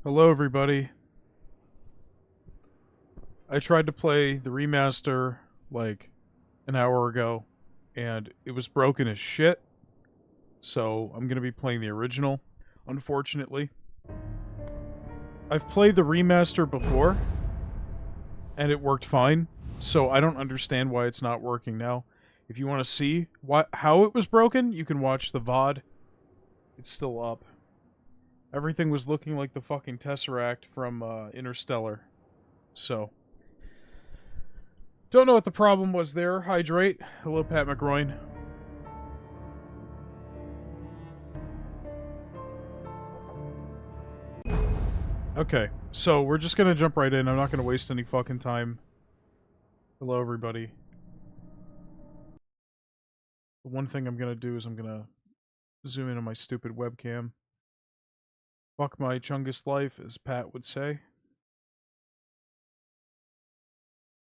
Hello, everybody. I tried to play the remaster like an hour ago, and it was broken as shit. So I'm gonna be playing the original, unfortunately. I've played the remaster before, and it worked fine. So I don't understand why it's not working now. If you want to see how it was broken, you can watch the VOD. It's still up. Everything was looking like the fucking Tesseract from Interstellar. So, don't know what the problem was there. Hydrate. Hello, Pat McGroin. Okay, so we're just gonna jump right in. I'm not gonna waste any fucking time. Hello, everybody. The one thing I'm gonna do is I'm gonna zoom in on my stupid webcam. Fuck my Chungus life, as Pat would say.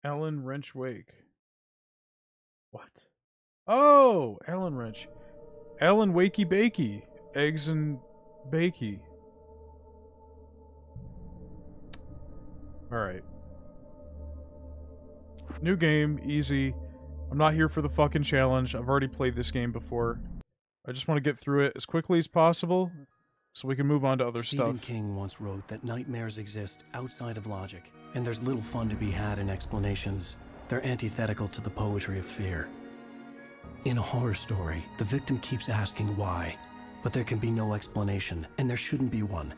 Alan Wrench Wake. What? Oh, Alan Wrench. Alan Wakey Bakey. Eggs and bakey. Alright. New game, easy. I'm not here for the fucking challenge. I've already played this game before. I just want to get through it as quickly as possible so we can move on to other stuff. Stephen King once wrote that nightmares exist outside of logic, and there's little fun to be had in explanations. They're antithetical to the poetry of fear. In a horror story, the victim keeps asking why, but there can be no explanation, and there shouldn't be one.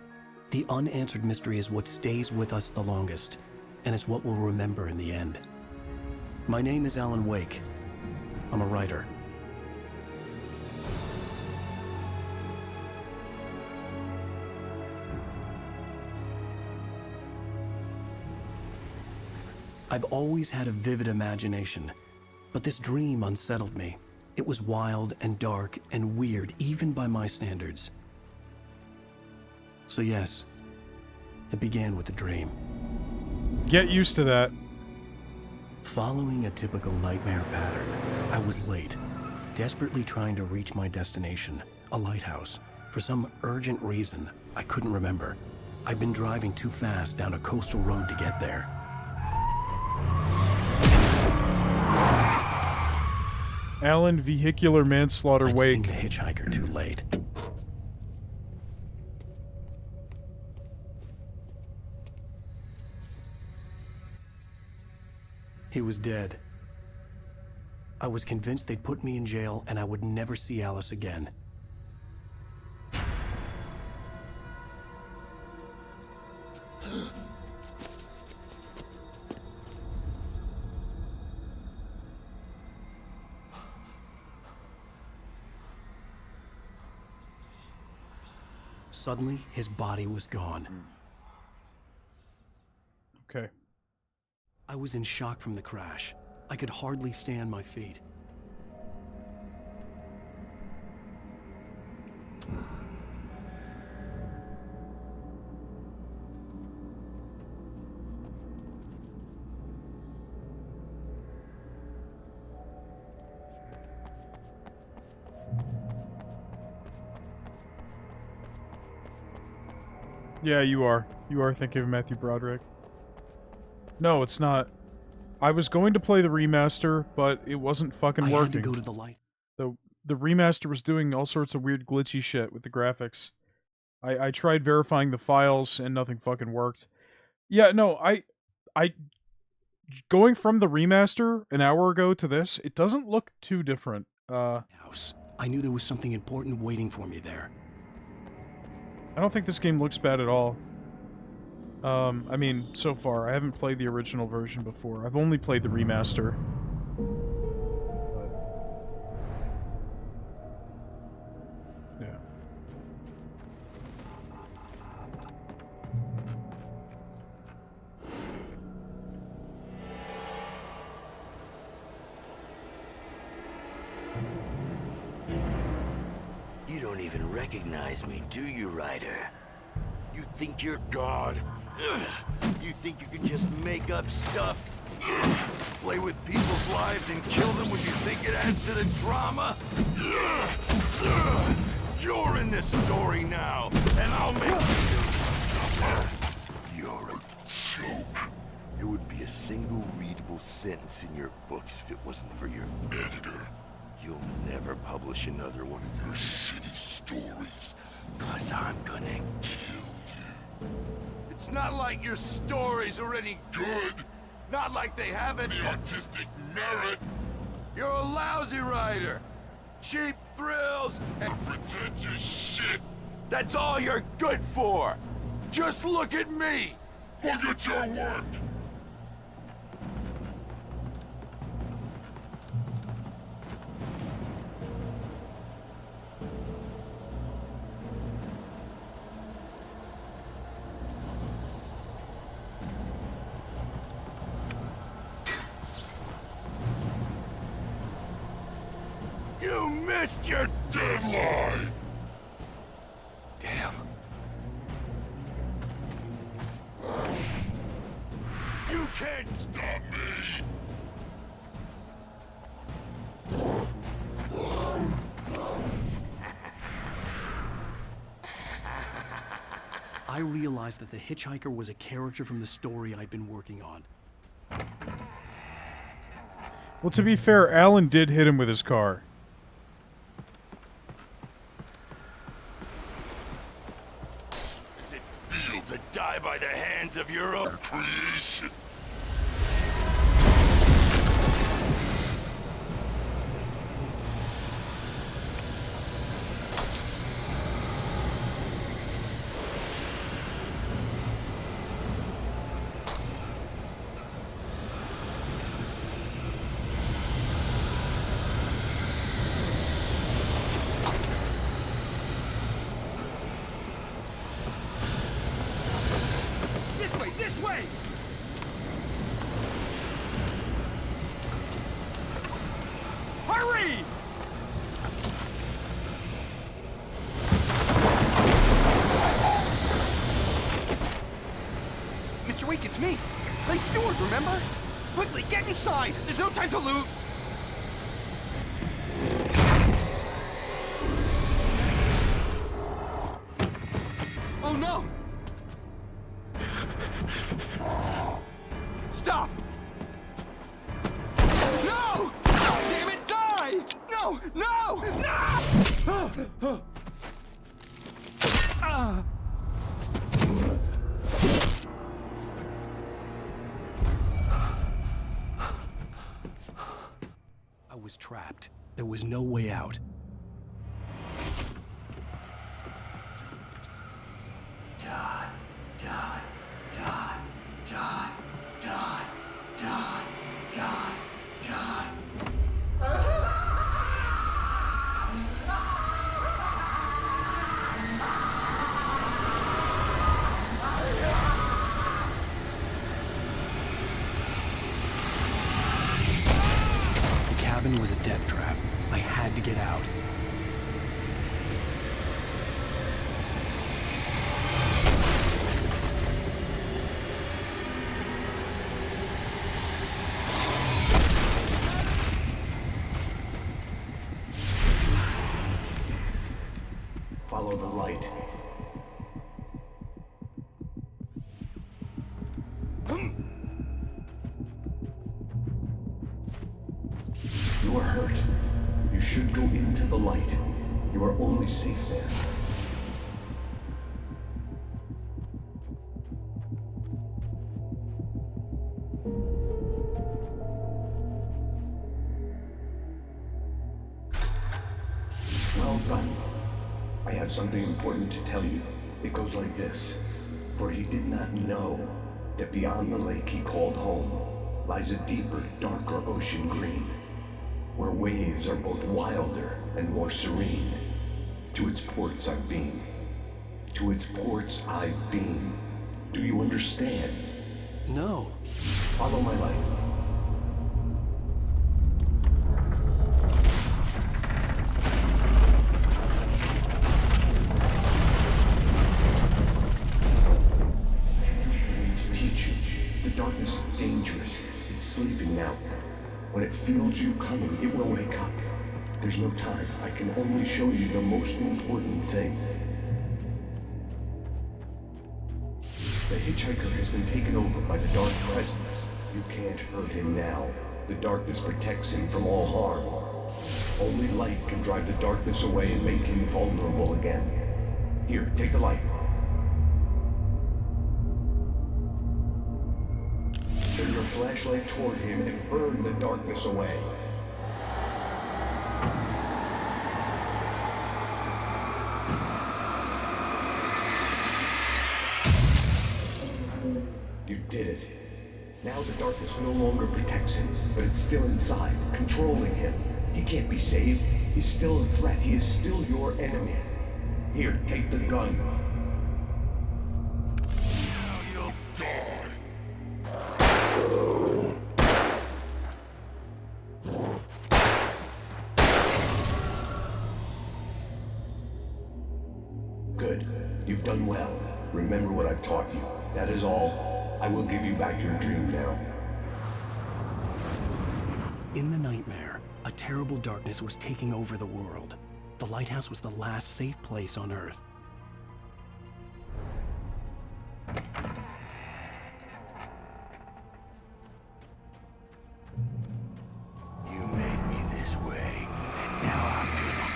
The unanswered mystery is what stays with us the longest, and it's what we'll remember in the end. My name is Alan Wake. I'm a writer. I've always had a vivid imagination, but this dream unsettled me. It was wild and dark and weird, even by my standards. So yes, it began with a dream. Get used to that. Following a typical nightmare pattern, I was late, desperately trying to reach my destination, a lighthouse. For some urgent reason, I couldn't remember. I'd been driving too fast down a coastal road to get there. Alan Vehicular Manslaughter I'd Wake. seen the hitchhiker too late. He was dead. I was convinced they'd put me in jail and I would never see Alice again. Suddenly, his body was gone. Okay. I was in shock from the crash. I could hardly stay on my feet. Yeah, you are. You are thinking of Matthew Broderick. No, it's not. I was going to play the remaster, but it wasn't fucking I working. had to go to the light. The remaster was doing all sorts of weird glitchy shit with the graphics. I tried verifying the files and nothing fucking worked. Yeah, no, I going from the remaster an hour ago to this, it doesn't look too different. House. I knew there was something important waiting for me there. I don't think this game looks bad at all. I mean, so far, I haven't played the original version before. I've only played the remaster. But, yeah. You don't even recognize me, do you, Ryder? You think you're God? Ugh. You think you can just make up stuff? Ugh. Play with people's lives and kill them when you think it adds to the drama? Ugh. Ugh. You're in this story now, and I'll make you You're a joke. There would be a single readable sentence in your books if it wasn't for your editor. You'll never publish another one of your shitty stories, 'cause I'm gonna kill you. It's not like your stories are any good. Not like they have any artistic merit. You're a lousy writer. Cheap thrills and pretentious shit. That's all you're good for. Just look at me. Look at your work. You missed your deadline! Damn. You can't stop me! I realized that the hitchhiker was a character from the story I'd been working on. Well, to be fair, Alan did hit him with his car. Does it feel to die by the hands of your own creation? This way! Hurry! Mr. Week, it's me. Clay Stewart, remember? Quickly, get inside! There's no time to lose! Oh no! Stop! No! Damn it, die! No! No! No! I was trapped. There was no way out. Die, die, die, die, die, die, die, die. The cabin was a death trap. I had to get out. Follow the light. You are hurt. You should go into the light. You are only safe there. Well done. I have something important to tell you. It goes like this. For he did not know that beyond the lake he called home lies a deeper, darker ocean green, where waves are both wilder and more serene. To its ports I've been. To its ports I've been. Do you understand? No. Follow my light. To teach you, the darkness is dangerous. It's sleeping now. When it feels you coming, it will wake up. There's no time. I can only show you the most important thing. The hitchhiker has been taken over by the dark presence. You can't hurt him now. The darkness protects him from all harm. Only light can drive the darkness away and make him vulnerable again. Here, take the light. Turn your flashlight toward him and burn the darkness away. You did it. Now the darkness no longer protects him, but it's still inside, controlling him. He can't be saved. He's still a threat. He is still your enemy. Here, take the gun. Now you'll die. Good. You've done well. Remember what I've taught you. That is all. I will give you back your dream now. In the nightmare, a terrible darkness was taking over the world. The lighthouse was the last safe place on Earth. You made me this way, and now I'm gonna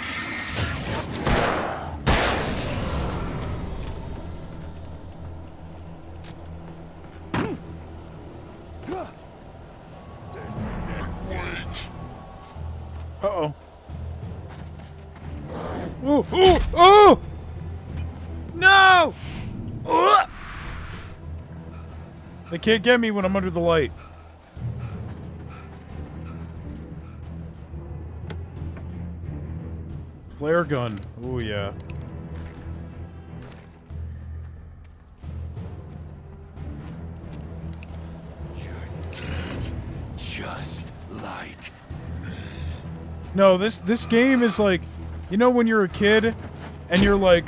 Uh-oh. Ooh, ooh, ooh! No! Ugh! They can't get me when I'm under the light. Flare gun. Oh yeah. You're dead. Just like No, this game is like, you know when you're a kid and you're like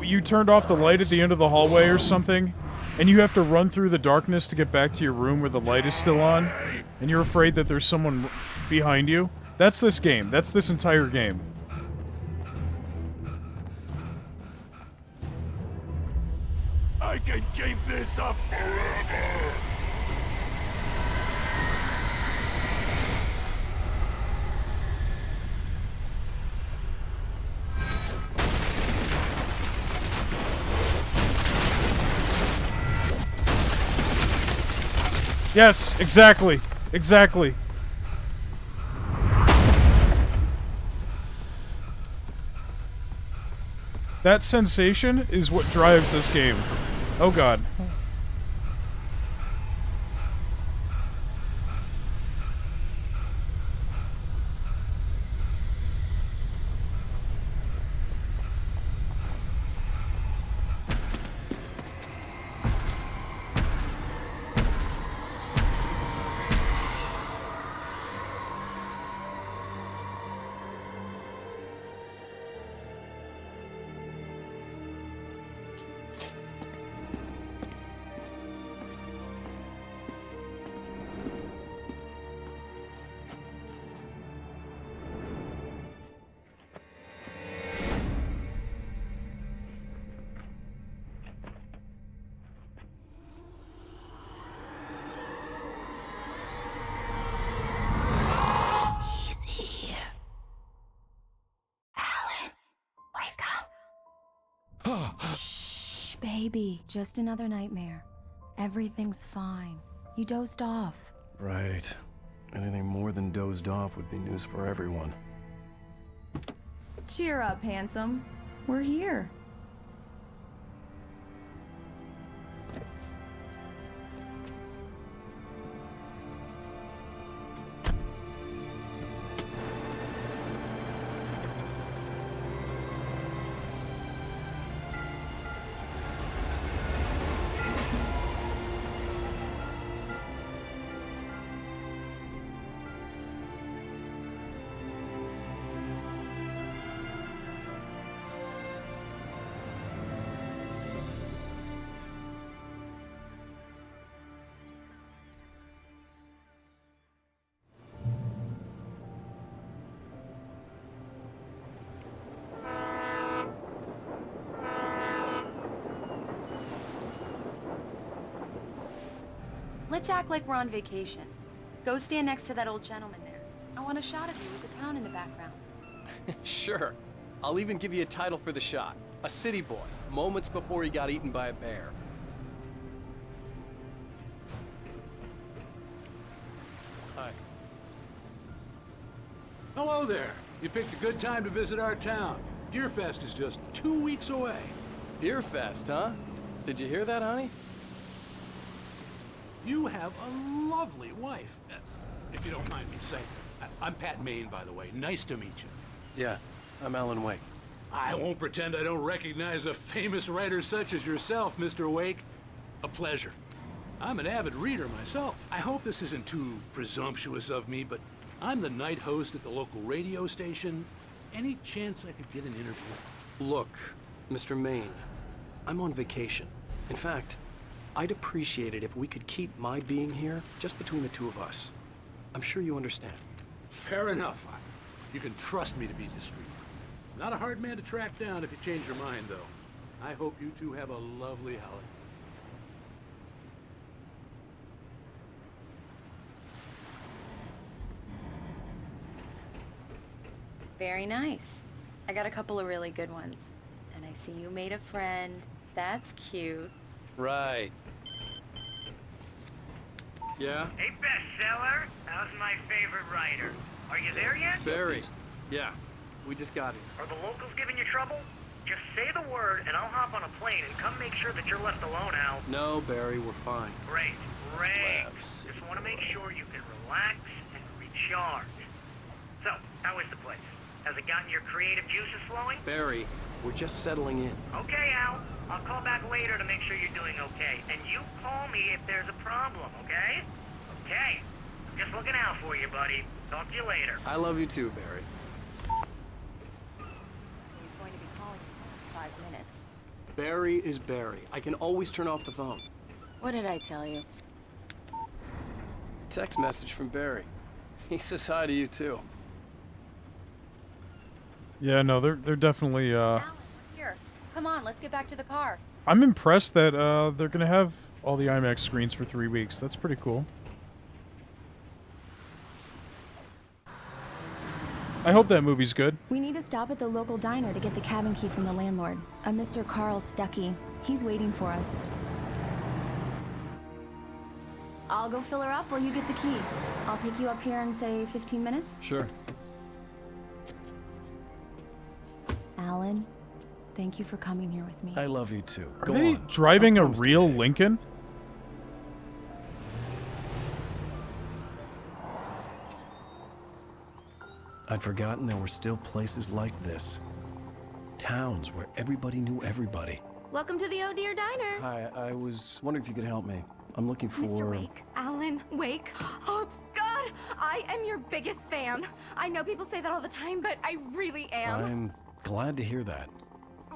you turned off the light at the end of the hallway or something and you have to run through the darkness to get back to your room where the light is still on and you're afraid that there's someone behind you? That's this game. That's this entire game. I can keep this up forever. Yes, exactly. Exactly. That sensation is what drives this game. Oh god. He's here. Alan, wake up. Shh, baby. Just another nightmare. Everything's fine. You dozed off. Right. Anything more than dozed off would be news for everyone. Cheer up, handsome. We're here. Let's act like we're on vacation. Go stand next to that old gentleman there. I want a shot of you with the town in the background. Sure. I'll even give you a title for the shot. A city boy, moments before he got eaten by a bear. Hi. Hello there. You picked a good time to visit our town. Deerfest is just 2 weeks away. Deerfest, huh? Did you hear that, honey? You have a lovely wife. If you don't mind me saying. I'm Pat Maine, by the way. Nice to meet you. Yeah, I'm Alan Wake. I won't pretend I don't recognize a famous writer such as yourself, Mr. Wake. A pleasure. I'm an avid reader myself. I hope this isn't too presumptuous of me, but I'm the night host at the local radio station. Any chance I could get an interview? Look, Mr. Maine, I'm on vacation. In fact, I'd appreciate it if we could keep my being here just between the two of us. I'm sure you understand. Fair enough. You can trust me to be discreet. Not a hard man to track down if you change your mind, though. I hope you two have a lovely holiday. Very nice. I got a couple of really good ones. And I see you made a friend. That's cute. Right. Yeah? Hey, bestseller. How's my favorite writer? Are you there yet? Barry. Yeah. We just got here. Are the locals giving you trouble? Just say the word and I'll hop on a plane and come make sure that you're left alone, Al. No, Barry, we're fine. Great. Just want to make sure you can relax and recharge. So, how is the place? Has it gotten your creative juices flowing? Barry, we're just settling in. Okay, Al. I'll call back later to make sure you're doing okay. And you call me if there's a problem, okay? Okay. Just looking out for you, buddy. Talk to you later. I love you too, Barry. He's going to be calling in 5 minutes. Barry is Barry. I can always turn off the phone. What did I tell you? Text message from Barry. He says hi to you too. Yeah, no, they're definitely. Alan, we're here. Come on, let's get back to the car. I'm impressed that they're gonna have all the IMAX screens for 3 weeks. That's pretty cool. I hope that movie's good. We need to stop at the local diner to get the cabin key from the landlord, a Mr. Carl Stuckey. He's waiting for us. I'll go fill her up while you get the key. I'll pick you up here in, say, 15 minutes? Sure. Alan, thank you for coming here with me. I love you too. Are Go they on. driving a I'm close to real Dave. Lincoln? I'd forgotten there were still places like this. Towns where everybody knew everybody. Welcome to the Oh Dear Diner. Hi, I was wondering if you could help me. I'm looking for... Mr. Wake. Alan Wake. Oh, God! I am your biggest fan. I know people say that all the time, but I really am. I'm glad to hear that.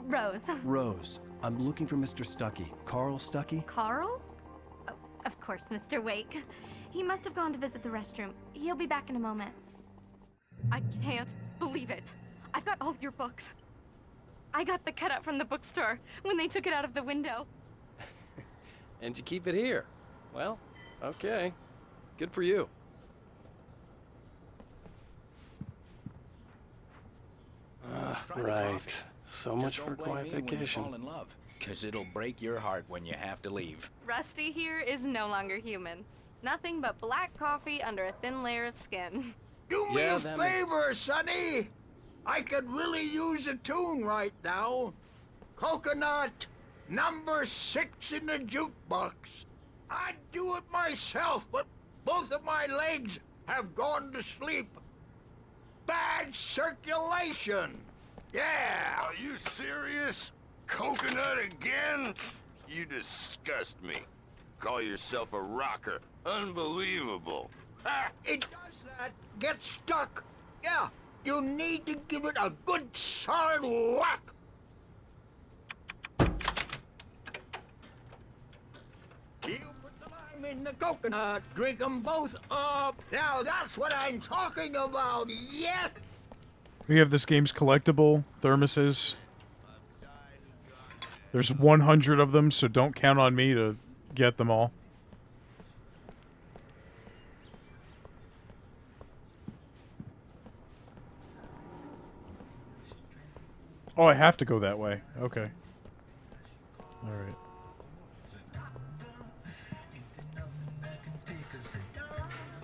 Rose. Rose, I'm looking for Mr. Stuckey. Carl Stuckey? Carl? Oh, of course, Mr. Wake. He must have gone to visit the restroom. He'll be back in a moment. I can't believe it. I've got all your books. I got the cutout from the bookstore when they took it out of the window. And you keep it here. Well, okay. Good for you. Right. So much for quiet vacation. Fall in love, 'cause it'll break your heart when you have to leave. Rusty here is no longer human. Nothing but black coffee under a thin layer of skin. Do me Yeah, a that makes- favor, Sonny. I could really use a tune right now. Coconut, number 6 in the jukebox. I'd do it myself, but both of my legs have gone to sleep. Bad circulation. Yeah. Are you serious? Coconut again? You disgust me. Call yourself a rocker. Unbelievable. Ha! It does that. Get stuck. Yeah. You need to give it a good solid whack. You put the lime in the coconut. Drink them both up. Now that's what I'm talking about. Yes. We have this game's collectible thermoses. There's 100 of them, so don't count on me to get them all. Oh, I have to go that way. Okay. Alright.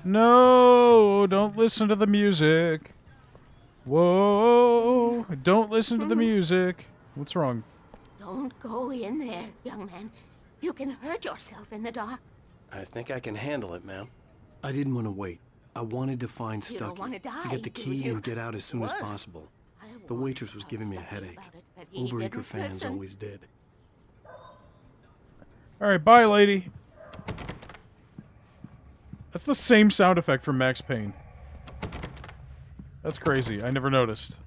No! Don't listen to the music. Whoa! Don't listen to the music. What's wrong? Don't go in there, young man. You can hurt yourself in the dark. I think I can handle it, ma'am. I didn't want to wait. I wanted to find You don't Stucky, wanna die, to get the do key you? and get out as soon as Worse. possible. The waitress was giving me a headache. Overeager didn't fans listen. always did. Alright, bye, lady. That's the same sound effect from Max Payne. That's crazy. I never noticed.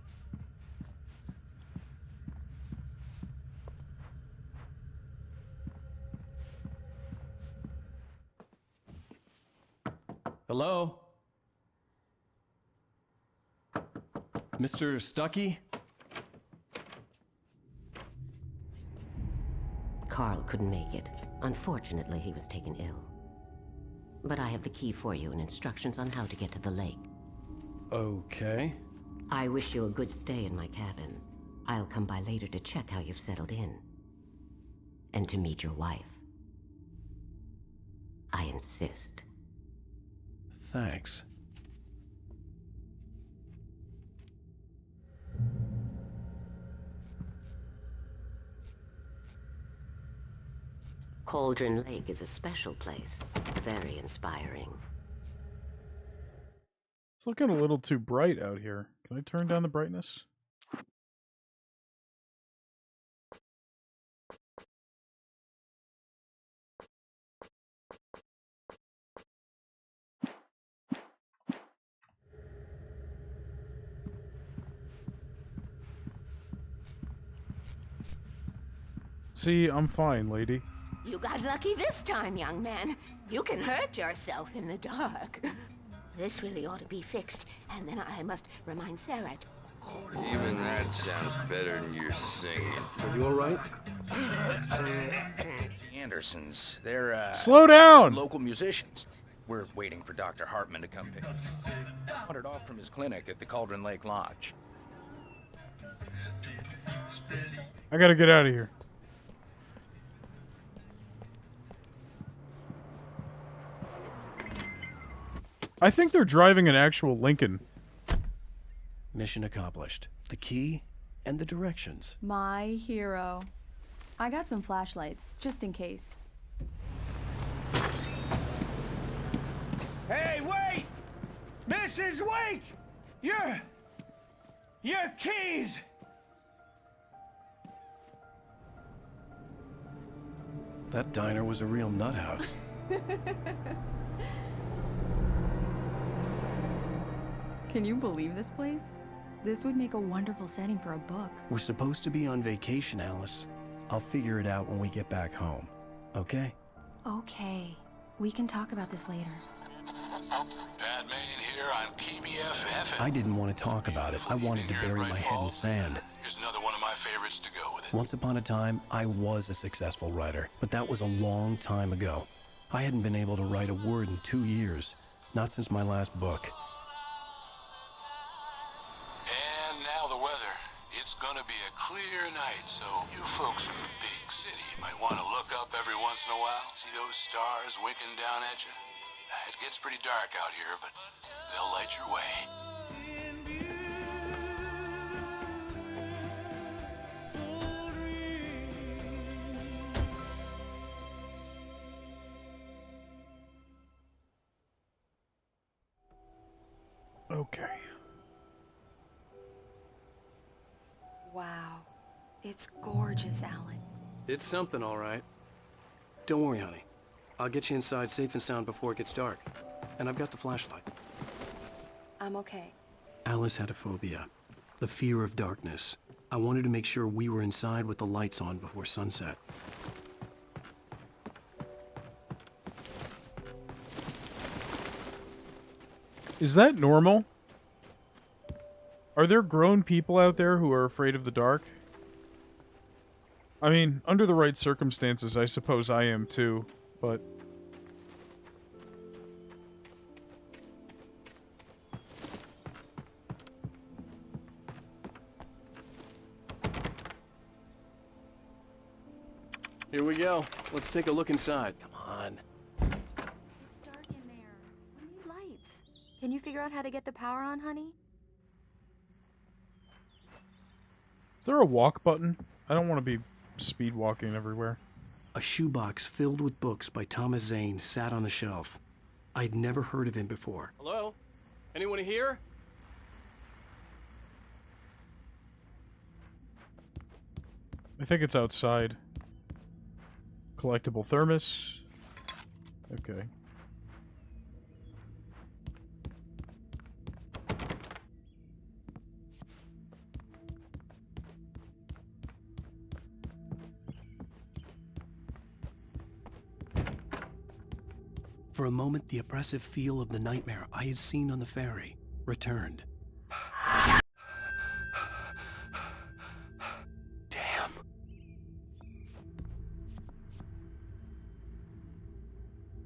Hello? Mr. Stucky? Carl couldn't make it. Unfortunately, he was taken ill. But I have the key for you and instructions on how to get to the lake. Okay. I wish you a good stay in my cabin. I'll come by later to check how you've settled in. And to meet your wife. I insist. Thanks. Cauldron Lake is a special place. Very inspiring. It's looking a little too bright out here. Can I turn down the brightness? See, I'm fine, lady. You got lucky this time, young man. You can hurt yourself in the dark. This really ought to be fixed, and then I must remind Sarah. Even that sounds better than your singing. Are you alright? The Andersons, they're, Slow down! local musicians. We're waiting for Dr. Hartman to come pick us. Wandered off from his clinic at the Cauldron Lake Lodge. I gotta get out of here. I think they're driving an actual Lincoln. Mission accomplished. The key and the directions. My hero. I got some flashlights, just in case. Hey, wait! Mrs. Wake! Your keys! That diner was a real nut house. Can you believe this place? This would make a wonderful setting for a book. We're supposed to be on vacation, Alice. I'll figure it out when we get back home. Okay? Okay. We can talk about this later. Pat Main here on KBFF. I didn't want to talk about it. I wanted to bury my head in sand. Here's another one of my favorites to go with it. Once upon a time, I was a successful writer, but that was a long time ago. I hadn't been able to write a word in 2 years. Not since my last book. And now the weather. It's gonna be a clear night, so you folks in the big city might want to look up every once in a while. See those stars winking down at you? It gets pretty dark out here, but they'll light your way. Okay. Wow. It's gorgeous, Alan. It's something, all right. Don't worry, honey. I'll get you inside safe and sound before it gets dark. And I've got the flashlight. I'm okay. Alice had a phobia. The fear of darkness. I wanted to make sure we were inside with the lights on before sunset. Is that normal? Are there grown people out there who are afraid of the dark? I mean, under the right circumstances, I suppose I am too, but... Here we go. Let's take a look inside. Come on. It's dark in there. We need lights. Can you figure out how to get the power on, honey? Is there a walk button? I don't want to be speed walking everywhere. A shoebox filled with books by Thomas Zane sat on the shelf. I'd never heard of him before. Hello? Anyone here? I think it's outside. Collectible thermos. Okay. For a moment, the oppressive feel of the nightmare I had seen on the ferry returned. Damn.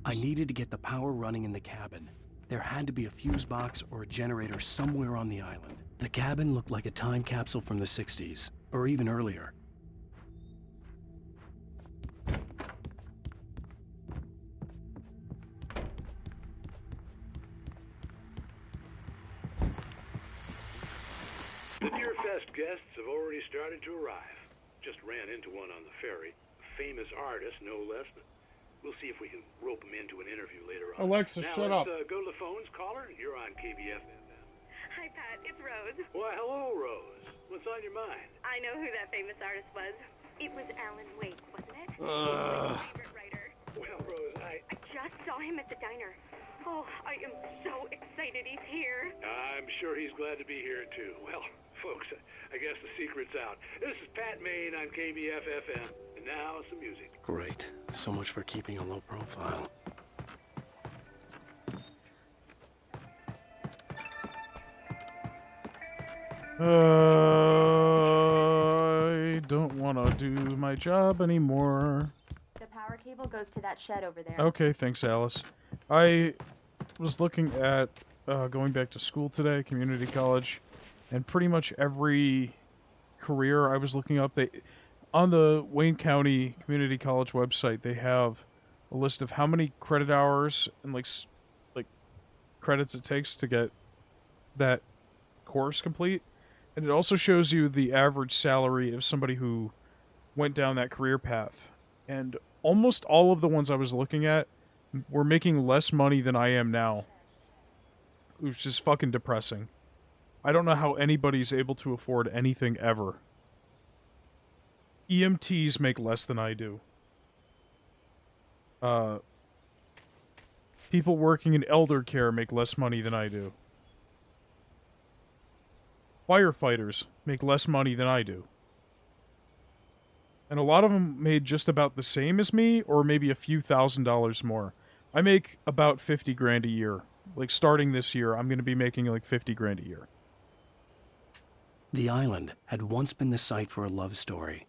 I needed to get the power running in the cabin. There had to be a fuse box or a generator somewhere on the island. The cabin looked like a time capsule from the 60s, or even earlier. The Deerfest guests have already started to arrive. Just ran into one on the ferry. A famous artist, no less, but we'll see if we can rope him into an interview later on. Alexa, now, shut let's, up. Go to the phones. Caller, you're on KBF FM. Hi, Pat. It's Rose. Why, hello, Rose. What's on your mind? I know who that famous artist was. It was Alan Wake, wasn't it? Ugh. My favorite writer. Well, Rose, I just saw him at the diner. Oh, I am so excited he's here. I'm sure he's glad to be here, too. Well, folks, I guess the secret's out. This is Pat Maine on KBF FM. And now, some music. Great. So much for keeping a low profile. I don't want to do my job anymore. The power cable goes to that shed over there. Okay, thanks, Alice. I was looking at going back to school today, community college, and pretty much every career I was looking up, on the Wayne County Community College website, they have a list of how many credit hours and like credits it takes to get that course complete. And it also shows you the average salary of somebody who went down that career path. And almost all of the ones I was looking at were making less money than I am now. It was just fucking depressing. I don't know how anybody's able to afford anything ever. EMTs make less than I do. People working in elder care make less money than I do. Firefighters make less money than I do. And a lot of them made just about the same as me, or maybe a few $1,000s more. I make about 50 grand a year. Like, starting this year, I'm going to be making like 50 grand a year. The island had once been the site for a love story.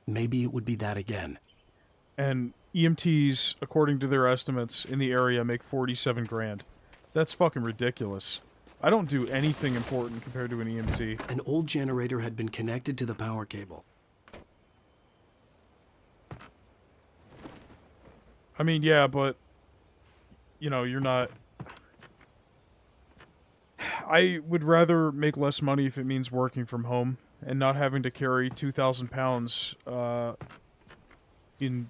Maybe it would be that again. And EMTs, according to their estimates, in the area make 47 grand. That's fucking ridiculous. I don't do anything important compared to an EMT. An old generator had been connected to the power cable. I mean, yeah, but, you know, you're not... I would rather make less money if it means working from home and not having to carry 2,000 pounds in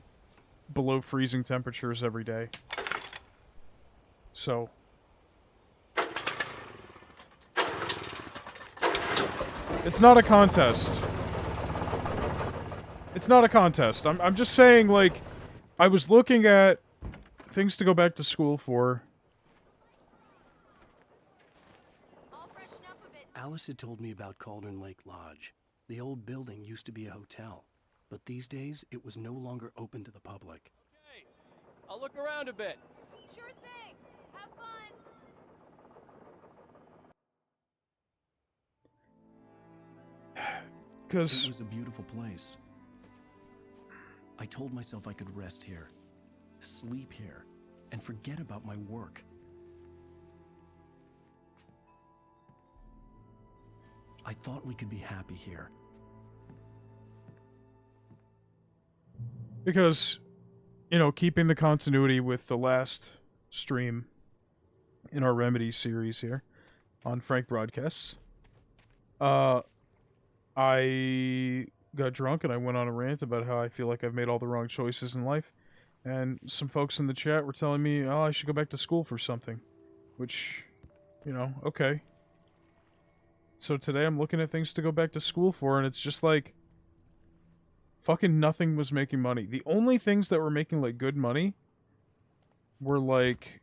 below freezing temperatures every day. So... It's not a contest. It's not a contest. I'm just saying, like, I was looking at things to go back to school for. Alice had told me about Cauldron Lake Lodge. The old building used to be a hotel, but these days it was no longer open to the public. Okay, I'll look around a bit. Sure thing. Have fun. Because it was a beautiful place. I told myself I could rest here, sleep here, and forget about my work. I thought we could be happy here. Because, you know, keeping the continuity with the last stream in our Remedy series here on Frank Broadcasts, I got drunk and I went on a rant about how I feel like I've made all the wrong choices in life. And some folks in the chat were telling me, oh, I should go back to school for something. Which, you know, okay. So today I'm looking at things to go back to school for, and it's just like, fucking nothing was making money. The only things that were making, like, good money were, like,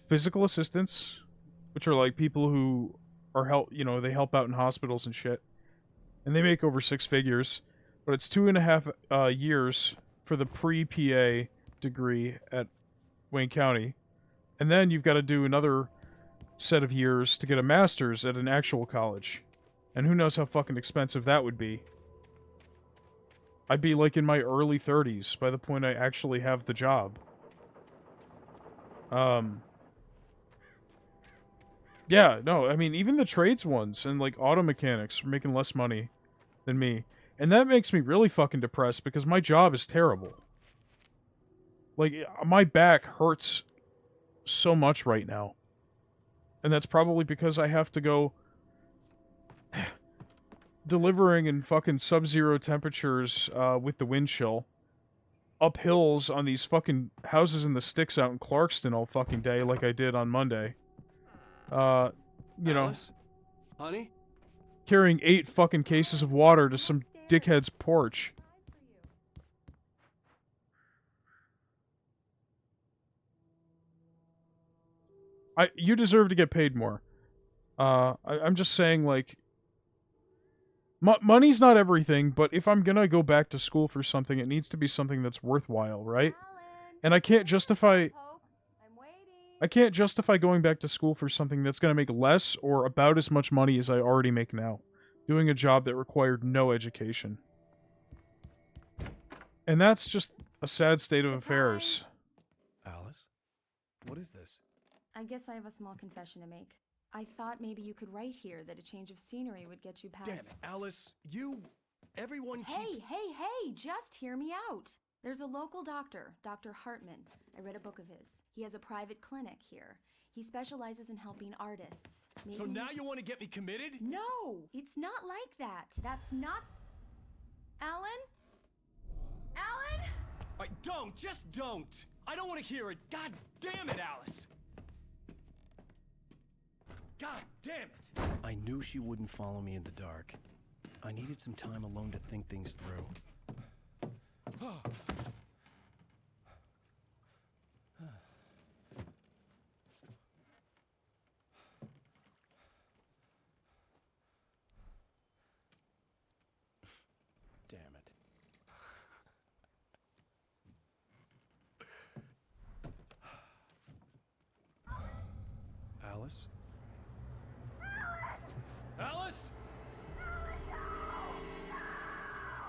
physical assistants, which are, like, people who are they help out in hospitals and shit. And they make over 6 figures. But it's 2.5 years for the pre-PA degree at Wayne County. And then you've got to do another set of years to get a master's at an actual college. And who knows how fucking expensive that would be. I'd be like in my early 30s by the point I actually have the job. Yeah, no, I mean, even the trades ones and like auto mechanics are making less money than me. And that makes me really fucking depressed because my job is terrible. Like, my back hurts so much right now. And that's probably because I have to go delivering in fucking sub-zero temperatures with the wind chill up hills on these fucking houses in the sticks out in Clarkston all fucking day like I did on Monday. You know, honey? Carrying 8 fucking cases of water to some dickhead's porch. You deserve to get paid more. I'm just saying, like, money's not everything, but if I'm gonna go back to school for something, it needs to be something that's worthwhile, right? And I can't justify going back to school for something that's gonna make less or about as much money as I already make now, doing a job that required no education. And that's just a sad state of affairs. Alice? What is this? I guess I have a small confession to make. I thought maybe you could write here that a change of scenery would get you past... Damn it, Alice, everyone Hey, just hear me out. There's a local doctor, Dr. Hartman. I read a book of his. He has a private clinic here. He specializes in helping artists. Maybe So now you want to get me committed? No, it's not like that. That's not... Alan? Alan? Just don't! I don't want to hear it. God damn it, Alice! God damn it! I knew she wouldn't follow me in the dark. I needed some time alone to think things through. Damn it. Alice? Alice?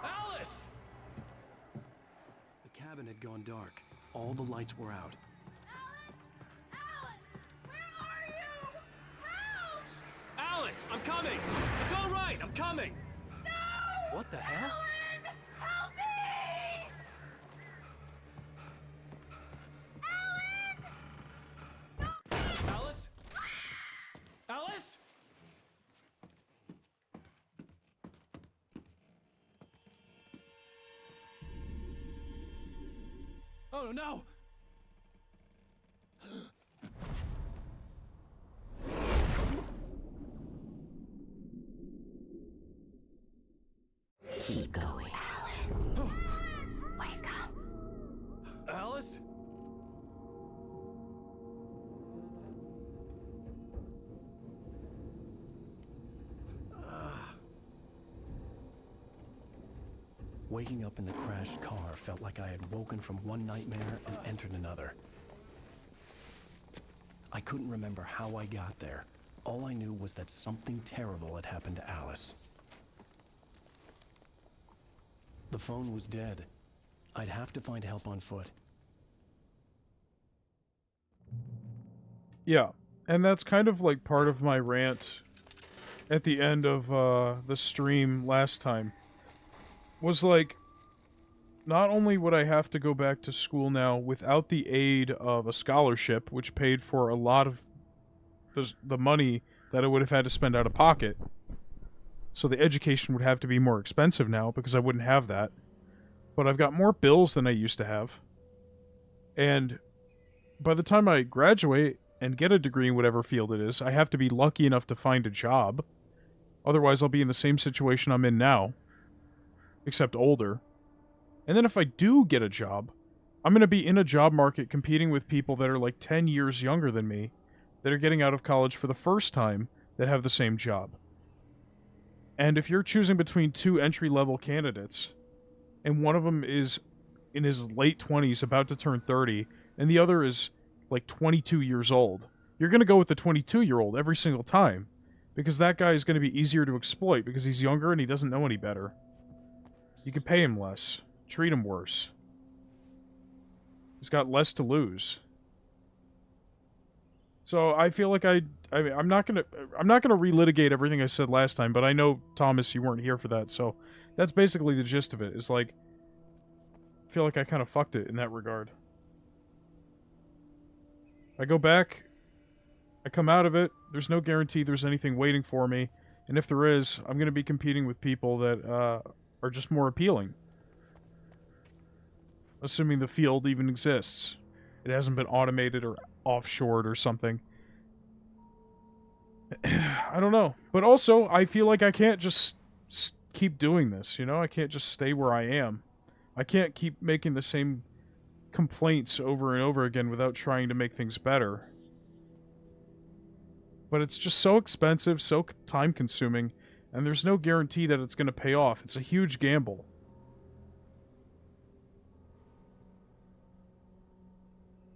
Alice! The cabin had gone dark. All the lights were out. Alice, I'm coming! It's all right, I'm coming! No! What the hell? Alan, help me! Alice? Alice? Oh no! Keep going. Alan! Wake up! Alice? Waking up in the crashed car felt like I had woken from one nightmare and entered another. I couldn't remember how I got there. All I knew was that something terrible had happened to Alice. The phone was dead. I'd have to find help on foot. Yeah, and that's kind of like part of my rant at the end of the stream last time. was like, not only would I have to go back to school now without the aid of a scholarship, which paid for a lot of the money that I would have had to spend out of pocket, so the education would have to be more expensive now because I wouldn't have that, but I've got more bills than I used to have. And by the time I graduate and get a degree in whatever field it is, I have to be lucky enough to find a job. Otherwise, I'll be in the same situation I'm in now, except older. And then if I do get a job, I'm going to be in a job market competing with people that are like 10 years younger than me, that are getting out of college for the first time, that have the same job. And if you're choosing between two entry-level candidates, and one of them is in his late 20s, about to turn 30, and the other is like 22 years old, you're going to go with the 22-year-old every single time, because that guy is going to be easier to exploit because he's younger and he doesn't know any better. You can pay him less. Treat him worse. He's got less to lose. So I feel like I'm not gonna relitigate everything I said last time, but I know, Thomas, you weren't here for that, so that's basically the gist of it. Is like, I feel like I kind of fucked it in that regard. I go back, I come out of it, there's no guarantee there's anything waiting for me, and if there is, I'm gonna be competing with people that are just more appealing. Assuming the field even exists. It hasn't been automated or offshored or something. I don't know. But also, I feel like I can't just keep doing this, you know? I can't just stay where I am. I can't keep making the same complaints over and over again without trying to make things better. But it's just so expensive, so time-consuming, and there's no guarantee that it's going to pay off. It's a huge gamble.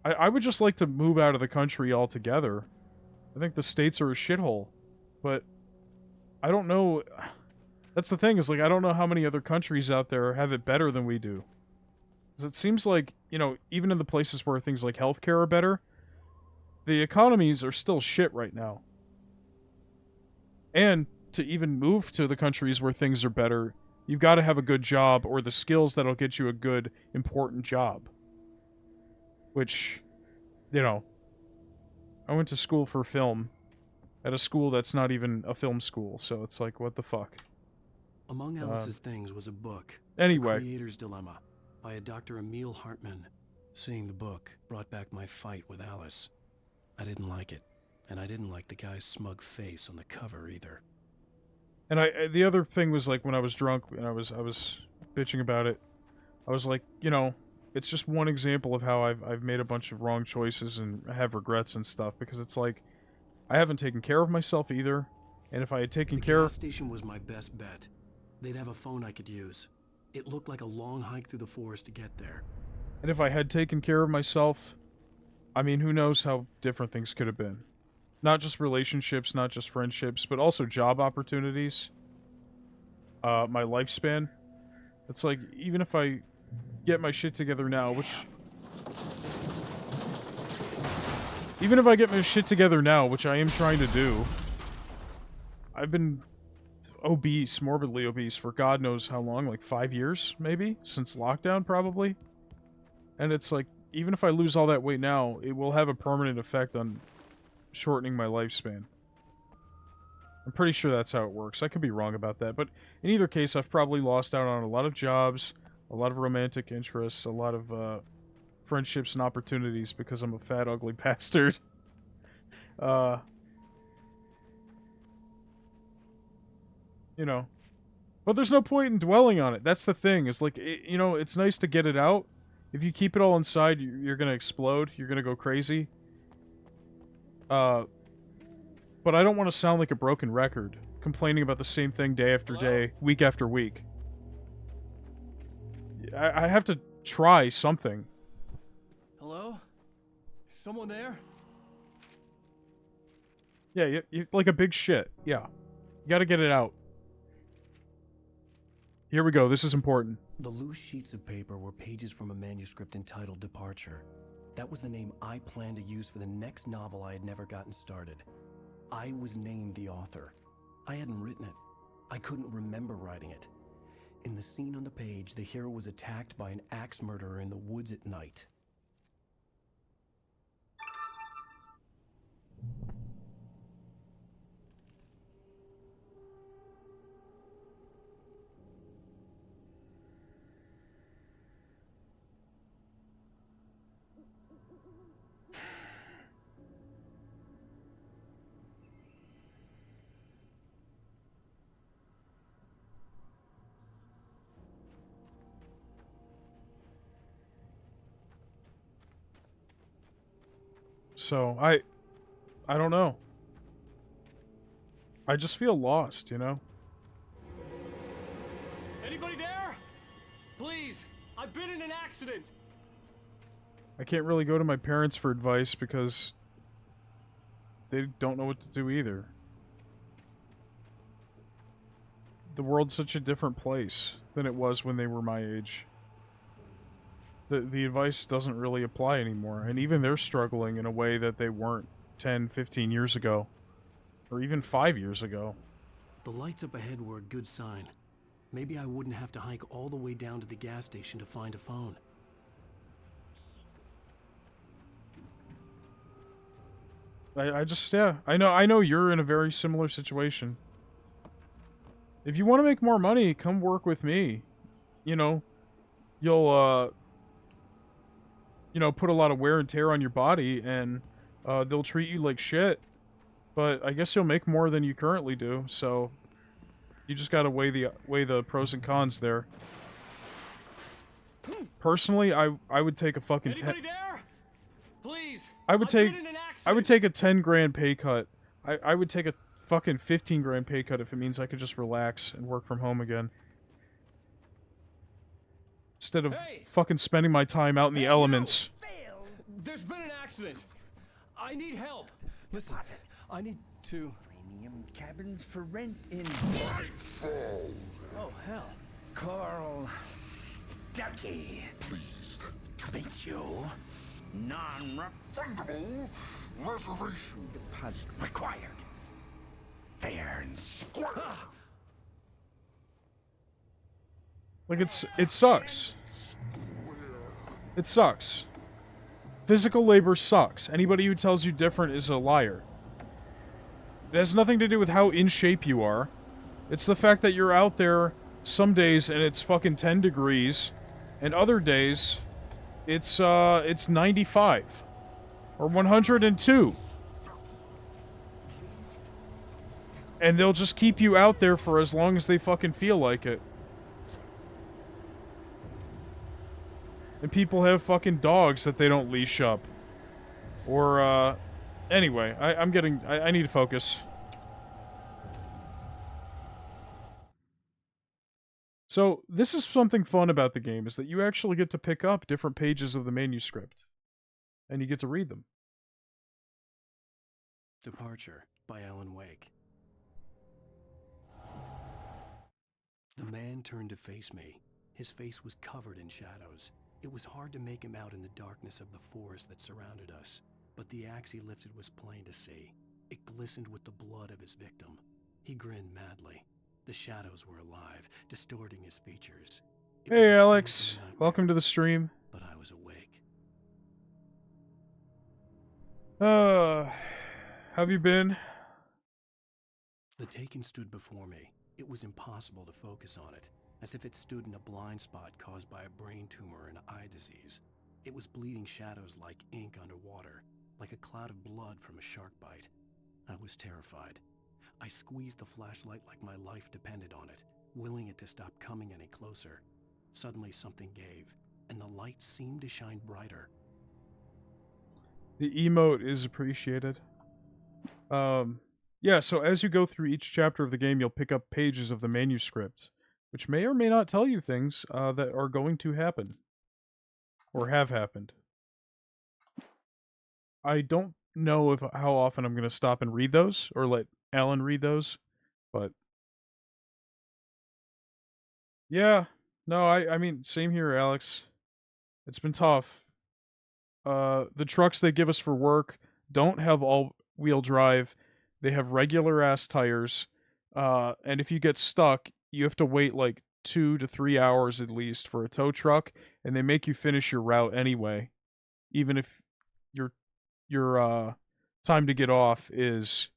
I would just like to move out of the country altogether. I think the States are a shithole. But I don't know. That's the thing, is like, I don't know how many other countries out there have it better than we do. Because it seems like, you know, even in the places where things like healthcare are better, the economies are still shit right now. And to even move to the countries where things are better, you've got to have a good job or the skills that'll get you a good, important job. Which, you know, I went to school for film at a school that's not even a film school, so it's like, what the fuck? Among Alice's things was a book, anyway. The Creator's Dilemma, by a Dr. Emil Hartman. Seeing the book brought back my fight with Alice. I didn't like it, and I didn't like the guy's smug face on the cover either. And the other thing was, like, when I was drunk and I was bitching about it, I was like, you know, it's just one example of how I've made a bunch of wrong choices and have regrets and stuff, because it's like, I haven't taken care of myself either, and if I had taken care of... The gas station was my best bet. They'd have a phone I could use. It looked like a long hike through the forest to get there. And if I had taken care of myself, I mean, who knows how different things could have been. Not just relationships, not just friendships, but also job opportunities. My lifespan. It's like, even if I get my shit together now, even if I get my shit together now, which I am trying to do, I've been obese, morbidly obese, for God knows how long, like 5 years, maybe? Since lockdown, probably? And it's like, even if I lose all that weight now, it will have a permanent effect on shortening my lifespan. I'm pretty sure that's how it works. I could be wrong about that, but in either case, I've probably lost out on a lot of jobs, a lot of romantic interests, a lot of friendships and opportunities because I'm a fat, ugly bastard. You know. But there's no point in dwelling on it. That's the thing. Is like, you know, it's nice to get it out. If you keep it all inside, you're gonna explode. You're gonna go crazy. But I don't want to sound like a broken record, complaining about the same thing day after day, week after week. I have to try something. Hello? Is someone there? Yeah, you like a big shit. Yeah. You gotta get it out. Here we go. This is important. The loose sheets of paper were pages from a manuscript entitled Departure. That was the name I planned to use for the next novel I had never gotten started. I was named the author. I hadn't written it. I couldn't remember writing it. In the scene on the page, the hero was attacked by an axe murderer in the woods at night. So, I don't know. I just feel lost, you know? Anybody there? Please, I've been in an accident. I can't really go to my parents for advice because they don't know what to do either. The world's such a different place than it was when they were my age. The advice doesn't really apply anymore, and even they're struggling in a way that they weren't 10, 15 years ago, or even 5 years ago. The lights up ahead were a good sign. Maybe I wouldn't have to hike all the way down to the gas station to find a phone. I know you're in a very similar situation. If you want to make more money, come work with me. You know, you'll, put a lot of wear and tear on your body, and they'll treat you like shit. But I guess you'll make more than you currently do, so you just gotta weigh the pros and cons there. Personally, I would take a fucking Anybody there? Please. I would take a 10 grand pay cut. I would take a fucking 15 grand pay cut if it means I could just relax and work from home again. Instead of fucking spending my time out in the elements. There's been an accident. I need help. Listen, I need to... Premium cabins for rent in... Oh, hell. Carl Stuckey. Pleased to meet you. Non-refundable reservation deposit required. Fair and square. Like, it sucks. It sucks. Physical labor sucks. Anybody who tells you different is a liar. It has nothing to do with how in shape you are. It's the fact that you're out there some days and it's fucking 10 degrees, and other days it's 95 or 102. And they'll just keep you out there for as long as they fucking feel like it. And people have fucking dogs that they don't leash up. Or, anyway, I need to focus. So, this is something fun about the game, is that you actually get to pick up different pages of the manuscript. And you get to read them. Departure by Alan Wake. The man turned to face me. His face was covered in shadows. It was hard to make him out in the darkness of the forest that surrounded us, but the axe he lifted was plain to see. It glistened with the blood of his victim. He grinned madly. The shadows were alive, distorting his features. Hey Alex, welcome to the stream. But I was awake. Have you been? The Taken stood before me. It was impossible to focus on it, as if it stood in a blind spot caused by a brain tumor and eye disease. It was bleeding shadows like ink underwater, like a cloud of blood from a shark bite. I was terrified. I squeezed the flashlight like my life depended on it, willing it to stop coming any closer. Suddenly something gave, and the light seemed to shine brighter. The emote is appreciated. Yeah, so as you go through each chapter of the game, you'll pick up pages of the manuscript, which may or may not tell you things that are going to happen. Or have happened. I don't know how often I'm going to stop and read those, or let Alan read those, but... Yeah, no, I mean, same here, Alex. It's been tough. The trucks they give us for work don't have all-wheel drive. They have regular-ass tires, and if you get stuck, you have to wait, like, 2 to 3 hours at least for a tow truck, and they make you finish your route anyway, even if your time to get off is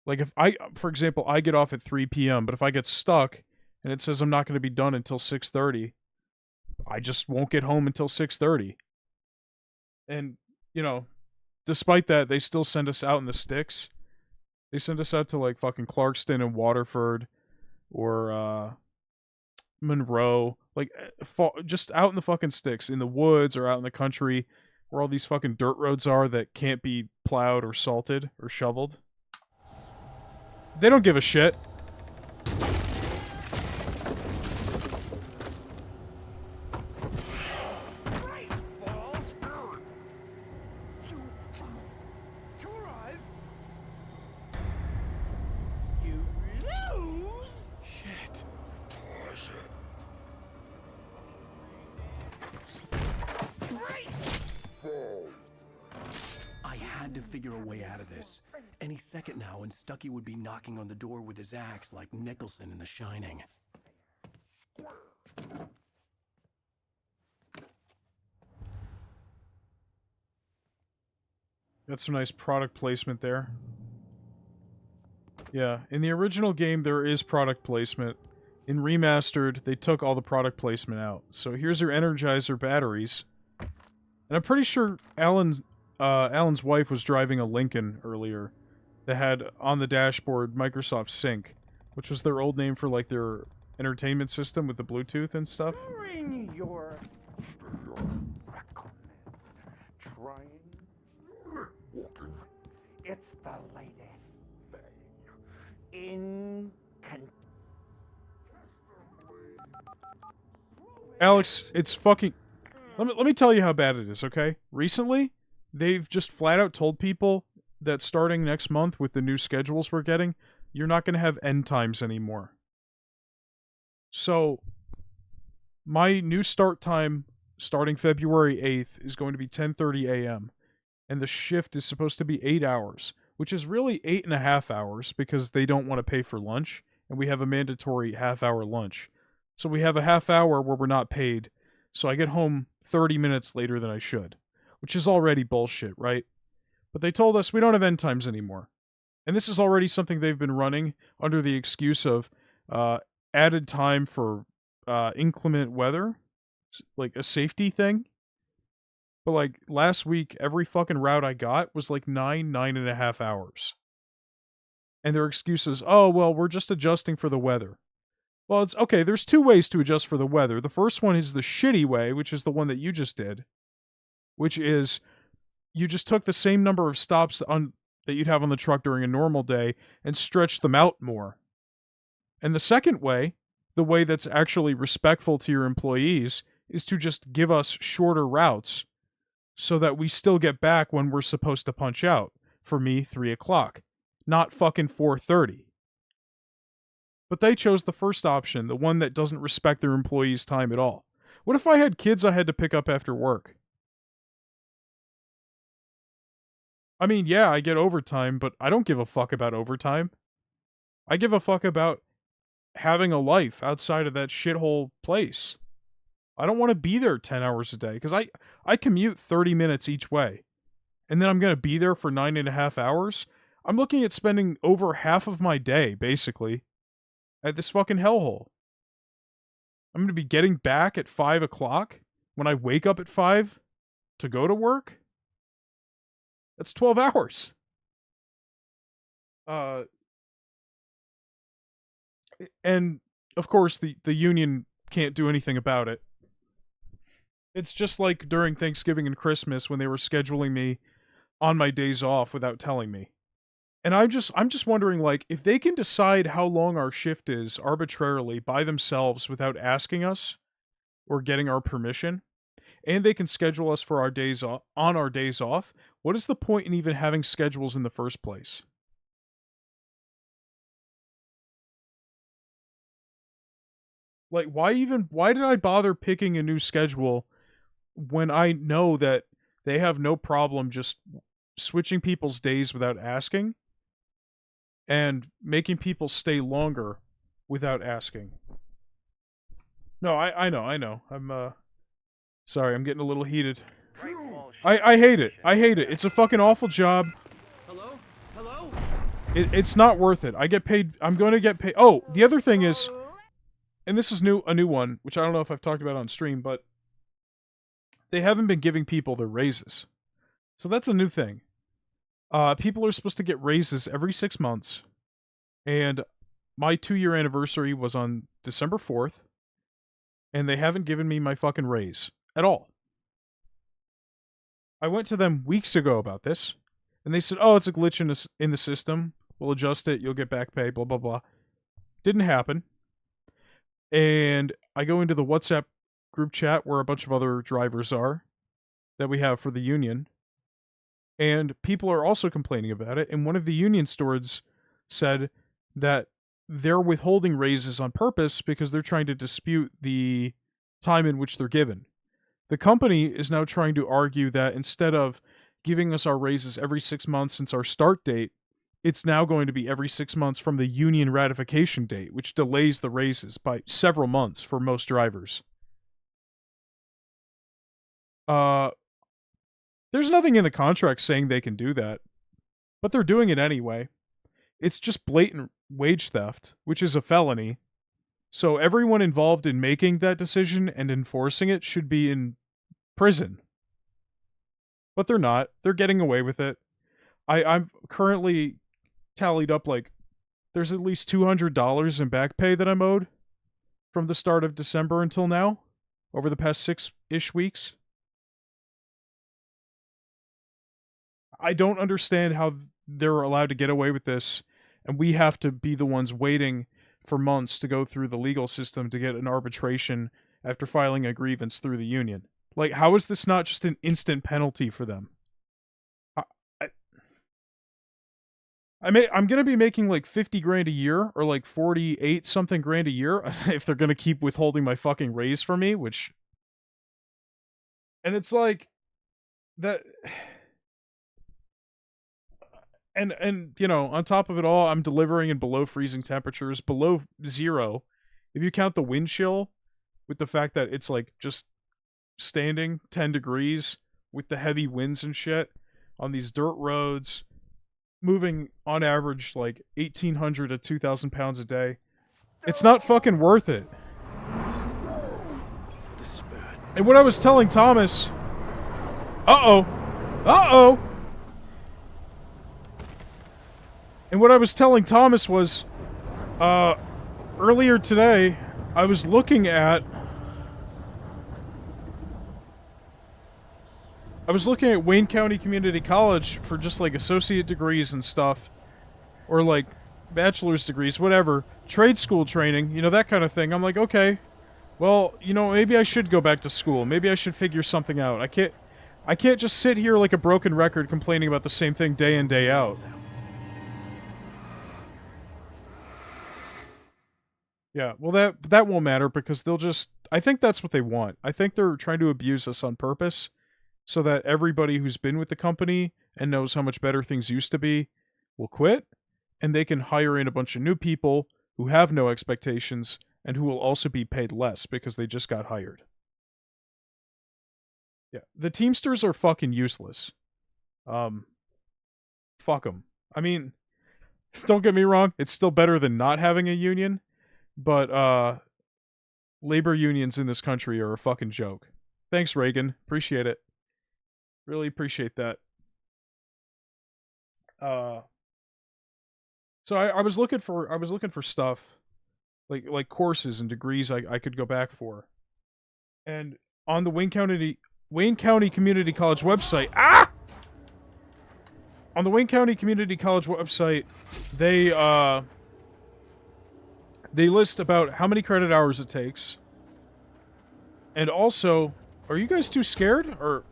like, if for example, I get off at 3 p.m., but if I get stuck and it says I'm not going to be done until 6:30, I just won't get home until 6:30. And, you know, despite that, they still send us out in the sticks. They send us out to, like, fucking Clarkston and Waterford, or, Monroe. Like, just out in the fucking sticks, in the woods or out in the country, where all these fucking dirt roads are that can't be plowed or salted or shoveled. They don't give a shit. I had to figure a way out of this. Any second now, and Stucky would be knocking on the door with his axe like Nicholson in The Shining. That's some nice product placement there. Yeah, in the original game, there is product placement. In Remastered, they took all the product placement out. So here's your Energizer batteries. And I'm pretty sure Alan's wife was driving a Lincoln earlier that had on the dashboard Microsoft Sync, which was their old name for, like, their entertainment system with the Bluetooth and stuff. Bring your trying. It's the latest thing in Alex, it's fucking... Let me tell you how bad it is, okay? Recently, they've just flat out told people that starting next month with the new schedules we're getting, you're not going to have end times anymore. So, my new start time starting February 8th is going to be 10:30 a.m. And the shift is supposed to be 8 hours, which is really 8.5 hours because they don't want to pay for lunch, and we have a mandatory half-hour lunch. So we have a half hour where we're not paid, so I get home 30 minutes later than I should, which is already bullshit, right? But they told us we don't have end times anymore. And this is already something they've been running under the excuse of added time for inclement weather, like a safety thing. But like last week, every fucking route I got was like 9.5 hours. And their excuse is, oh, well, we're just adjusting for the weather. Well, it's okay, there's two ways to adjust for the weather. The first one is the shitty way, which is the one that you just did, which is you just took the same number of stops that you'd have on the truck during a normal day and stretched them out more. And the second way, the way that's actually respectful to your employees, is to just give us shorter routes so that we still get back when we're supposed to punch out. For me, 3 o'clock, not fucking 4:30. But they chose the first option, the one that doesn't respect their employees' time at all. What if I had kids I had to pick up after work? I mean, yeah, I get overtime, but I don't give a fuck about overtime. I give a fuck about having a life outside of that shithole place. I don't want to be there 10 hours a day, because I commute 30 minutes each way. And then I'm going to be there for 9.5 hours? I'm looking at spending over half of my day, basically, at this fucking hellhole. I'm going to be getting back at 5 o'clock when I wake up at 5 to go to work? That's 12 hours. And, of course, the union can't do anything about it. It's just like during Thanksgiving and Christmas when they were scheduling me on my days off without telling me. And I'm just wondering, like, if they can decide how long our shift is arbitrarily by themselves without asking us or getting our permission, and they can schedule us for our days off on our days off, what is the point in even having schedules in the first place? Like, why did I bother picking a new schedule when I know that they have no problem just switching people's days without asking and making people stay longer without asking? No, I know. I'm sorry, I'm getting a little heated. I hate it. I hate it. It's a fucking awful job. Hello? Hello? It's not worth it. I get paid. I'm going to get paid. Oh, the other thing is, and this is a new one, which I don't know if I've talked about on stream, but they haven't been giving people their raises. So that's a new thing. People are supposed to get raises every 6 months, and my 2-year anniversary was on December 4th, and they haven't given me my fucking raise at all. I went to them weeks ago about this, and they said, oh, it's a glitch in the system. We'll adjust it. You'll get back pay, blah, blah, blah. Didn't happen. And I go into the WhatsApp group chat where a bunch of other drivers are that we have for the union. And people are also complaining about it. And one of the union stewards said that they're withholding raises on purpose because they're trying to dispute the time in which they're given. The company is now trying to argue that instead of giving us our raises every 6 months since our start date, it's now going to be every 6 months from the union ratification date, which delays the raises by several months for most drivers. There's nothing in the contract saying they can do that, but they're doing it anyway. It's just blatant wage theft, which is a felony. So everyone involved in making that decision and enforcing it should be in prison. But they're not. They're getting away with it. I'm currently tallied up like there's at least $200 in back pay that I'm owed from the start of December until now, over the past 6-ish weeks. I don't understand how they're allowed to get away with this, and we have to be the ones waiting for months to go through the legal system to get an arbitration after filing a grievance through the union. Like, how is this not just an instant penalty for them? I'm going to be making like 50 grand a year, or like 48 something grand a year if they're going to keep withholding my fucking raise for me, which... And it's like... that... And you know, on top of it all, I'm delivering in below freezing temperatures, below zero. If you count the wind chill, with the fact that it's like just standing 10 degrees with the heavy winds and shit on these dirt roads, moving on average like 1,800 to 2,000 pounds a day. It's not fucking worth it. This is bad. And what I was telling Thomas... Uh-oh! And what I was telling Thomas was, earlier today, I was looking at Wayne County Community College for just like associate degrees and stuff, or like bachelor's degrees, whatever, trade school training, you know, that kind of thing. I'm like, okay, well, you know, maybe I should go back to school. Maybe I should figure something out. I can't just sit here like a broken record complaining about the same thing day in, day out. Yeah, well that won't matter because they'll just... I think that's what they want. I think they're trying to abuse us on purpose so that everybody who's been with the company and knows how much better things used to be will quit, and they can hire in a bunch of new people who have no expectations and who will also be paid less because they just got hired. Yeah, the Teamsters are fucking useless. Fuck them. I mean, don't get me wrong, it's still better than not having a union. But, labor unions in this country are a fucking joke. Thanks, Reagan. Appreciate it. Really appreciate that. So I was looking for stuff, like courses and degrees I could go back for. And on the Wayne County Community College website, on the Wayne County Community College website, they list about how many credit hours it takes. And also, are you guys too scared? Or...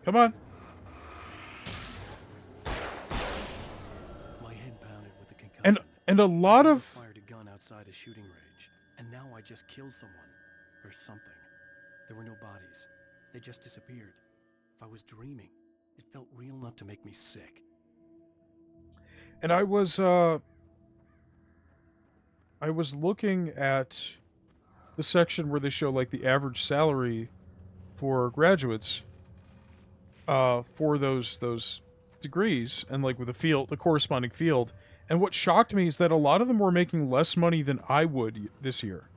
Come on. My head pounded with a concussion. And a lot of... I fired a gun outside a shooting range, and now I just killed someone. Or something. There were no bodies. They just disappeared. If I was dreaming, it felt real enough to make me sick. And I was I was looking at the section where they show, like, the average salary for graduates for those degrees, and, like, with the corresponding field. And what shocked me is that a lot of them were making less money than I would this year.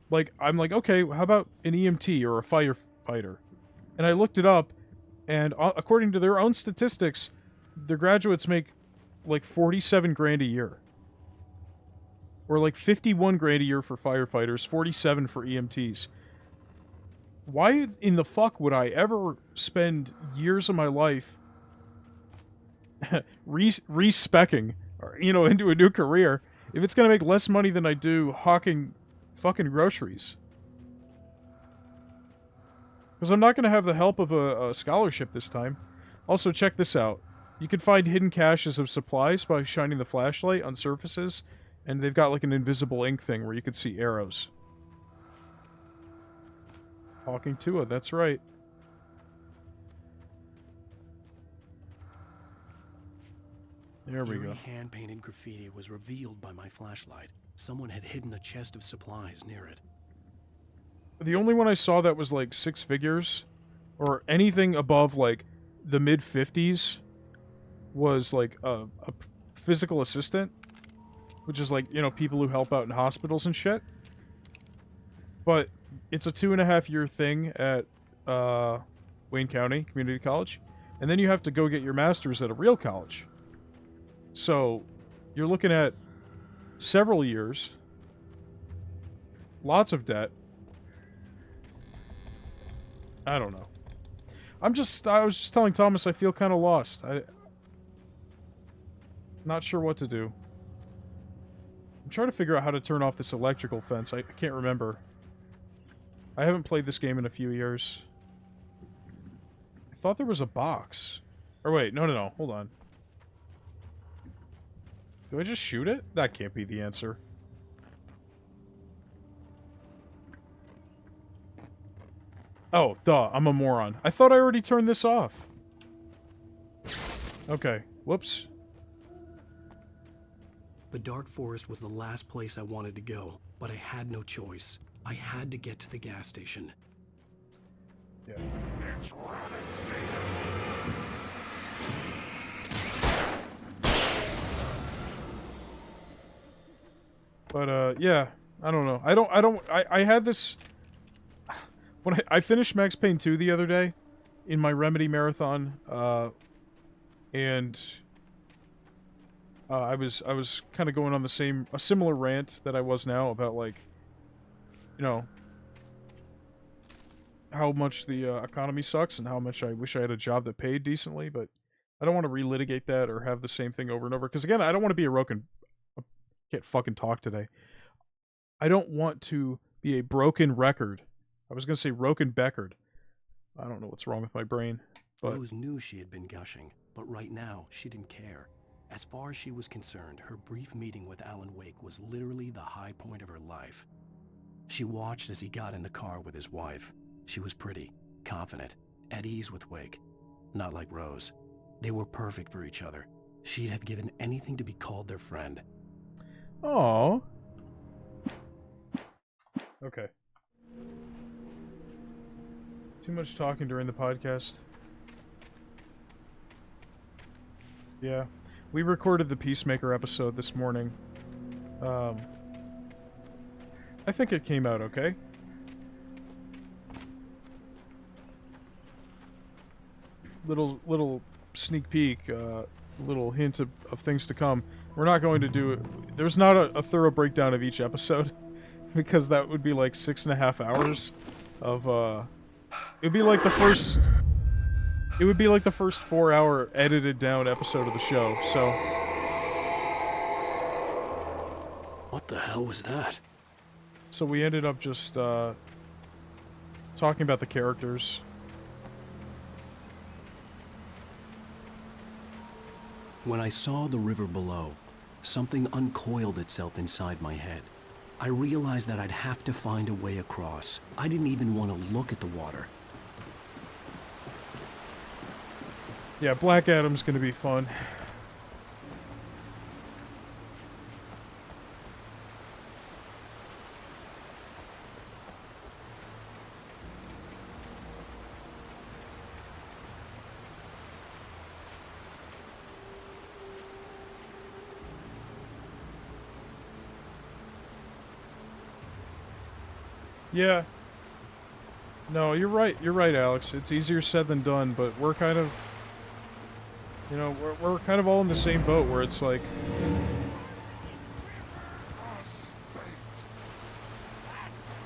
Like, I'm like, okay, how about an EMT or a firefighter? And I looked it up, and according to their own statistics, the graduates make like 47 grand a year. Or like 51 grand a year for firefighters, 47 for EMTs. Why in the fuck would I ever spend years of my life re-speccing, or, you know, into a new career if it's going to make less money than I do hawking fucking groceries? Because I'm not going to have the help of a scholarship this time. Also, check this out. You can find hidden caches of supplies by shining the flashlight on surfaces, and they've got like an invisible ink thing where you can see arrows. Hawking Tua, that's right. There we go. Hand-painted graffiti was revealed by my flashlight. Someone had hidden a chest of supplies near it. The only one I saw that was like 6 figures, or anything above like the mid-50s, was like a physical assistant, which is like, you know, people who help out in hospitals and shit. But it's a 2.5-year thing at Wayne County Community College, and then you have to go get your master's at a real college. So you're looking at several years, lots of debt. I don't know. I was just telling Thomas I feel kind of lost. Not sure what to do. I'm trying to figure out how to turn off this electrical fence. I can't remember. I haven't played this game in a few years. I thought there was a box. Or wait, no, hold on. Do I just shoot it? That can't be the answer. Oh, duh, I'm a moron. I thought I already turned this off. Okay, whoops. The Dark Forest was the last place I wanted to go, but I had no choice. I had to get to the gas station. Yeah. It's rabbit season. But, yeah, I don't know. I had this... When I finished Max Payne 2 the other day, in my Remedy marathon, and... I was kind of going on a similar rant that I was now about, like, you know, how much the economy sucks and how much I wish I had a job that paid decently, but I don't want to relitigate that or have the same thing over and over. Because again, I don't want to be I can't fucking talk today. I don't want to be a broken record. I was going to say broken Beckard. I don't know what's wrong with my brain. But Rose knew she had been gushing, but right now, she didn't care. As far as she was concerned, her brief meeting with Alan Wake was literally the high point of her life. She watched as he got in the car with his wife. She was pretty, confident, at ease with Wake. Not like Rose. They were perfect for each other. She'd have given anything to be called their friend. Aww. Okay. Too much talking during the podcast. Yeah. We recorded the Peacemaker episode this morning. I think it came out okay. Little sneak peek, little hint of things to come. We're not going to do it. There's not a thorough breakdown of each episode, because that would be like 6.5 hours of, it would be like the first 4-hour edited down episode of the show, so. What the hell was that? So we ended up just, talking about the characters. When I saw the river below, something uncoiled itself inside my head. I realized that I'd have to find a way across. I didn't even want to look at the water. Yeah, Black Adam's gonna be fun. Yeah. No, you're right. You're right, Alex. It's easier said than done, but we're kind of... You know, we're kind of all in the same boat where it's like...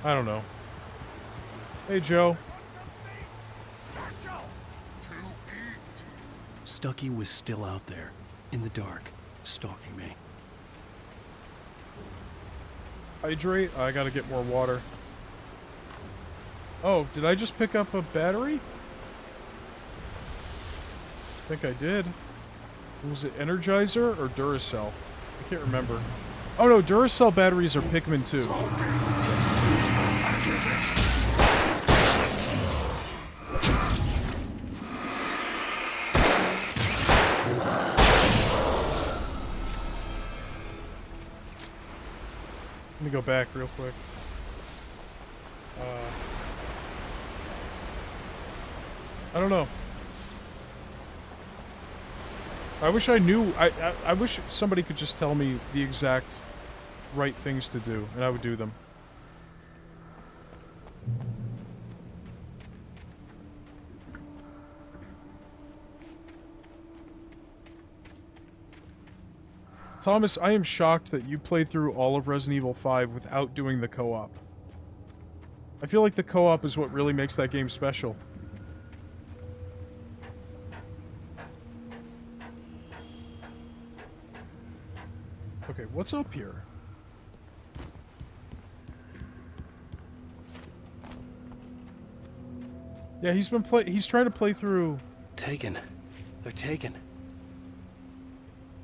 I don't know. Hey, Joe. Stucky was still out there, in the dark, stalking me. Hydrate? I gotta get more water. Oh, did I just pick up a battery? I think I did. Was it Energizer or Duracell? I can't remember. Oh no, Duracell batteries are Pikmin 2. Let me go back real quick. I don't know. I wish I knew. I wish somebody could just tell me the exact right things to do, and I would do them. Thomas, I am shocked that you played through all of Resident Evil 5 without doing the co-op. I feel like the co-op is what really makes that game special. Okay, what's up here? Yeah, he's trying to play through... Taken. They're taken.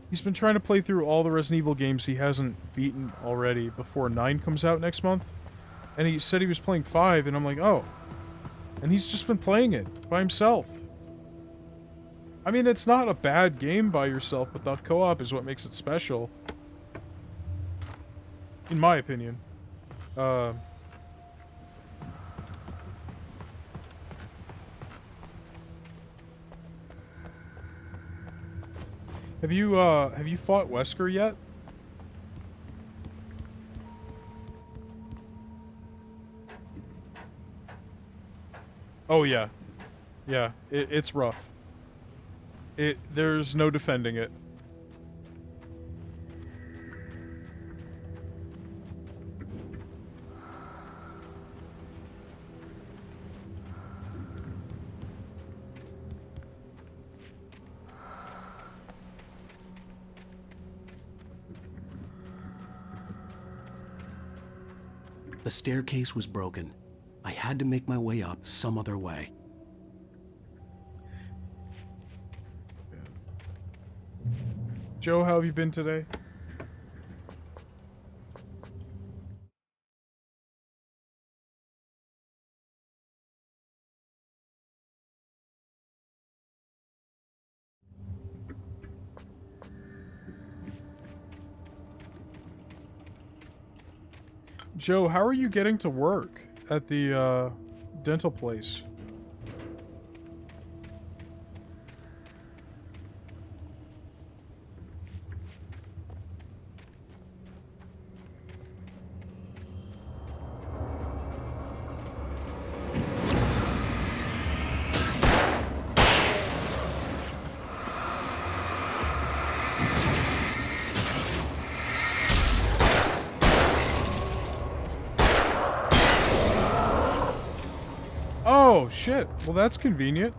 He's been trying to play through all the Resident Evil games he hasn't beaten already before 9 comes out next month. And he said he was playing 5, and I'm like, oh. And he's just been playing it by himself. I mean, it's not a bad game by yourself, but the co-op is what makes it special. In my opinion. Have you fought Wesker yet? Oh yeah. Yeah, it's rough. There's no defending it. The staircase was broken. I had to make my way up some other way. Joe, how have you been today? Joe, how are you getting to work at the dental place? Oh, shit. Well, that's convenient.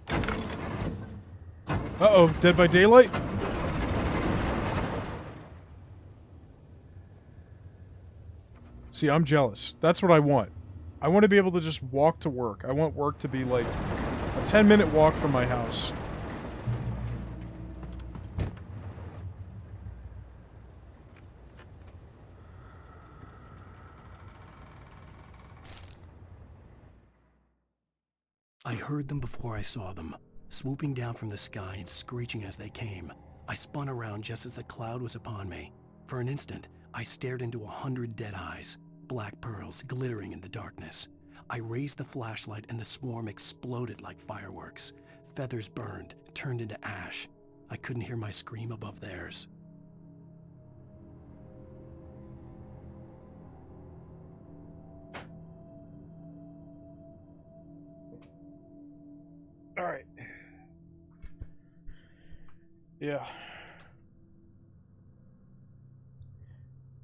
Uh-oh, Dead by Daylight? See, I'm jealous. That's what I want. I want to be able to just walk to work. I want work to be like a 10-minute walk from my house. I heard them before I saw them, swooping down from the sky and screeching as they came. I spun around just as the cloud was upon me. For an instant, I stared into 100 dead eyes, black pearls glittering in the darkness. I raised the flashlight and the swarm exploded like fireworks. Feathers burned, turned into ash. I couldn't hear my scream above theirs. All right. Yeah.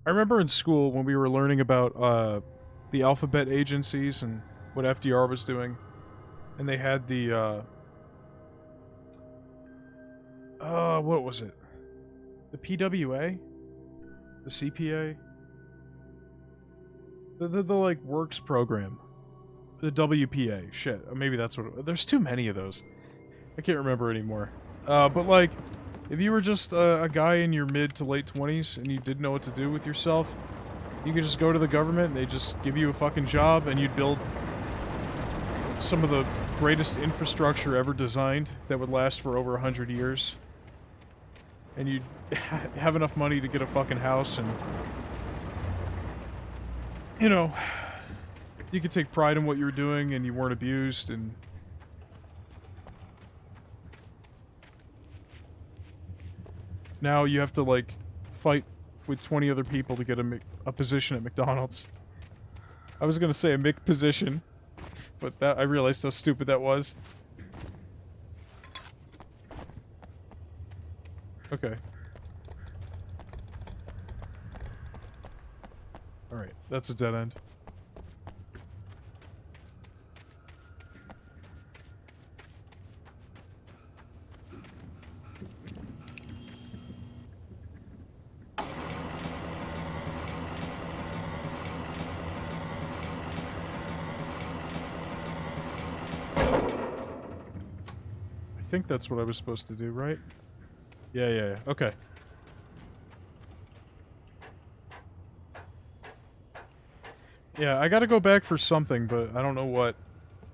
I remember in school when we were learning about the alphabet agencies and what FDR was doing, and they had the what was it? The PWA? The CPA? The like works program. The WPA. Shit, maybe that's what there's too many of those. I can't remember anymore. But like, if you were just a guy in your mid to late 20s and you didn't know what to do with yourself, you could just go to the government and they just give you a fucking job and you'd build some of the greatest infrastructure ever designed that would last for over 100 years. And you'd have enough money to get a fucking house and, you know, you could take pride in what you were doing and you weren't abused and... Now you have to, like, fight with 20 other people to get a position at McDonald's. I was gonna say a Mick position, but that I realized how stupid that was. Okay. Alright, that's a dead end. I think that's what I was supposed to do, right? Yeah. Okay. Yeah, I gotta go back for something, but I don't know what.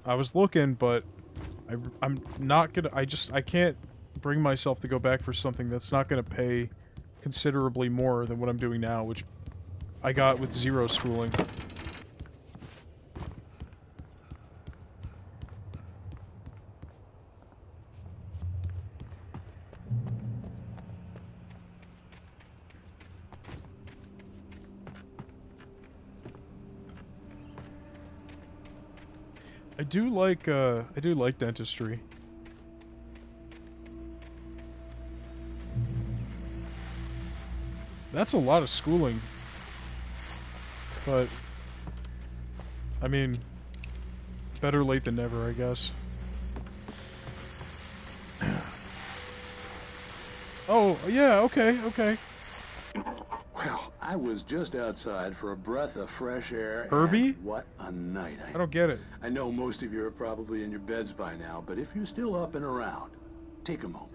I was looking, but I'm not gonna... I can't bring myself to go back for something that's not gonna pay considerably more than what I'm doing now, which I got with zero schooling. I do like dentistry. That's a lot of schooling. But I mean, better late than never, I guess. Oh, yeah, okay. Well, I was just outside for a breath of fresh air. Herbie? And what a night. I don't get it. I know most of you are probably in your beds by now, but if you're still up and around, take a moment.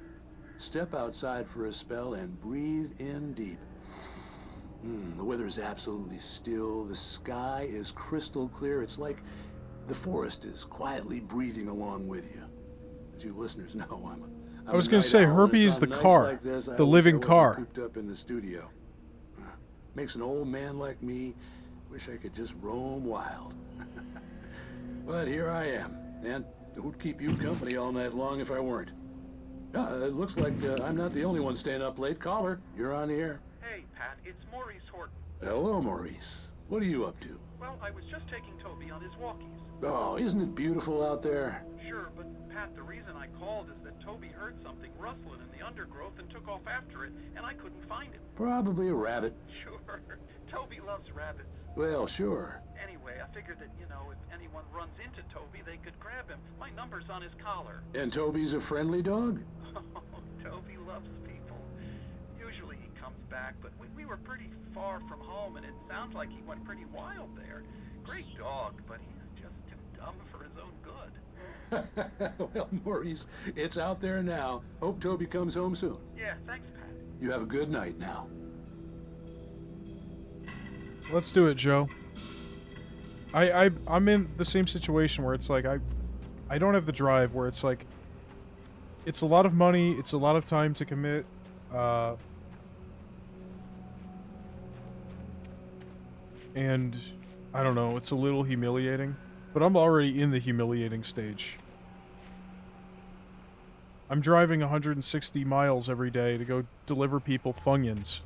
Step outside for a spell and breathe in deep. The weather is absolutely still. The sky is crystal clear. It's like the forest is quietly breathing along with you. As you listeners know, I'm I was a gonna night say, owl, Herbie and is on the nights car. like this, I The wish living I wasn't car. cooped up in the studio. Makes an old man like me wish I could just roam wild. But here I am, and who'd keep you company all night long if I weren't? It looks like I'm not the only one staying up late. Caller, you're on the air. Hey, Pat, it's Maurice Horton. Hello, Maurice. What are you up to? Well, I was just taking Toby on his walkies. Oh, isn't it beautiful out there? Sure, but Pat, the reason I called is that Toby heard something rustling in the undergrowth and took off after it, and I couldn't find it. Probably a rabbit. Sure. Toby loves rabbits. Well, sure. Anyway, I figured that, you know, if anyone runs into Toby, they could grab him. My number's on his collar. And Toby's a friendly dog? Oh, Toby loves people. Usually he comes back, but we were pretty far from home, and it sounds like he went pretty wild there. Great dog, but he's just too dumb for his own good. Well, Maurice, it's out there now. Hope Toby comes home soon. Yeah, thanks, Pat. You have a good night now. Let's do it, Joe. I'm in the same situation where it's like I don't have the drive, where it's like it's a lot of money, it's a lot of time to commit, and I don't know, it's a little humiliating, but I'm already in the humiliating stage. I'm driving 160 miles every day to go deliver people Funyuns.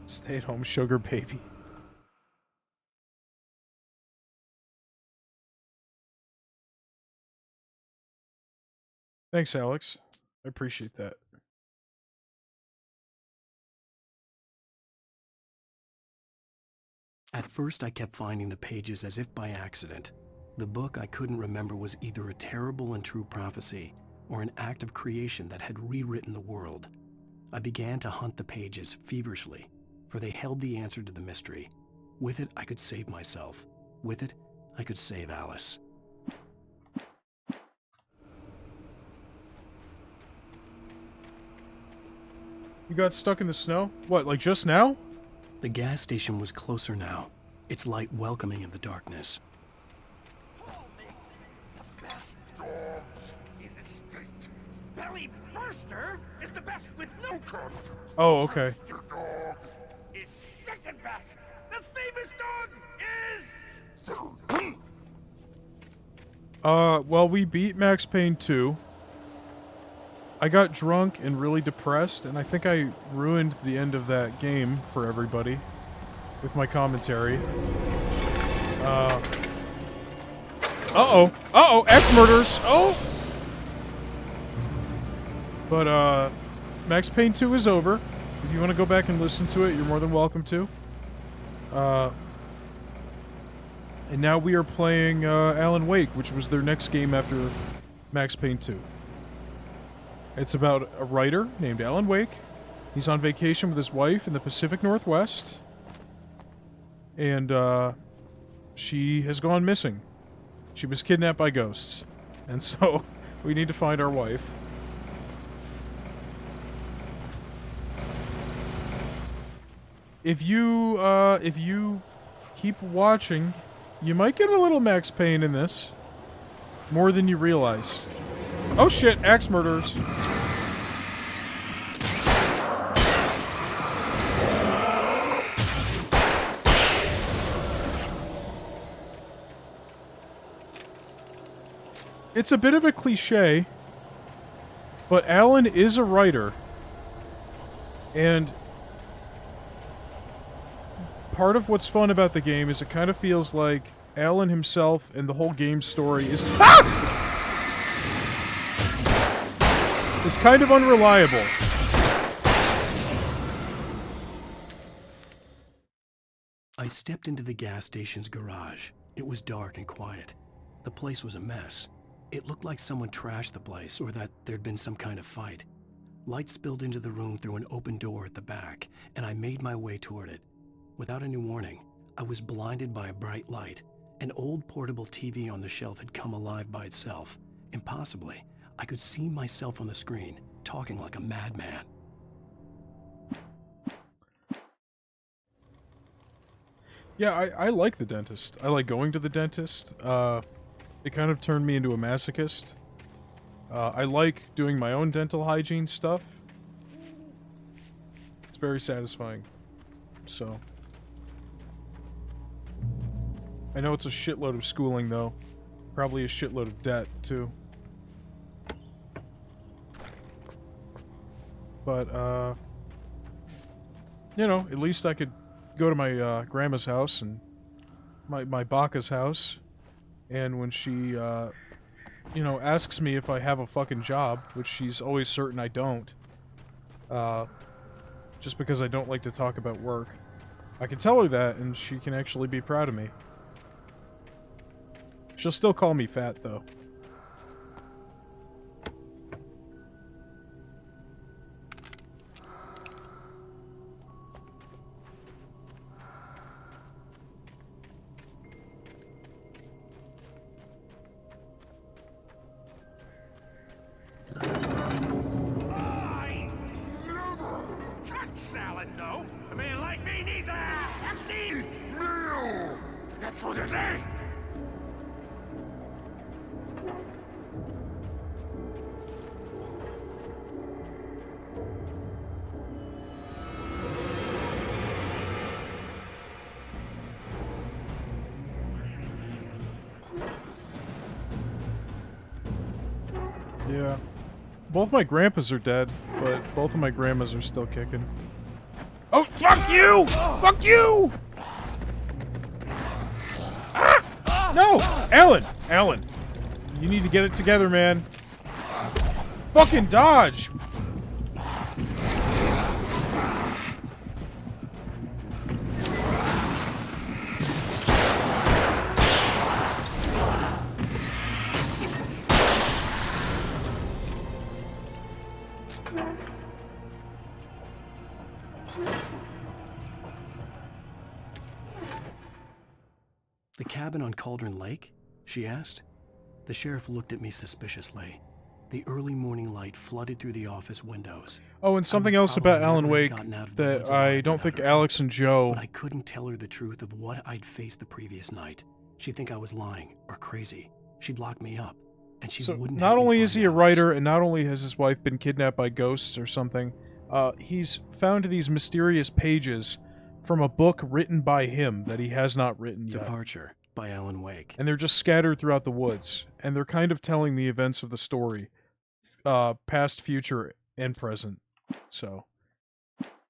Stay-at-home sugar baby. Thanks, Alex. I appreciate that. At first, I kept finding the pages as if by accident. The book I couldn't remember was either a terrible and true prophecy or an act of creation that had rewritten the world. I began to hunt the pages feverishly, for they held the answer to the mystery. With it, I could save myself. With it, I could save Alice. You got stuck in the snow? What, like just now? The gas station was closer now, its light welcoming in the darkness. Best dogs in the state. Belly Burster is the best with no contest. Oh, okay. Monster Dog is second best. The famous dog is... Well, we beat Max Payne 2. I got drunk and really depressed, and I think I ruined the end of that game for everybody with my commentary. Uh-oh. Uh-oh, X-Murders! Oh! But, Max Payne 2 is over. If you want to go back and listen to it, you're more than welcome to. And now we are playing, Alan Wake, which was their next game after Max Payne 2. It's about a writer named Alan Wake. He's on vacation with his wife in the Pacific Northwest. And, she has gone missing. She was kidnapped by ghosts. And so, we need to find our wife. If you keep watching, you might get a little Max Payne in this. More than you realize. Oh shit, axe murders. It's a bit of a cliche, but Alan is a writer. And part of what's fun about the game is it kind of feels like Alan himself and the whole game story is... It's kind of unreliable. I stepped into the gas station's garage. It was dark and quiet. The place was a mess. It looked like someone trashed the place or that there'd been some kind of fight. Light spilled into the room through an open door at the back, and I made my way toward it. Without any warning, I was blinded by a bright light. An old portable TV on the shelf had come alive by itself. Impossibly, I could see myself on the screen, talking like a madman. Yeah, I like the dentist. I like going to the dentist. It kind of turned me into a masochist. I like doing my own dental hygiene stuff. It's very satisfying. So... I know it's a shitload of schooling, though. Probably a shitload of debt, too. But, you know, at least I could go to my, grandma's house and my Baka's house. And when she, you know, asks me if I have a fucking job, which she's always certain I don't, just because I don't like to talk about work, I can tell her that, and she can actually be proud of me. She'll still call me fat, though. I never touch salad, though. A man like me needs a hefty meal. That's for today. Yeah. Both my grandpas are dead, but both of my grandmas are still kicking. Oh, fuck you! Fuck you! Ah! No! Alan! Alan! You need to get it together, man. Fucking dodge! The cabin on Cauldron Lake? She asked. The sheriff looked at me suspiciously. The early morning light flooded through the office windows. Oh, and something else about Alan Wake that I don't think Alex and Joe... But I couldn't tell her the truth of what I'd faced the previous night. She'd think I was lying or crazy. She'd lock me up, and she wouldn't. Not only is he a writer, and not only has his wife been kidnapped by ghosts or something, he's found these mysterious pages from a book written by him that he has not written yet. Departure by Alan Wake. And they're just scattered throughout the woods, and they're kind of telling the events of the story, past, future, and present. So,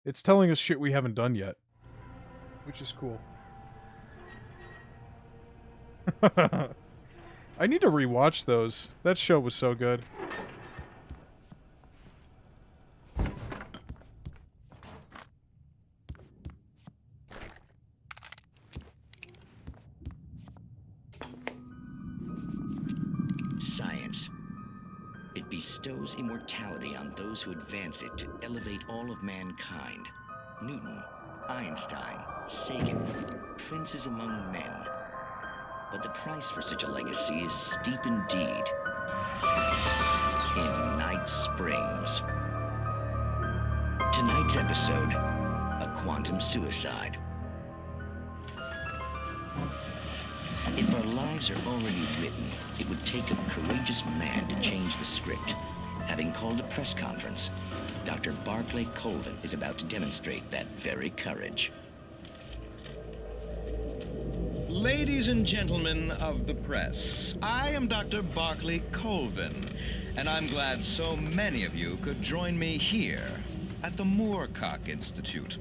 it's telling us shit we haven't done yet, which is cool. I need to rewatch those. That show was so good. Science. It bestows immortality on those who advance it to elevate all of mankind. Newton, Einstein, Sagan, princes among men. But the price for such a legacy is steep indeed. In Night Springs. Tonight's episode, a quantum suicide. If our lives are already written, it would take a courageous man to change the script. Having called a press conference, Dr. Barclay Colvin is about to demonstrate that very courage. Ladies and gentlemen of the press, I am Dr. Barclay Colvin, and I'm glad so many of you could join me here at the Moorcock Institute.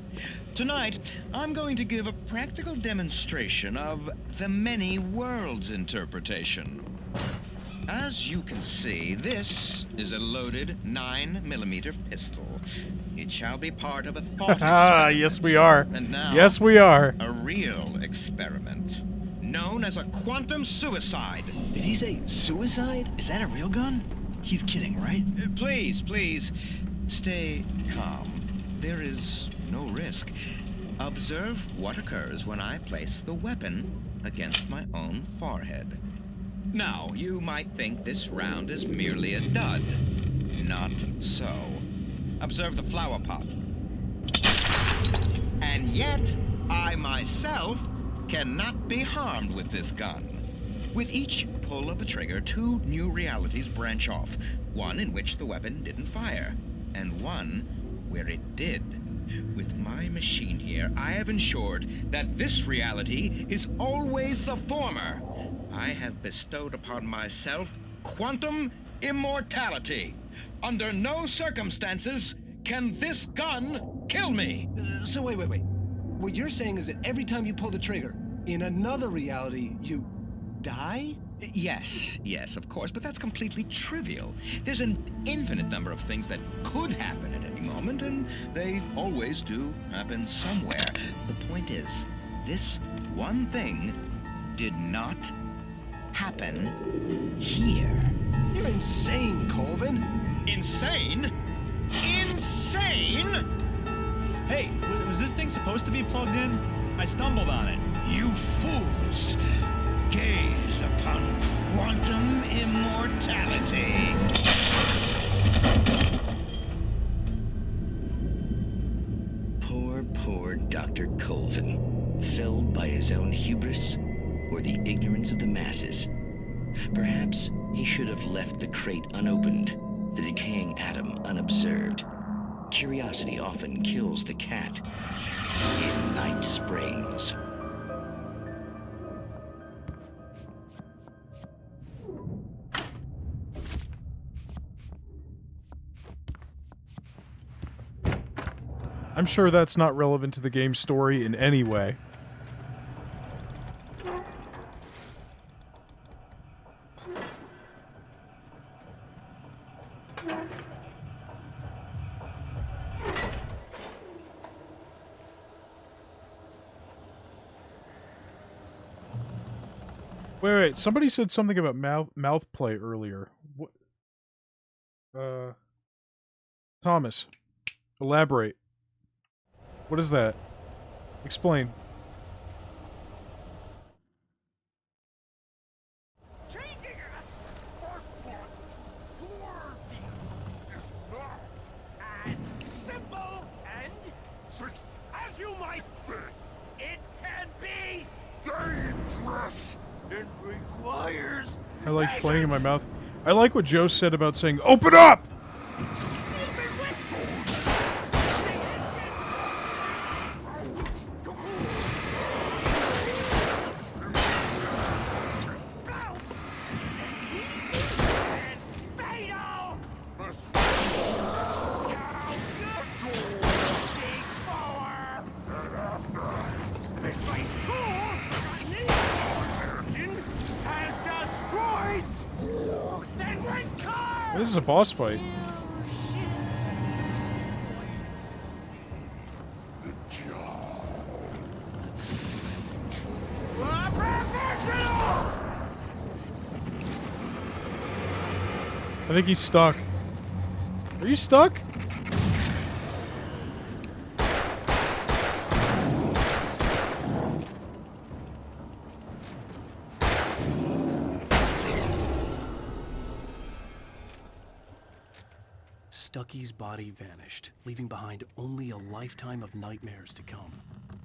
Tonight, I'm going to give a practical demonstration of the many worlds interpretation. As you can see, this is a loaded 9mm pistol. It shall be part of a thought experiment. Yes, we are. And now, yes, we are. A real experiment, known as a quantum suicide. Did he say suicide? Is that a real gun? He's kidding, right? Please, please, stay calm. There is no risk. Observe what occurs when I place the weapon against my own forehead. Now, you might think this round is merely a dud. Not so. Observe the flower pot. And yet, I myself cannot be harmed with this gun. With each pull of the trigger, two new realities branch off. One in which the weapon didn't fire, and one where it did. With my machine here, I have ensured that this reality is always the former. I have bestowed upon myself quantum immortality. Under no circumstances can this gun kill me. So wait. What you're saying is that every time you pull the trigger, in another reality, you die? Yes, of course, but that's completely trivial. There's an infinite number of things that could happen at any moment, and they always do happen somewhere. The point is, this one thing did not happen here. You're insane, Colvin. Insane? Insane? Hey, was this thing supposed to be plugged in? I stumbled on it. You fools! Gaze upon quantum immortality. Poor Dr. Colvin, felled by his own hubris or the ignorance of the masses. Perhaps he should have left the crate unopened, the decaying atom unobserved. Curiosity often kills the cat. In Night Springs. I'm sure that's not relevant to the game's story in any way. Wait. Somebody said something about mouth play earlier. What? Thomas, elaborate. What is that? Explain. Changing a spark plug for the is not as simple and as you might think. It can be dangerous. It requires... I like playing in my mouth. I like what Joe said about saying, "Open up!" This is a boss fight. I think he's stuck. Are you stuck? Stucky's body vanished, leaving behind only a lifetime of nightmares to come.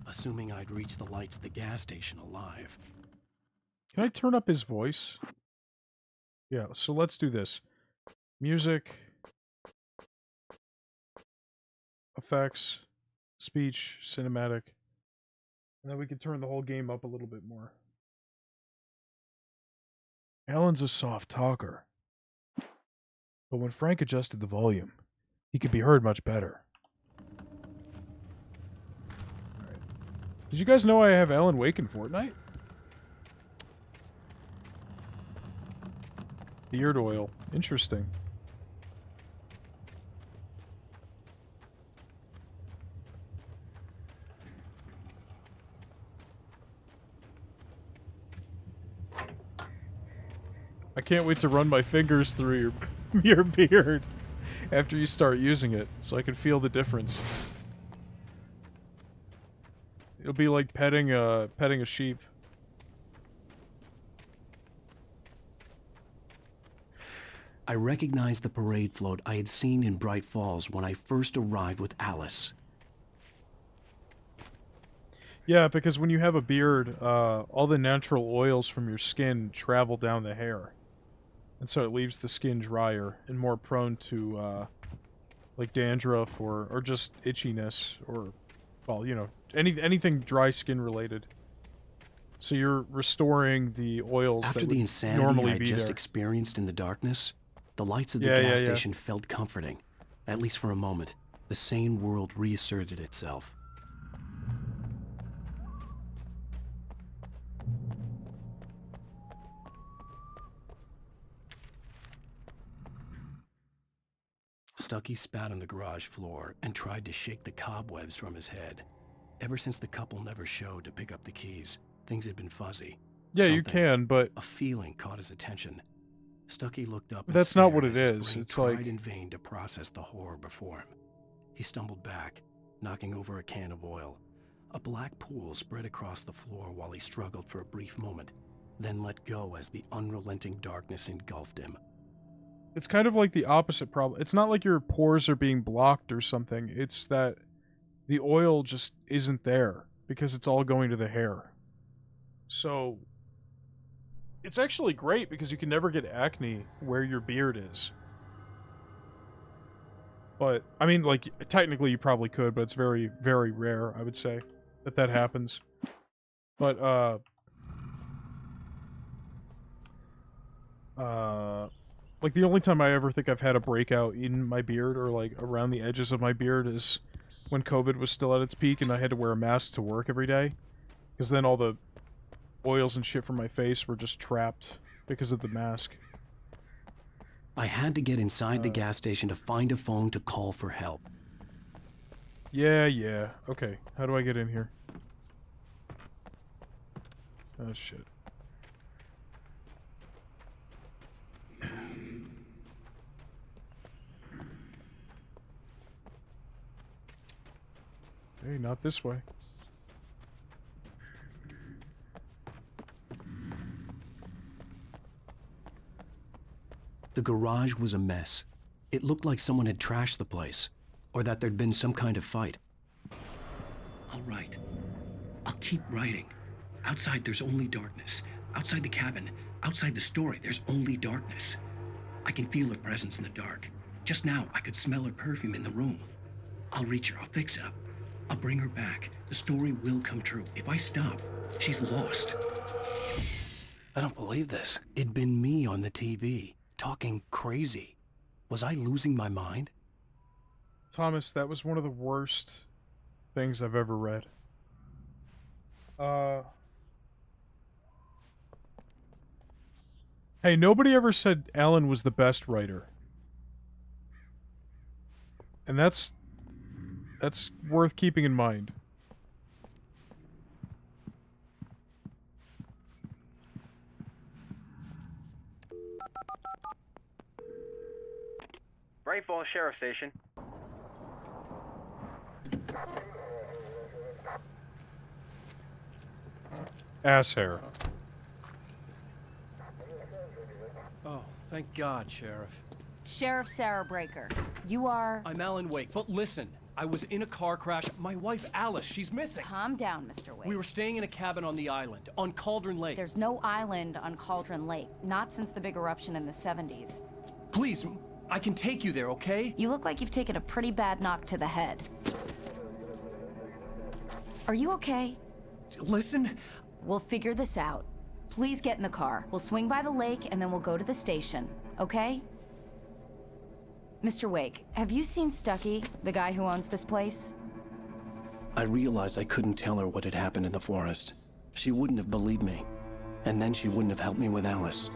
Assuming I'd reach the lights at the gas station alive. Can I turn up his voice? Yeah, so let's do this. Music. Effects. Speech. Cinematic. And then we can turn the whole game up a little bit more. Alan's a soft talker. But when Frank adjusted the volume, he could be heard much better. Alright. Did you guys know I have Alan Wake in Fortnite? Beard oil. Interesting. I can't wait to run my fingers through your beard after you start using it, so I can feel the difference. It'll be like petting a sheep. I recognized the parade float I had seen in Bright Falls when I first arrived with Alice. Yeah, because when you have a beard, all the natural oils from your skin travel down the hair. And so it leaves the skin drier and more prone to, like dandruff or just itchiness or, well, you know, anything dry skin related. So you're restoring the oils After that the would insanity normally I be just there. experienced in the darkness, the lights of the gas station felt comforting. At least for a moment, the sane world reasserted itself. Stucky spat on the garage floor and tried to shake the cobwebs from his head. Ever since the couple never showed to pick up the keys, things had been fuzzy. Yeah, you Something, can, but a feeling caught his attention. Stucky looked up and that's not what stared it as his is. brain It's tried like in vain to process the horror before him. He stumbled back, knocking over a can of oil. A black pool spread across the floor while he struggled for a brief moment, then let go as the unrelenting darkness engulfed him. it's kind of like the opposite problem. It's not like your pores are being blocked or something. It's that the oil just isn't there because it's all going to the hair. So it's actually great because you can never get acne where your beard is. But, I mean, like, technically you probably could, but it's very, very rare, I would say, that happens. But, like, the only time I ever think I've had a breakout in my beard or, like, around the edges of my beard is when COVID was still at its peak and I had to wear a mask to work every day. Because then all the oils and shit from my face were just trapped because of the mask. I had to get inside the gas station to find a phone to call for help. Yeah. Okay, how do I get in here? Oh, shit. Hey, not this way. The garage was a mess. It looked like someone had trashed the place, or that there'd been some kind of fight. All right. I'll keep writing. Outside, there's only darkness. Outside the cabin, outside the story, there's only darkness. I can feel her presence in the dark. Just now, I could smell her perfume in the room. I'll reach her. I'll fix it up. I'll bring her back. The story will come true. If I stop, she's lost. I don't believe this. It'd been me on the TV, talking crazy. Was I losing my mind? Thomas, that was one of the worst things I've ever read. Hey, nobody ever said Alan was the best writer. And that's worth keeping in mind. Bright Falls Sheriff Station. Ass hair. Oh, thank God, Sheriff. Sheriff Sarah Breaker. You are... I'm Alan Wake, but listen. I was in a car crash. My wife, Alice, she's missing. Calm down, Mr. Wake. We were staying in a cabin on the island, on Cauldron Lake. There's no island on Cauldron Lake. Not since the big eruption in the 70s. Please, I can take you there, okay? You look like you've taken a pretty bad knock to the head. Are you okay? Listen. We'll figure this out. Please get in the car. We'll swing by the lake and then we'll go to the station, okay? Mr. Wake, have you seen Stucky, the guy who owns this place? I realized I couldn't tell her what had happened in the forest. She wouldn't have believed me. And then she wouldn't have helped me with Alice.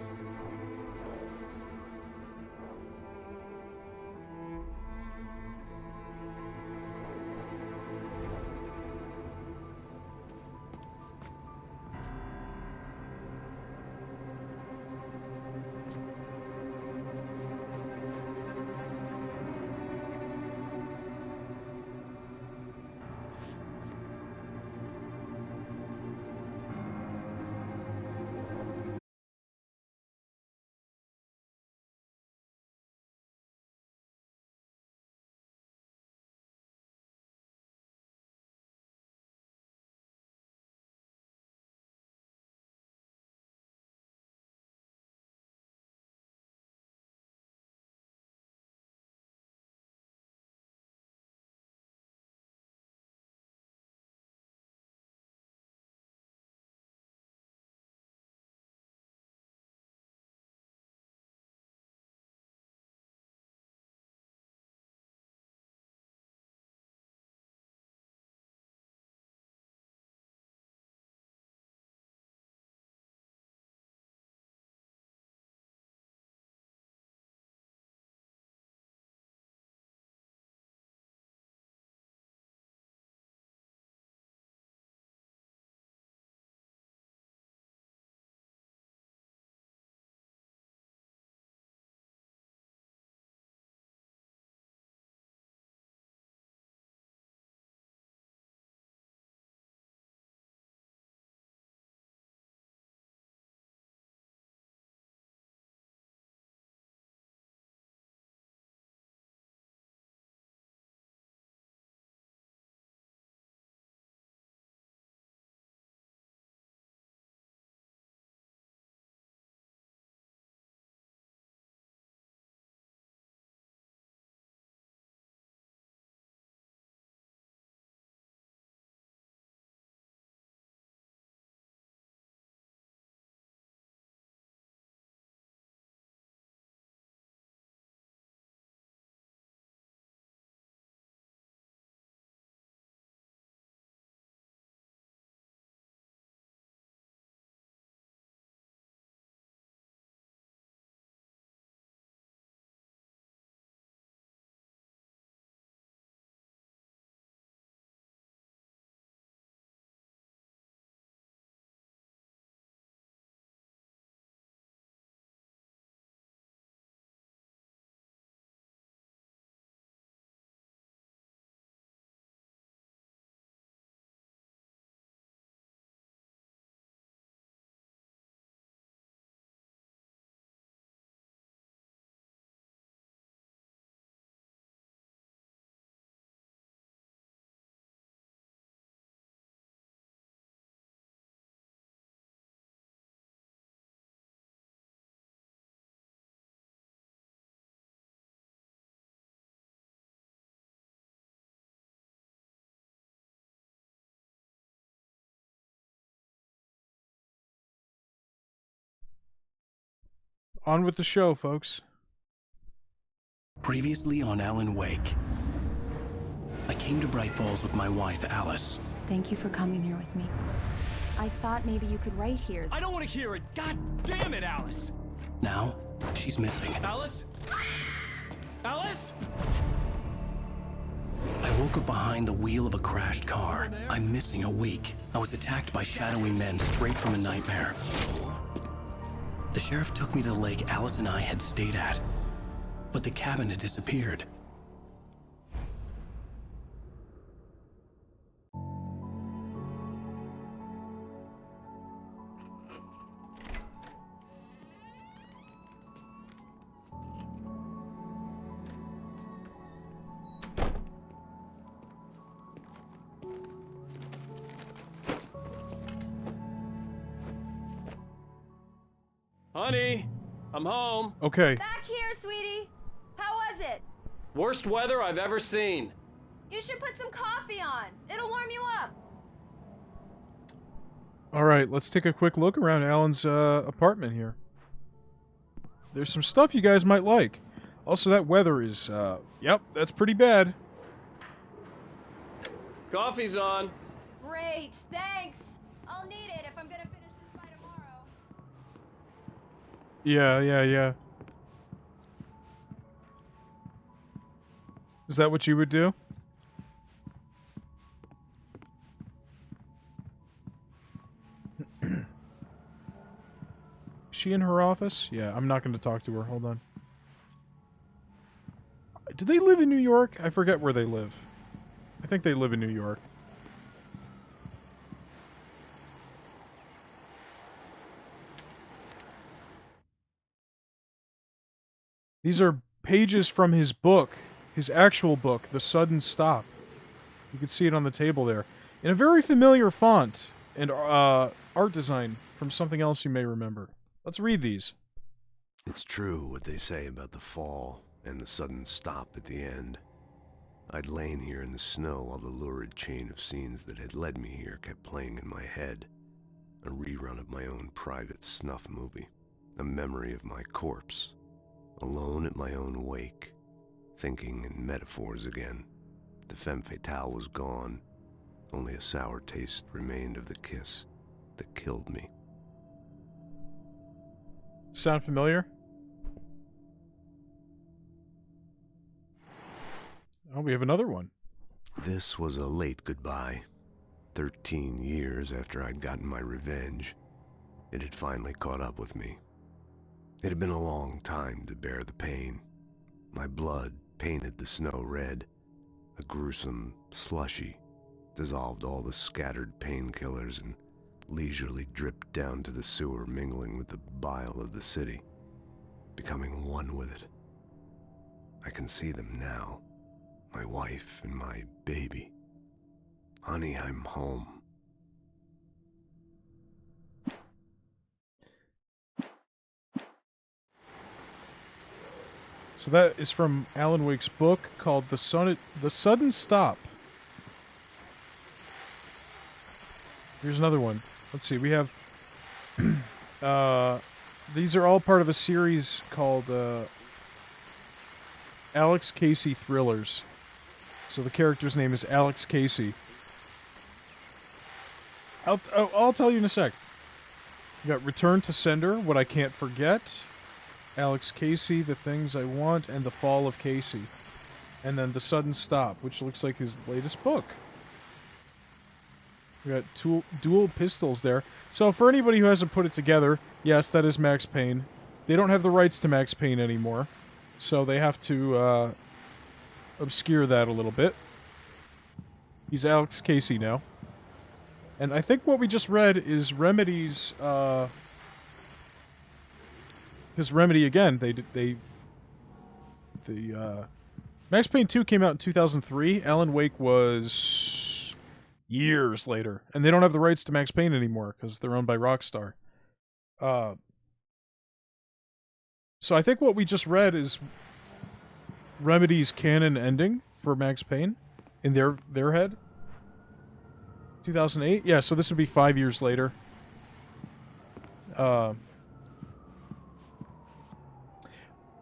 on with the show, folks. Previously on Alan Wake. I came to Bright Falls with my wife, Alice. Thank you for coming here with me. I thought maybe you could write here. I don't want to hear it. God damn it, Alice. Now, she's missing. Alice? Alice? I woke up behind the wheel of a crashed car. I'm missing a week. I was attacked by shadowy men straight from a nightmare. The sheriff took me to the lake Alice and I had stayed at, but the cabin had disappeared. Honey, I'm home. Okay. Back here, sweetie. How was it? Worst weather I've ever seen. You should put some coffee on. It'll warm you up. Alright, let's take a quick look around Alan's apartment here. There's some stuff you guys might like. Also, that weather is, yep, that's pretty bad. Coffee's on. Great, thanks. I'll need it if I'm gonna finish this by tomorrow. Yeah. Is that what you would do? She in her office? Yeah, I'm not going to talk to her. Hold on. Do they live in New York? I forget where they live. I think they live in New York. These are pages from his book, his actual book, The Sudden Stop. You can see it on the table there. In a very familiar font and art design from something else you may remember. Let's read these. It's true what they say about the fall and the sudden stop at the end. I'd lain here in the snow while the lurid chain of scenes that had led me here kept playing in my head. A rerun of my own private snuff movie. A memory of my corpse. Alone at my own wake. Thinking in metaphors again. The femme fatale was gone. Only a sour taste remained of the kiss that killed me. Sound familiar? Oh, we have another one. This was a late goodbye. 13 years after I'd gotten my revenge, it had finally caught up with me. It had been a long time to bear the pain. My blood painted the snow red. A gruesome slushy dissolved all the scattered painkillers and leisurely dripped down to the sewer, mingling with the bile of the city, becoming one with it. I can see them now, my wife and my baby. Honey, I'm home. So that is from Alan Wake's book called The Sudden Stop. Here's another one. Let's see, we have... these are all part of a series called Alex Casey Thrillers. So the character's name is Alex Casey. I'll tell you in a sec. You got Return to Sender, What I Can't Forget, Alex Casey, The Things I Want, and The Fall of Casey. And then The Sudden Stop, which looks like his latest book. We got dual pistols there. So for anybody who hasn't put it together, yes, that is Max Payne. They don't have the rights to Max Payne anymore, so they have to obscure that a little bit. He's Alex Casey now. And I think what we just read is Remedy's... Because Remedy, again, Max Payne 2 came out in 2003. Alan Wake was... years later, and they don't have the rights to Max Payne anymore because they're owned by Rockstar. So I think what we just read is Remedy's canon ending for Max Payne in their head. 2008? Yeah, so this would be 5 years later.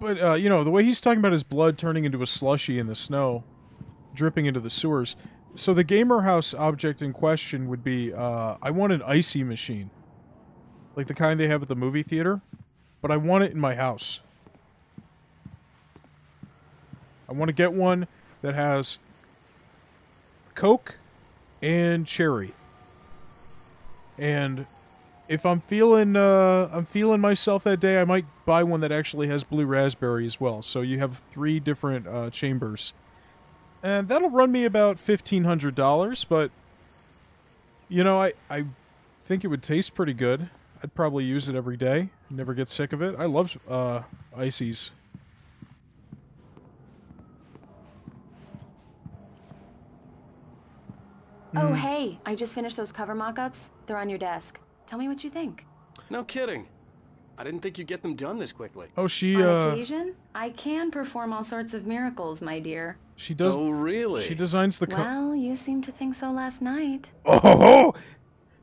But, you know, the way he's talking about his blood turning into a slushy in the snow, dripping into the sewers. So the gamer house object in question would be, I want an icy machine. Like the kind they have at the movie theater. But I want it in my house. I want to get one that has Coke and cherry. And if I'm feeling myself that day, I might buy one that actually has blue raspberry as well. So you have 3 different chambers. And that'll run me about $1,500, but you know, I think it would taste pretty good. I'd probably use it every day. Never get sick of it. I love ices. Oh, hey, I just finished those cover mock-ups. They're on your desk. Tell me what you think. No kidding. I didn't think you'd get them done this quickly. Oh, she, On occasion, I can perform all sorts of miracles, my dear. She does. Oh, really? She designs the Well, you seemed to think so last night. Oh!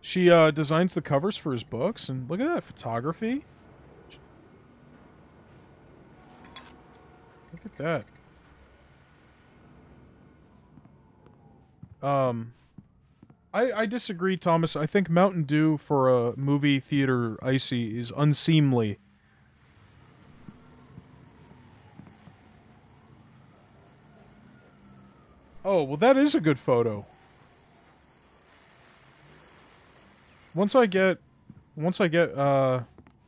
She designs the covers for his books, and look at that photography. Look at that. I disagree, Thomas. I think Mountain Dew for a movie theater icy is unseemly. Oh, well that is a good photo. Once I get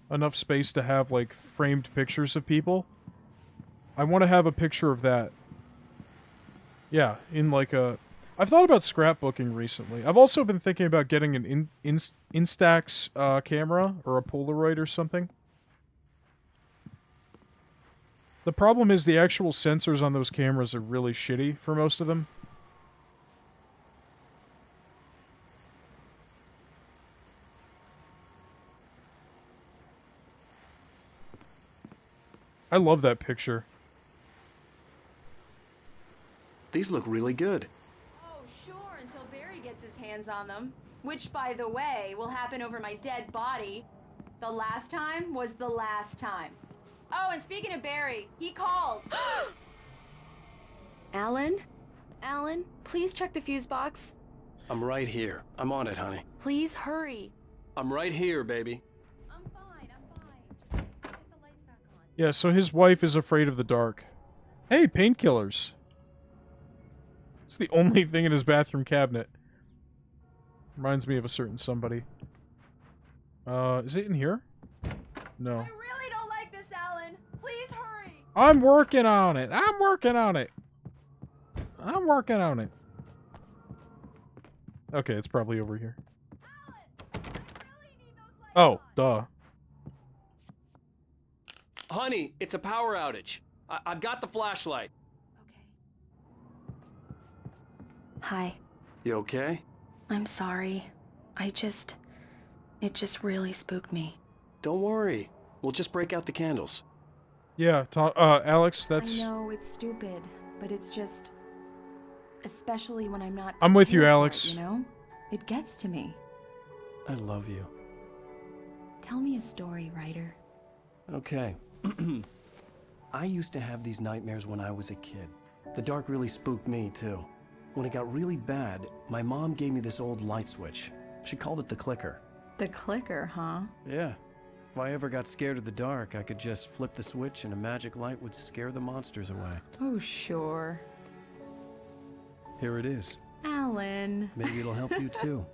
enough space to have like framed pictures of people, I want to have a picture of that. Yeah, in like a I've thought about scrapbooking recently. I've also been thinking about getting an Instax camera or a Polaroid or something. The problem is the actual sensors on those cameras are really shitty for most of them. I love that picture. These look really good. Sure, until Barry gets his hands on them. Which, by the way, will happen over my dead body. The last time was the last time. Oh, and speaking of Barry, he called. Alan? Alan, please check the fuse box. I'm right here. I'm on it, honey. Please hurry. I'm right here, baby. Yeah, so his wife is afraid of the dark. Hey, painkillers. It's the only thing in his bathroom cabinet. Reminds me of a certain somebody. Is it in here? No. I really don't like this, Alan. Please hurry. I'm working on it. I'm working on it. I'm working on it. Okay, it's probably over here. Oh, duh. Honey, it's a power outage. I've got the flashlight. Hi. You okay? I'm sorry. It just really spooked me. Don't worry. We'll just break out the candles. Yeah, Alex, that's... I know, it's stupid, but it's just... Especially when I'm not... I'm with you, prepared for Alex. it, you know? It gets to me. I love you. Tell me a story, writer. Okay. I used to have these nightmares when I was a kid. The dark really spooked me, too. When it got really bad, my mom gave me this old light switch. She called it the clicker. The clicker, huh? Yeah. If I ever got scared of the dark, I could just flip the switch and a magic light would scare the monsters away. Oh, sure. Here it is. Alan. Maybe it'll help you, too.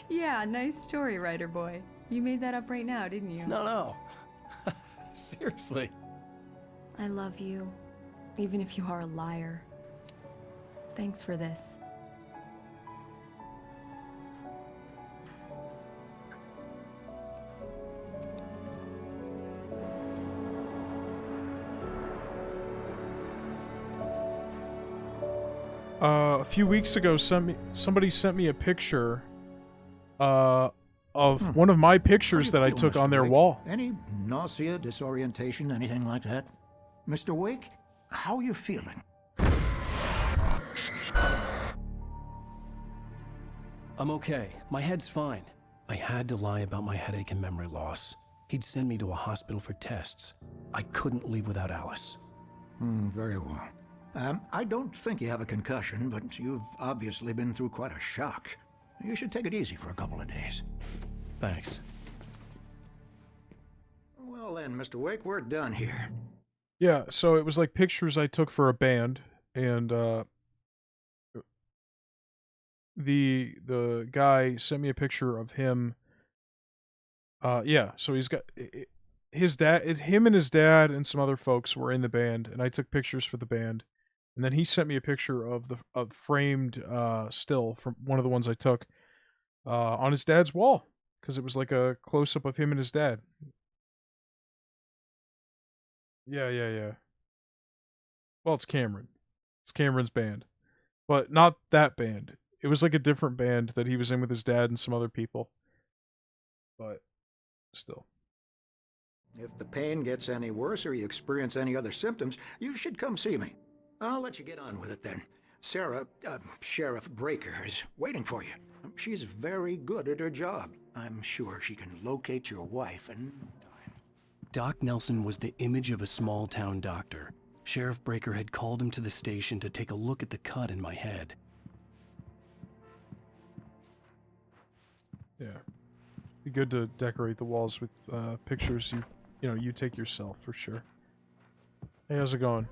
Yeah, nice story, writer boy. You made that up right now, didn't you? No. Seriously. I love you, even if you are a liar. Thanks for this. A few weeks ago, somebody sent me a picture of one of my pictures that I took on their wall. Any nausea, disorientation, anything like that? Mr. Wake, how are you feeling? I'm okay. My head's fine. I had to lie about my headache and memory loss. He'd send me to a hospital for tests. I couldn't leave without Alice. Very well. I don't think you have a concussion, but you've obviously been through quite a shock. You should take it easy for a couple of days. Thanks. Well then, Mr. Wake, we're done here. Yeah, so it was like pictures I took for a band, and the guy sent me a picture of him. Yeah, so he's got his dad, him and his dad and some other folks were in the band, and I took pictures for the band. And then he sent me a picture of the framed still from one of the ones I took on his dad's wall, because it was like a close up of him and his dad. Yeah. Well, it's Cameron. It's Cameron's band, but not that band. It was like a different band that he was in with his dad and some other people. But still. If the pain gets any worse or you experience any other symptoms, you should come see me. I'll let you get on with it then. Sarah, Sheriff Breaker, is waiting for you. She's very good at her job. I'm sure she can locate your wife and... Doc Nelson was the image of a small-town doctor. Sheriff Breaker had called him to the station to take a look at the cut in my head. Yeah. Be good to decorate the walls with pictures you take yourself, for sure. Hey, how's it going?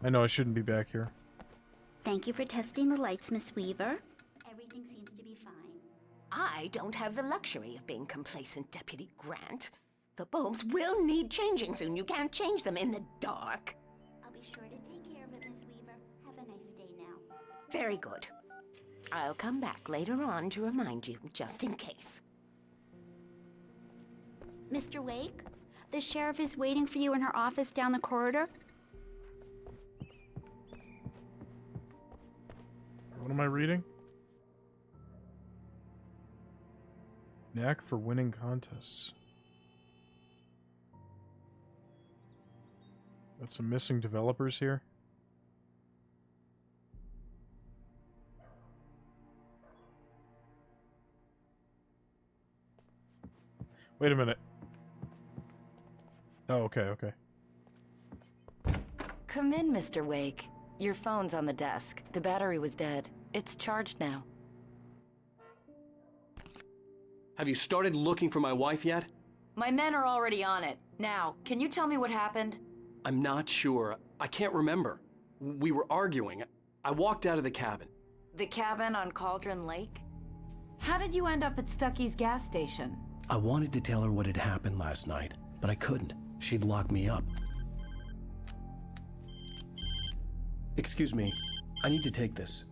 I know I shouldn't be back here. Thank you for testing the lights, Miss Weaver. Everything seems to be fine. I don't have the luxury of being complacent, Deputy Grant. The bulbs will need changing soon. You can't change them in the dark. I'll be sure to take care of it, Miss Weaver. Have a nice day now. Very good. I'll come back later on to remind you, just in case. Mr. Wake, the sheriff is waiting for you in her office down the corridor. What am I reading? Knack for winning contests. Got some missing developers here. Wait a minute. Oh, okay. Come in, Mr. Wake. Your phone's on the desk. The battery was dead. It's charged now. Have you started looking for my wife yet? My men are already on it. Now, can you tell me what happened? I'm not sure. I can't remember. We were arguing. I walked out of the cabin. The cabin on Cauldron Lake? How did you end up at Stucky's gas station? I wanted to tell her what had happened last night, but I couldn't. She'd lock me up. Excuse me. I need to take this.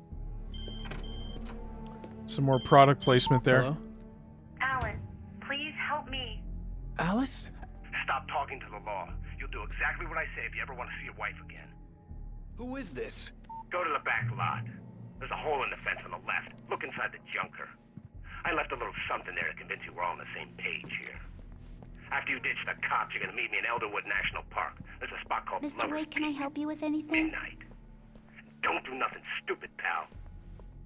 Some more product placement there. Hello? Alan, please help me. Alice? Stop talking to the law. You'll do exactly what I say if you ever want to see your wife again. Who is this? Go to the back lot. There's a hole in the fence on the left. Look inside the junker. I left a little something there to convince you we're all on the same page here. After you ditch the cops, you're gonna meet me in Elderwood National Park. There's a spot called Mr. Lover's Wake, can I help you with anything? Midnight. Don't do nothing stupid, pal.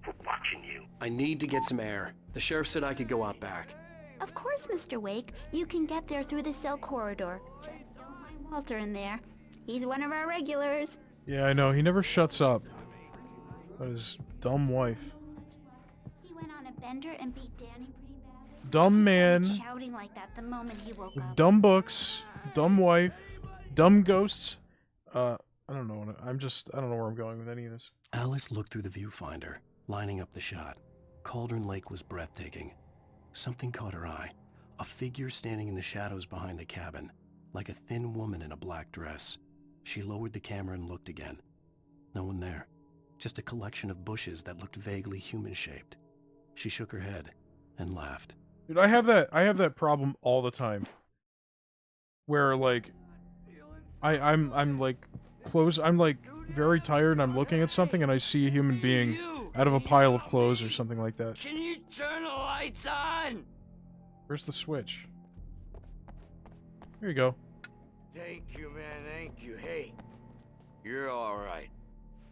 We're watching you. I need to get some air. The sheriff said I could go out back. Of course, Mr. Wake. You can get there through the cell corridor. Just don't mind Walter in there. He's one of our regulars. Yeah, I know. He never shuts up. But his dumb wife. He went on a bender and beat Danny pretty bad. Dumb man. Shouting like that the moment he woke With up. dumb books. Dumb wife. Dumb ghosts. I don't know. I don't know where I'm going with any of this. Alice looked through the viewfinder, lining up the shot. Cauldron Lake was breathtaking. Something caught her eye. A figure standing in the shadows behind the cabin, like a thin woman in a black dress. She lowered the camera and looked again. No one there. Just a collection of bushes that looked vaguely human-shaped. She shook her head and laughed. Dude, I have that problem all the time. Where like I'm like close I'm like very tired and I'm looking at something and I see a human being out of a pile of clothes or something like that. Can you turn the lights on? Where's the switch? Here you go. Thank you, man, thank you. Hey, you're alright.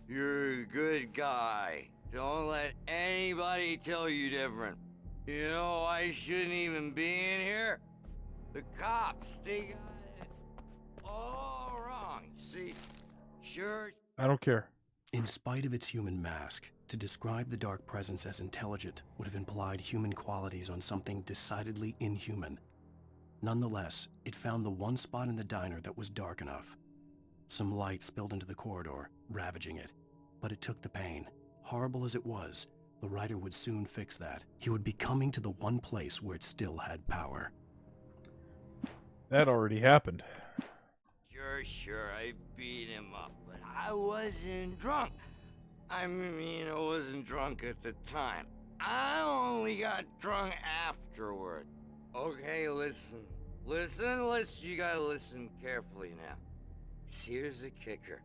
You're a good guy. Don't let anybody tell you different. You know I shouldn't even be in here? The cops, they got it all wrong. See, sure. I don't care. In spite of its human mask, to describe the dark presence as intelligent would have implied human qualities on something decidedly inhuman. Nonetheless, it found the one spot in the diner that was dark enough. Some light spilled into the corridor, ravaging it. But it took the pain. Horrible as it was, the writer would soon fix that. He would be coming to the one place where it still had power. That already happened. Sure, I beat him up, but I wasn't drunk. I mean, I wasn't drunk at the time. I only got drunk afterward. Okay, listen. You gotta listen carefully now. Here's the kicker.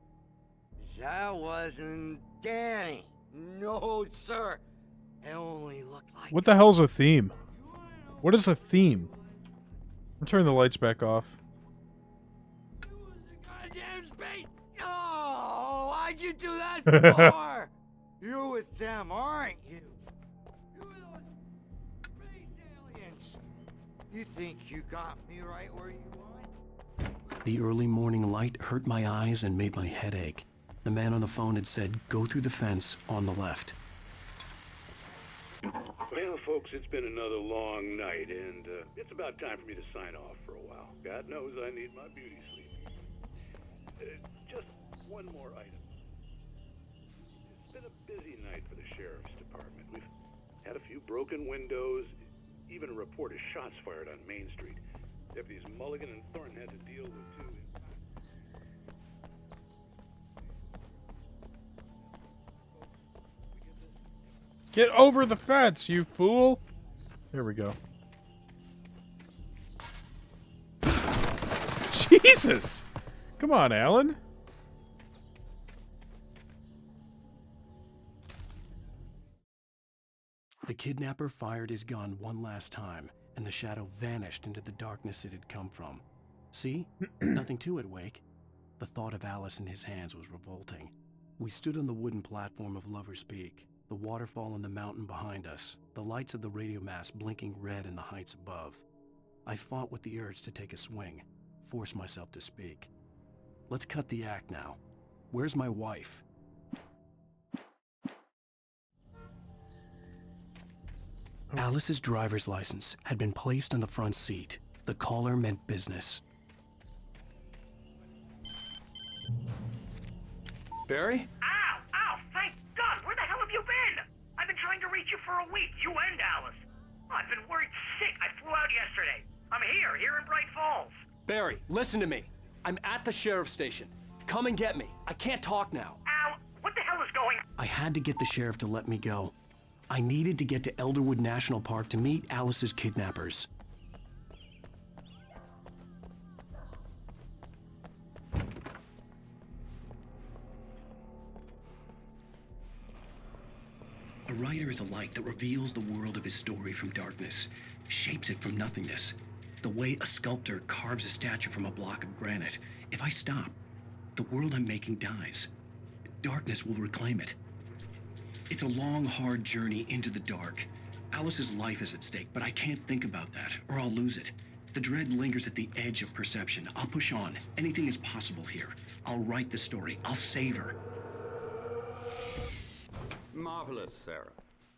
That wasn't Danny. No, sir. It only looked like... What the hell's a theme? What is a theme? I'm turning the lights back off. Goddamn space! Oh, why'd you do that for? You're with them, aren't you? You're those space aliens. You think you got me right where you want? The early morning light hurt my eyes and made my head ache. The man on the phone had said, go through the fence on the left. Well, folks, it's been another long night, and it's about time for me to sign off for a while. God knows I need my beauty sleep. Just one more item. It's been a busy night for the sheriff's department. We've had a few broken windows, even a report of shots fired on Main Street. Deputies Mulligan and Thornton had to deal with two. Get over the fence, you fool! There we go. Jesus! Come on, Alan. The kidnapper fired his gun one last time, and the shadow vanished into the darkness it had come from. See? Nothing to it, Wake. The thought of Alice in his hands was revolting. We stood on the wooden platform of Lover's Peak, the waterfall on the mountain behind us, the lights of the radio mast blinking red in the heights above. I fought with the urge to take a swing, force myself to speak. Let's cut the act now. Where's my wife? Alice's driver's license had been placed on the front seat. The caller meant business. Barry? Ow! Thank God! Where the hell have you been? I've been trying to reach you for a week, you and Alice. I've been worried sick. I flew out yesterday. I'm here in Bright Falls. Barry, listen to me. I'm at the sheriff's station. Come and get me. I can't talk now. Al, what the hell is going on? I had to get the sheriff to let me go. I needed to get to Elderwood National Park to meet Alice's kidnappers. A writer is a light that reveals the world of his story from darkness, shapes it from nothingness. The way a sculptor carves a statue from a block of granite. If I stop, the world I'm making dies. Darkness will reclaim it. It's a long, hard journey into the dark. Alice's life is at stake, but I can't think about that, or I'll lose it. The dread lingers at the edge of perception. I'll push on. Anything is possible here. I'll write the story. I'll save her. Marvelous, Sarah.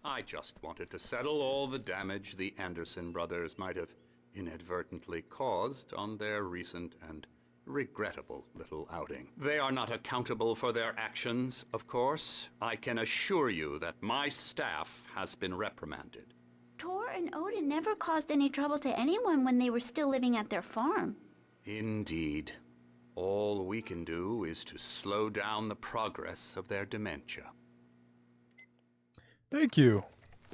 I just wanted to settle all the damage the Anderson brothers might have inadvertently caused on their recent and regrettable little outing. They are not accountable for their actions, of course. I can assure you that my staff has been reprimanded. Tor and Odin never caused any trouble to anyone when they were still living at their farm. Indeed. All we can do is to slow down the progress of their dementia. Thank you.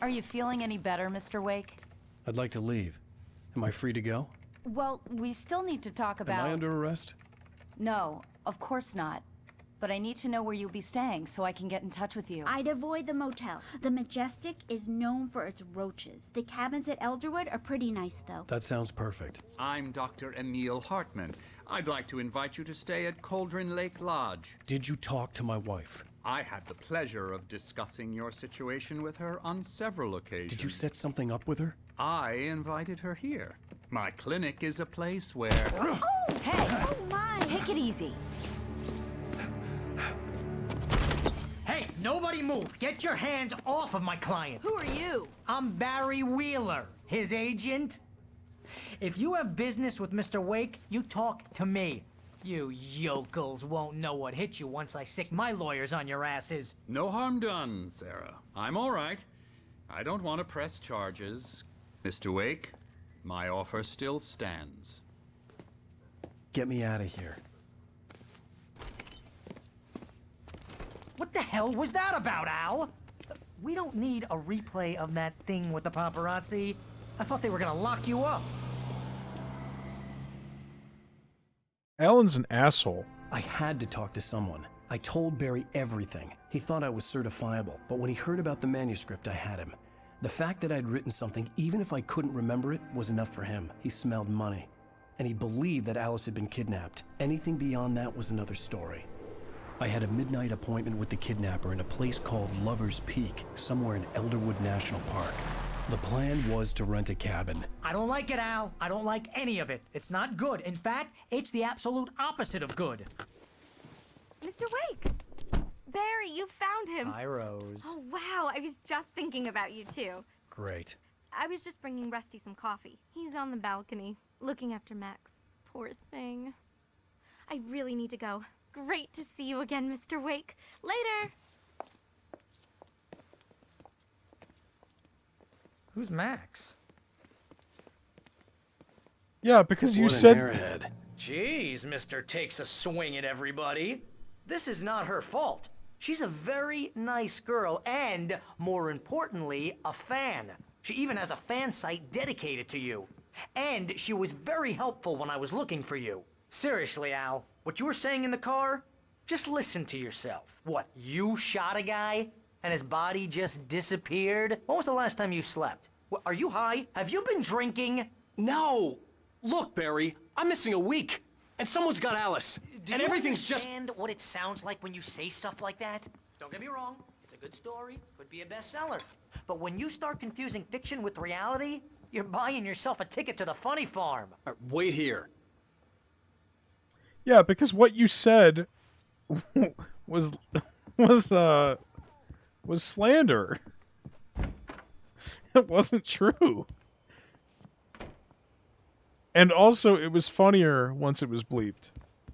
Are you feeling any better, Mr. Wake? I'd like to leave. Am I free to go? Well, we still need to talk about... Am I under arrest? No, of course not. But I need to know where you'll be staying so I can get in touch with you. I'd avoid the motel. The Majestic is known for its roaches. The cabins at Elderwood are pretty nice, though. That sounds perfect. I'm Dr. Emil Hartman. I'd like to invite you to stay at Cauldron Lake Lodge. Did you talk to my wife? I had the pleasure of discussing your situation with her on several occasions. Did you set something up with her? I invited her here. My clinic is a place where... Oh, hey! Oh, my! Take it easy. Hey, nobody move. Get your hands off of my client. Who are you? I'm Barry Wheeler, his agent. If you have business with Mr. Wake, you talk to me. You yokels won't know what hit you once I sick my lawyers on your asses. No harm done, Sarah. I'm all right. I don't want to press charges. Mr. Wake, my offer still stands. Get me out of here. What the hell was that about, Al? We don't need a replay of that thing with the paparazzi. I thought they were gonna lock you up. Alan's an asshole. I had to talk to someone. I told Barry everything. He thought I was certifiable, but when he heard about the manuscript, I had him. The fact that I'd written something, even if I couldn't remember it, was enough for him. He smelled money. And he believed that Alice had been kidnapped. Anything beyond that was another story. I had a midnight appointment with the kidnapper in a place called Lover's Peak, somewhere in Elderwood National Park. The plan was to rent a cabin. I don't like it, Al. I don't like any of it. It's not good. In fact, it's the absolute opposite of good. Mr. Wake! Barry, you found him. Hi, Rose. Oh, wow. I was just thinking about you, too. Great. I was just bringing Rusty some coffee. He's on the balcony, looking after Max. Poor thing. I really need to go. Great to see you again, Mr. Wake. Later! Who's Max? Yeah, because you What said... an airhead. Jeez, Mr. Takes a swing at everybody. This is not her fault. She's a very nice girl and, more importantly, a fan. She even has a fan site dedicated to you. And she was very helpful when I was looking for you. Seriously, Al, what you were saying in the car? Just listen to yourself. What, you shot a guy and his body just disappeared? When was the last time you slept? What, are you high? Have you been drinking? No! Look, Barry, I'm missing a week. And someone's got Alice. Do you understand what it sounds like when you say stuff like that? Don't get me wrong, it's a good story, could be a bestseller. But when you start confusing fiction with reality, you're buying yourself a ticket to the funny farm. Wait here. Yeah, because what you said was slander. It wasn't true. And also, it was funnier once it was bleeped.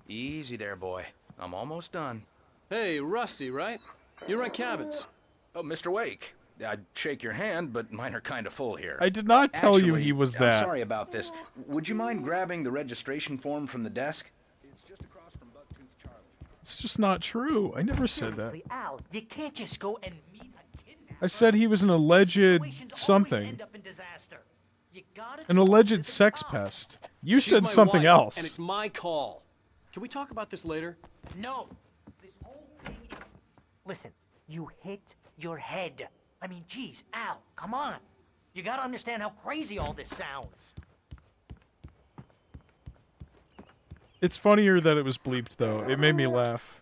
Easy there, boy. I'm almost done. Hey, Rusty, right? You rent cabins. Oh, Mr. Wake. I'd shake your hand, but mine are kind of full here. I did not tell you he was that. I'm sorry about this. Would you mind grabbing the registration form from the desk? It's just across from Bucktooth Charlie. It's just not true. I never said that. Seriously, Al, you can't just go and meet a kidnapper. I said he was an alleged something. End up in disaster. You gotta An alleged sex pest. You She's said my something wife, else. And it's my call. Can we talk about this later? No. This whole thing... Listen, you hit your head. I mean, geez, Al, come on. You gotta understand how crazy all this sounds. It's funnier that it was bleeped, though. It made me laugh.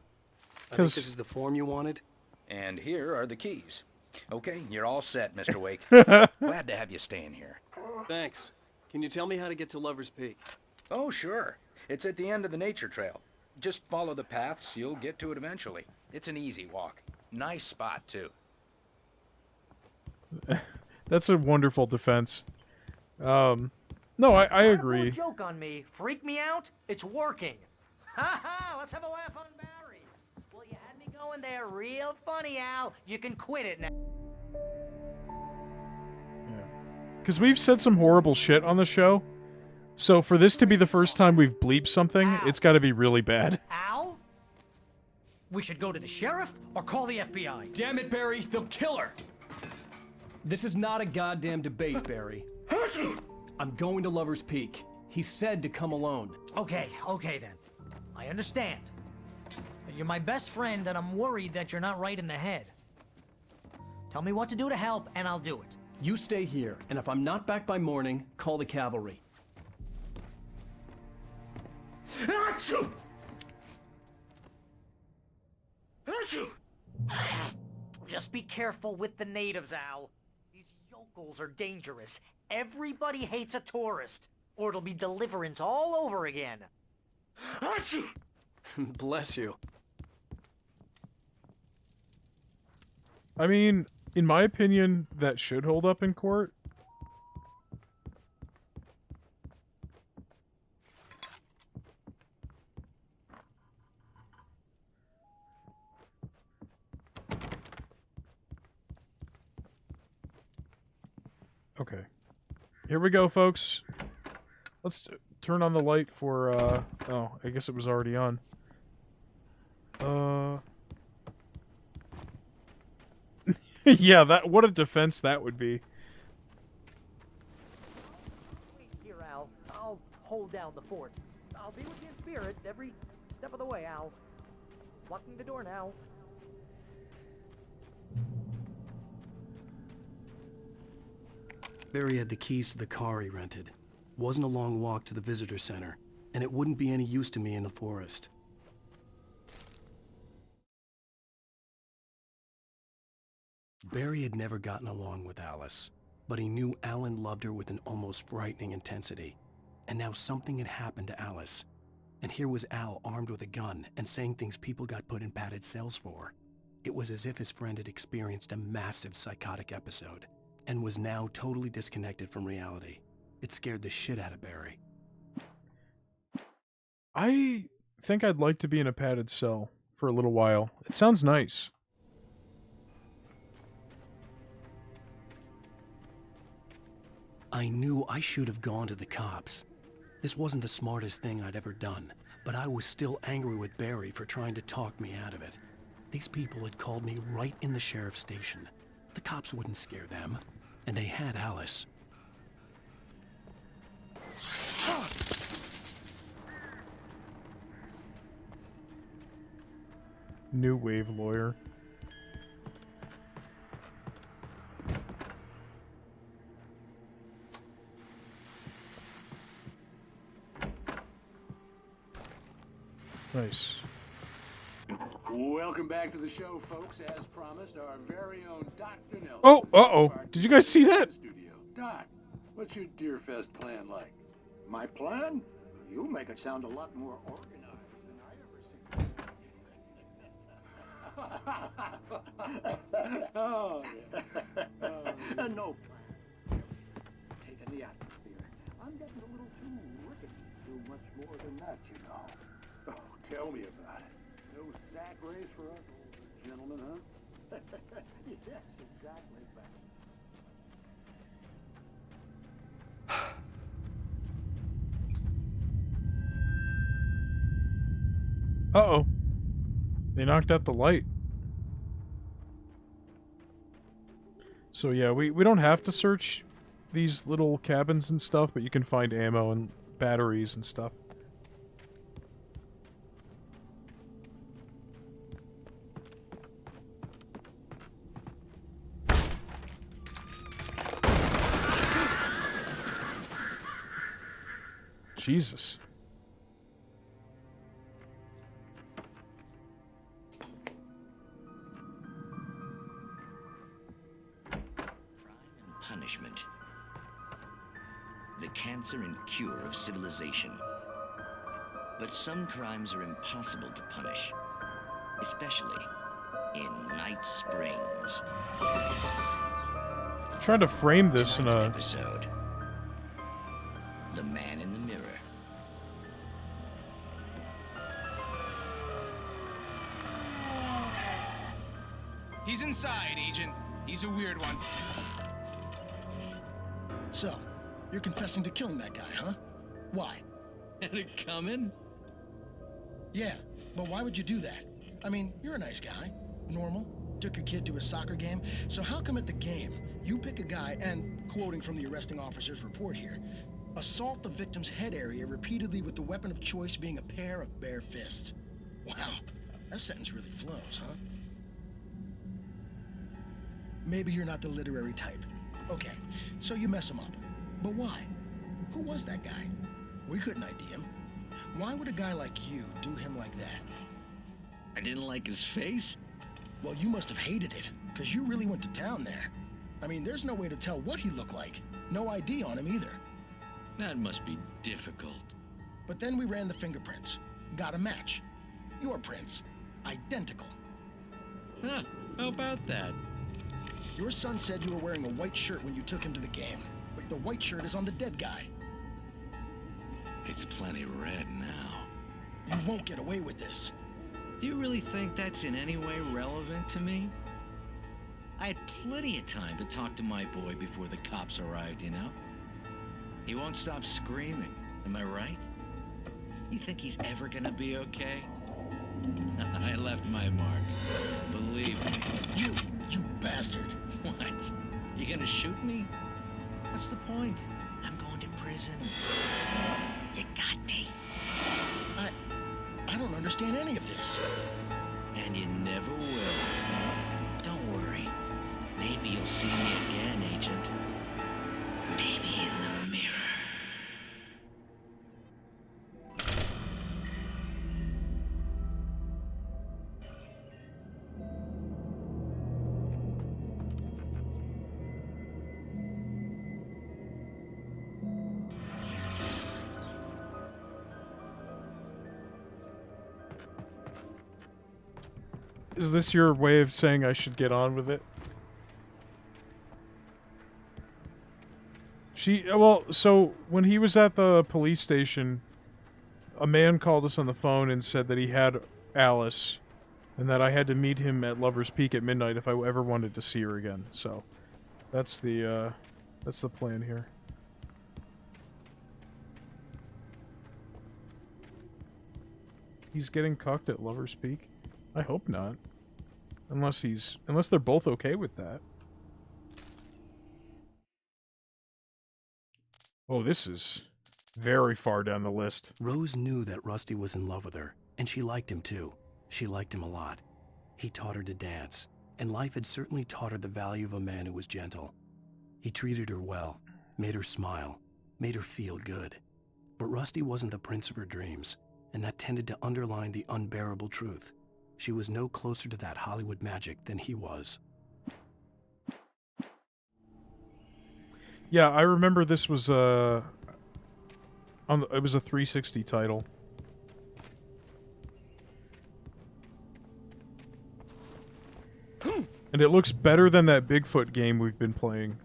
I think this is the form you wanted. And here are the keys. Okay, you're all set, Mr. Wake. Glad to have you staying here. Thanks. Can you tell me how to get to Lover's Peak? Oh, sure. It's at the end of the nature trail. Just follow the paths, you'll get to it eventually. It's an easy walk. Nice spot, too. That's a wonderful defense. No, I agree. Joke on me. Freak me out? It's working. Ha ha! Let's have a laugh on Barry. Well, you had me going there real funny, Al. You can quit it now. Because we've said some horrible shit on the show. So for this to be the first time we've bleeped something, it's got to be really bad. Al? We should go to the sheriff or call the FBI. Damn it, Barry, they'll kill her. This is not a goddamn debate, Barry. I'm going to Lover's Peak. He said to come alone. Okay then. I understand. You're my best friend, and I'm worried that you're not right in the head. Tell me what to do to help, and I'll do it. You stay here, and if I'm not back by morning, call the cavalry. Achoo! Just be careful with the natives, Al. These yokels are dangerous. Everybody hates a tourist. or it'll be deliverance all over again. Bless you. I mean, in my opinion, that should hold up in court. Okay. Here we go, folks. Let's turn on the light for, oh, I guess it was already on. Yeah, what a defense that would be. Wait here, Al. I'll hold down the fort. I'll be with you in spirit every step of the way, Al. Locking the door now. Barry had the keys to the car he rented. Wasn't a long walk to the visitor center, and it wouldn't be any use to me in the forest. Barry had never gotten along with Alice, but he knew Alan loved her with an almost frightening intensity. And now something had happened to Alice. And here was Al armed with a gun and saying things people got put in padded cells for. It was as if his friend had experienced a massive psychotic episode and was now totally disconnected from reality. It scared the shit out of Barry. I think I'd like to be in a padded cell for a little while. It sounds nice. I knew I should have gone to the cops. This wasn't the smartest thing I'd ever done, but I was still angry with Barry for trying to talk me out of it. These people had called me right in the sheriff's station. The cops wouldn't scare them, and they had Alice. New wave lawyer. Nice. Welcome back to the show, folks. As promised, our very own Dr. Nelson. Oh, uh-oh. Did you guys see that? Doc, what's your Deerfest plan like? My plan? You make it sound a lot more organized than I ever seen. Oh, yeah. No plan. Taking the atmosphere. I'm getting a little too rickety. Too much more than that, you know. Oh, tell me about it. No sack race for us older gentlemen, huh? Yes, exactly. Uh-oh. They knocked out the light. So yeah, we don't have to search these little cabins and stuff, but you can find ammo and batteries and stuff. Jesus. Punishment. The cancer and cure of civilization. But some crimes are impossible to punish, especially in Night Springs. I'm trying to frame this in a episode. The Man in the Mirror. He's inside, Agent. He's a weird one. So, you're confessing to killing that guy, huh? Why? Had it coming? Yeah, but why would you do that? I mean, you're a nice guy. Normal. Took your kid to a soccer game. So how come at the game, you pick a guy and, quoting from the arresting officer's report here, assault the victim's head area repeatedly with the weapon of choice being a pair of bare fists? Wow, that sentence really flows, huh? Maybe you're not the literary type. Okay, so you mess him up. But why? Who was that guy? We couldn't ID him. Why would a guy like you do him like that? I didn't like his face? Well, you must have hated it, because you really went to town there. I mean, there's no way to tell what he looked like. No ID on him either. That must be difficult. But then we ran the fingerprints. Got a match. Your prints. Identical. Huh, how about that? Your son said you were wearing a white shirt when you took him to the game, but the white shirt is on the dead guy. It's plenty red now. You won't get away with this. Do you really think that's in any way relevant to me? I had plenty of time to talk to my boy before the cops arrived, you know? He won't stop screaming, am I right? You think he's ever gonna be okay? I left my mark. Believe me. You bastard. What? You gonna shoot me? What's the point? I'm going to prison. You got me. I don't understand any of this. And you never will. Don't worry. Maybe you'll see me again, Agent. Maybe in the mirror. Is this your way of saying I should get on with it? Well, so when he was at the police station, a man called us on the phone and said that he had Alice, and that I had to meet him at Lover's Peak at midnight if I ever wanted to see her again. So, that's the plan here. He's getting cucked at Lover's Peak? I hope not. Unless they're both okay with that. Oh, this is very far down the list. Rose knew that Rusty was in love with her, and she liked him too. She liked him a lot. He taught her to dance, and life had certainly taught her the value of a man who was gentle. He treated her well, made her smile, made her feel good. But Rusty wasn't the prince of her dreams, and that tended to underline the unbearable truth. She was no closer to that Hollywood magic than he was. Yeah, I remember this was it was a 360 title. And it looks better than that Bigfoot game we've been playing,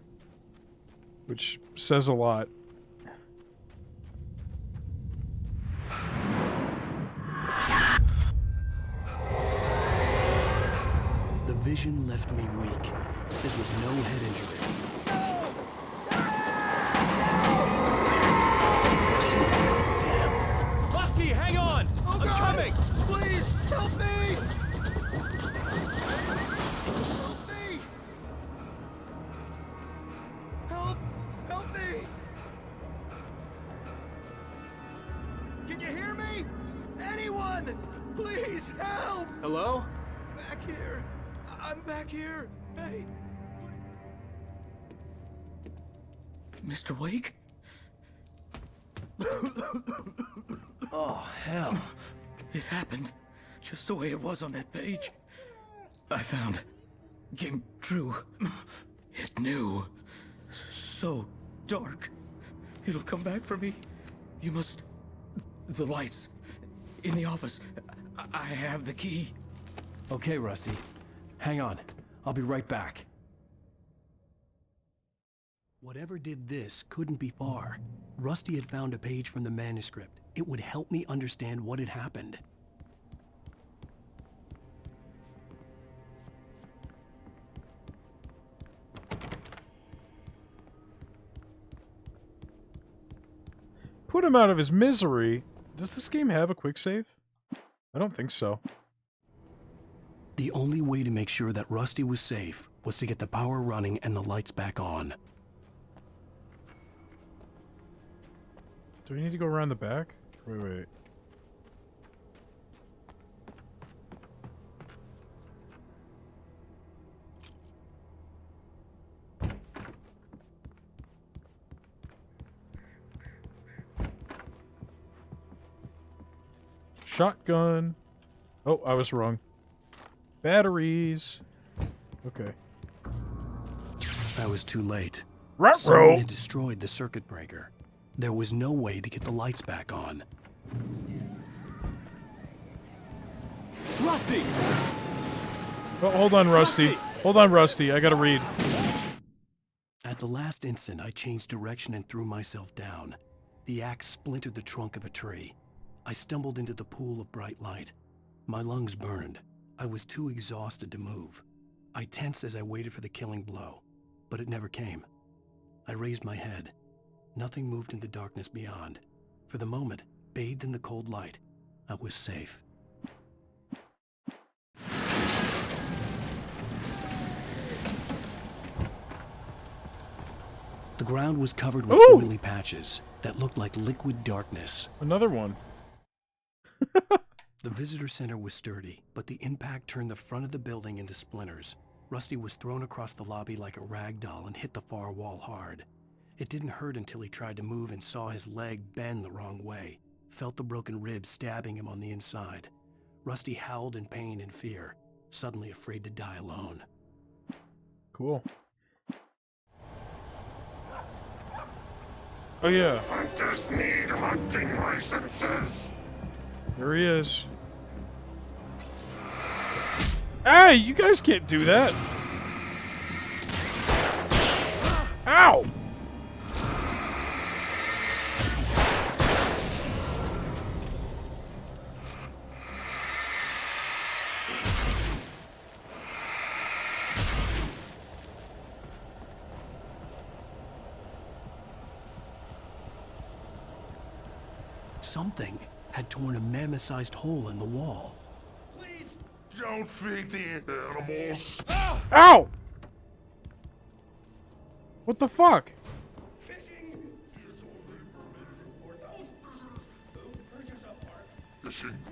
which says a lot. The vision left me weak. This was no head injury. Rusty, damn. Rusty, hang on! Oh, I'm coming! Please, help me! Help me! Help me! Can you hear me? Anyone! Please, help! Hello? Back here. I'm back here. Hey. Mr. Wake? Oh, hell. It happened just the way it was on that page. I found. Came true. It knew. So dark. It'll come back for me. You must... The lights. In the office. I have the key. Okay, Rusty. Hang on. I'll be right back. Whatever did this couldn't be far. Rusty had found a page from the manuscript. It would help me understand what had happened. Put him out of his misery. Does this game have a quick save? I don't think so. The only way to make sure that Rusty was safe was to get the power running and the lights back on. Do we need to go around the back? Wait. Shotgun. Oh, I was wrong. Batteries. Okay. I was too late. Ruh-roh. Someone had destroyed the circuit breaker. There was no way to get the lights back on. Rusty! Oh, hold on, Rusty. Hold on, Rusty. I gotta read. At the last instant, I changed direction and threw myself down. The axe splintered the trunk of a tree. I stumbled into the pool of bright light. My lungs burned. I was too exhausted to move. I tensed as I waited for the killing blow, but it never came. I raised my head. Nothing moved in the darkness beyond. For the moment, bathed in the cold light, I was safe. The ground was covered with oily patches that looked like liquid darkness. Another one. The visitor center was sturdy, but the impact turned the front of the building into splinters. Rusty was thrown across the lobby like a rag doll and hit the far wall hard. It didn't hurt until he tried to move and saw his leg bend the wrong way, felt the broken ribs stabbing him on the inside. Rusty howled in pain and fear, suddenly afraid to die alone. Cool. Oh yeah. Hunters need hunting licenses. There he is. Hey, you guys can't do that. Ow! Something had torn a mammoth-sized hole in the wall. Please don't feed the animals. Ow! What the fuck? Fishing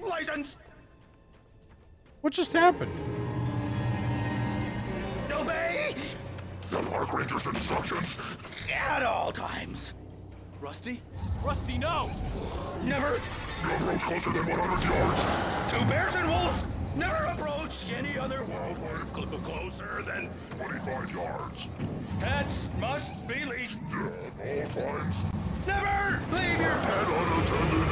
license. What just happened? Obey the park ranger's instructions at all times. Rusty? Rusty, no! Never. You approach closer than 100 yards. 2 bears and wolves. Never approach any other wildlife closer than 25 yards. Pets must be leashed. Yeah, at all times. Never leave your pet unattended.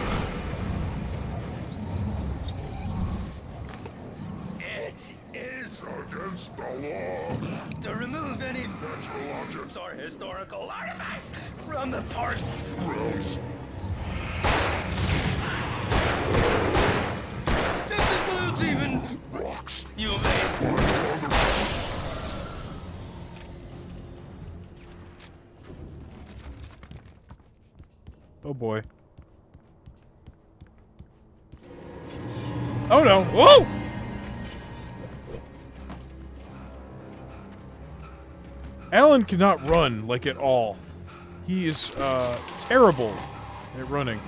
It is against the law to remove any natural objects or historical artifacts from the park grounds. This includes even rocks. You may. Oh boy. Oh no! Whoa! Alan cannot run, like, at all. He is, terrible at running.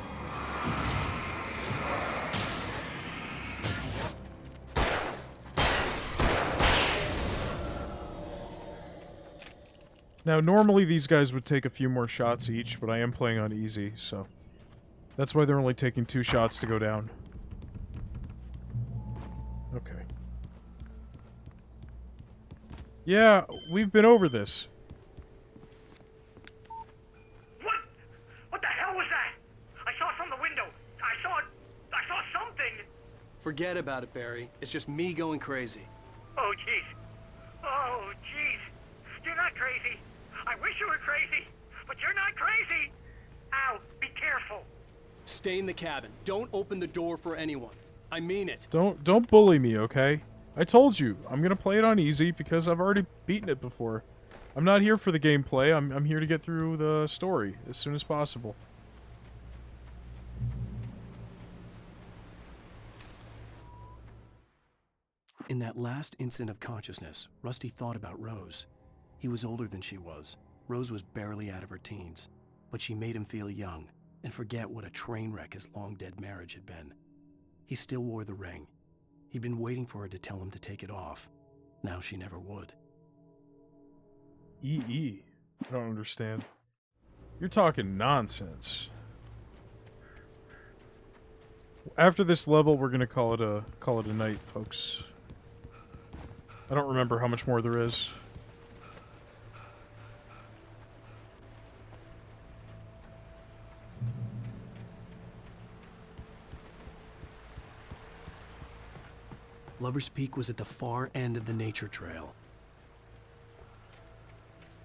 Now, normally these guys would take a few more shots each, but I am playing on easy, so... That's why they're only taking 2 shots to go down. Okay. Yeah, we've been over this. What the hell was that? I saw it from the window. I saw something. Forget about it, Barry. It's just me going crazy. Oh, jeez. Oh, jeez. You're not crazy. I wish you were crazy, but you're not crazy. Ow, be careful. Stay in the cabin. Don't open the door for anyone. I mean it. Don't bully me, okay? I told you, I'm gonna play it on easy because I've already beaten it before. I'm not here for the gameplay, I'm here to get through the story as soon as possible. In that last instant of consciousness, Rusty thought about Rose. He was older than she was. Rose was barely out of her teens, but she made him feel young and forget what a train wreck his long-dead marriage had been. He still wore the ring. He'd been waiting for her to tell him to take it off. Now she never would. EE? I don't understand. You're talking nonsense. After this level, we're gonna call it a night, folks. I don't remember how much more there is. Lover's Peak was at the far end of the nature trail.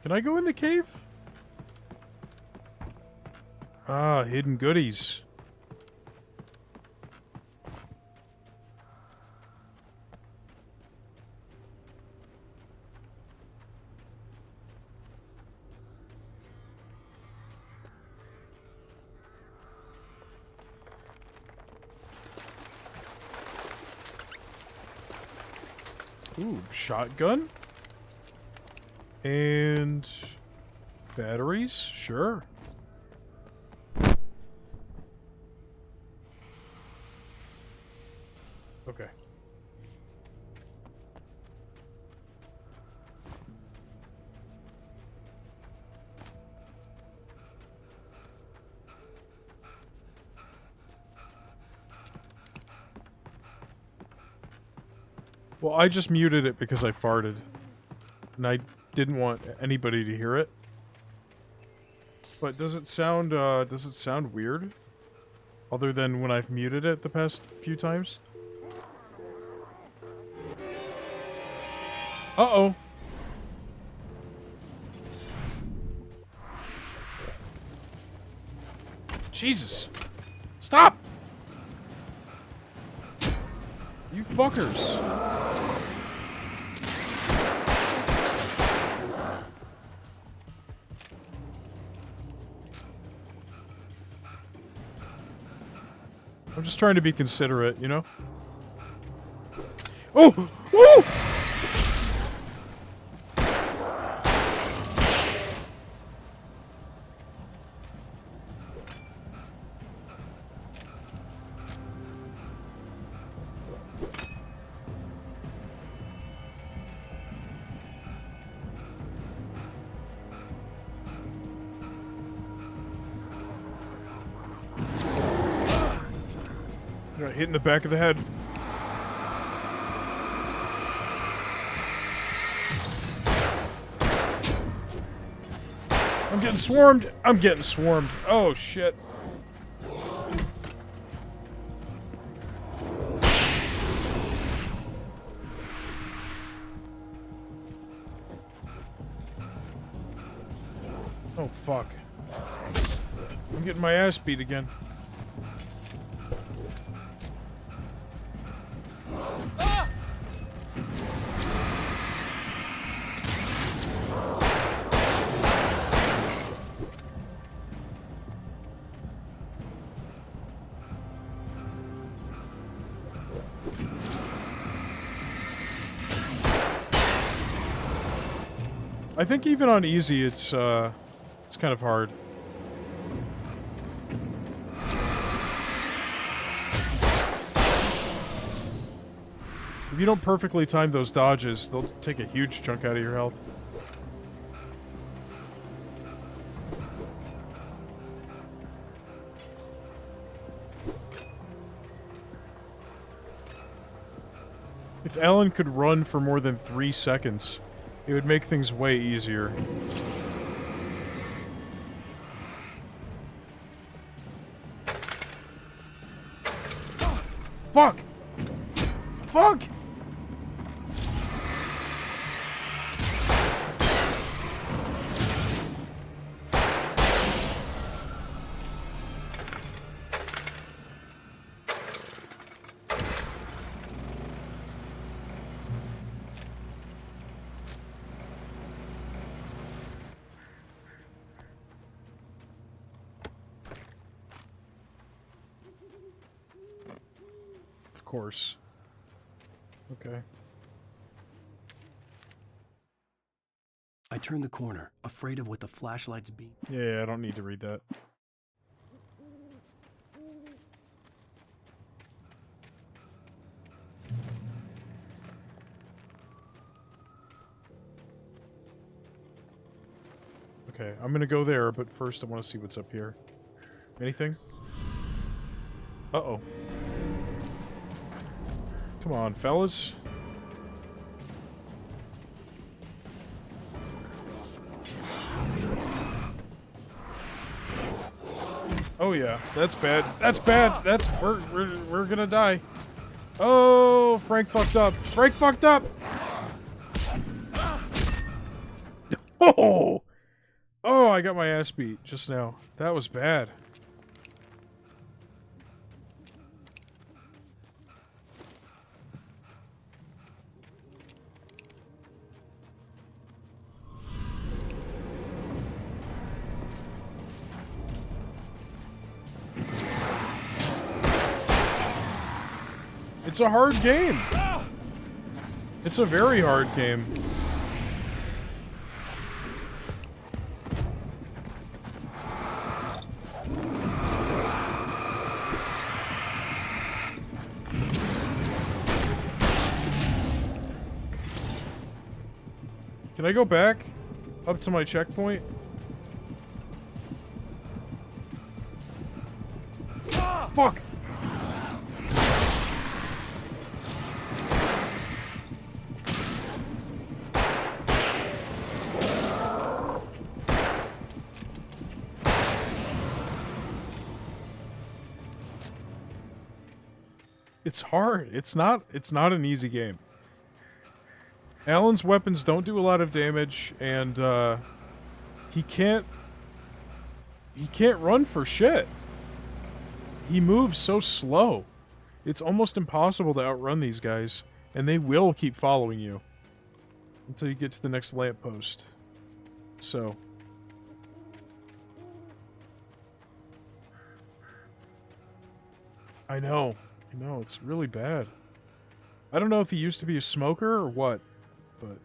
Can I go in the cave? Ah, hidden goodies. Ooh, shotgun? And batteries? Sure. Okay. Well, I just muted it because I farted. And I didn't want anybody to hear it. But does it sound weird? Other than when I've muted it the past few times? Uh-oh. Jesus. Stop! You fuckers. I'm just trying to be considerate, you know? Oh! Woo! Got hit in the back of the head. I'm getting swarmed. I'm getting swarmed. Oh, shit. Oh, fuck. I'm getting my ass beat again. I think even on easy, it's kind of hard. If you don't perfectly time those dodges, they'll take a huge chunk out of your health. If Alan could run for more than 3 seconds, it would make things way easier. Fuck! Fuck! Of course. Okay. I turned the corner, afraid of what the flashlight's beam. Yeah, I don't need to read that. Okay, I'm gonna go there, but first I want to see what's up here. Anything? Uh-oh. Come on, fellas. Oh yeah, that's bad. That's bad. We're gonna die. Oh, Frank fucked up. Frank fucked up. Oh, oh, I got my ass beat just now. That was bad. It's a hard game. It's a very hard game. Can I go back up to my checkpoint? Fuck! It's hard. It's not an easy game. Alan's weapons don't do a lot of damage, and he can't run for shit. He moves so slow. It's almost impossible to outrun these guys, and they will keep following you until you get to the next lamppost. So I know, it's really bad. I don't know if he used to be a smoker or what, but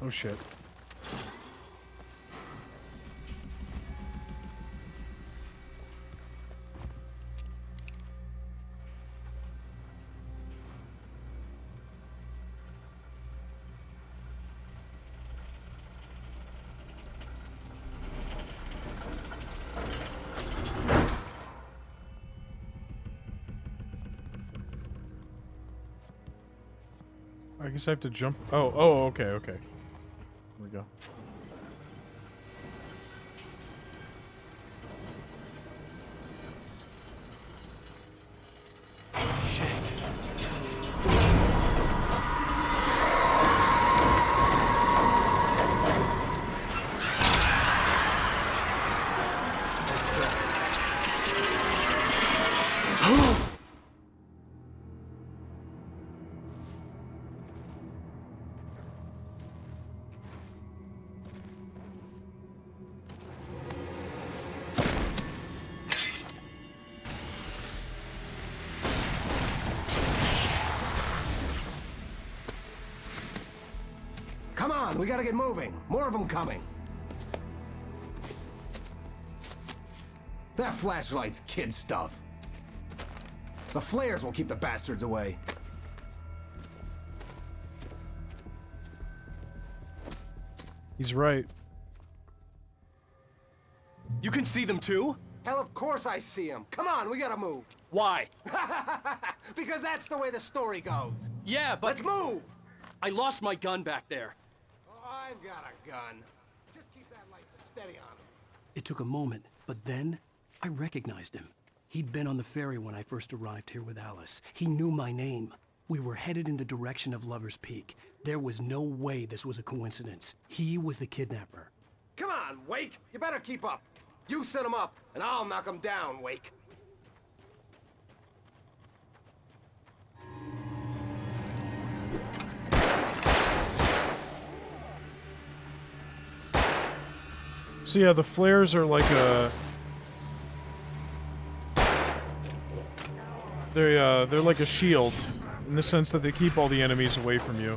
oh shit. I guess I have to jump. Oh, okay. Here we go. Come on, we gotta get moving. More of them coming. That flashlight's kid stuff. The flares will keep the bastards away. He's right. You can see them too? Hell, of course I see them. Come on, we gotta move. Why? Because that's the way the story goes. Yeah, but... Let's move! I lost my gun back there. I've got a gun. Just keep that light steady on him. It took a moment, but then I recognized him. He'd been on the ferry when I first arrived here with Alice. He knew my name. We were headed in the direction of Lover's Peak. There was no way this was a coincidence. He was the kidnapper. Come on, Wake! You better keep up. You set him up, and I'll knock him down, Wake. So yeah, the flares are like a... They're like a shield, in the sense that they keep all the enemies away from you.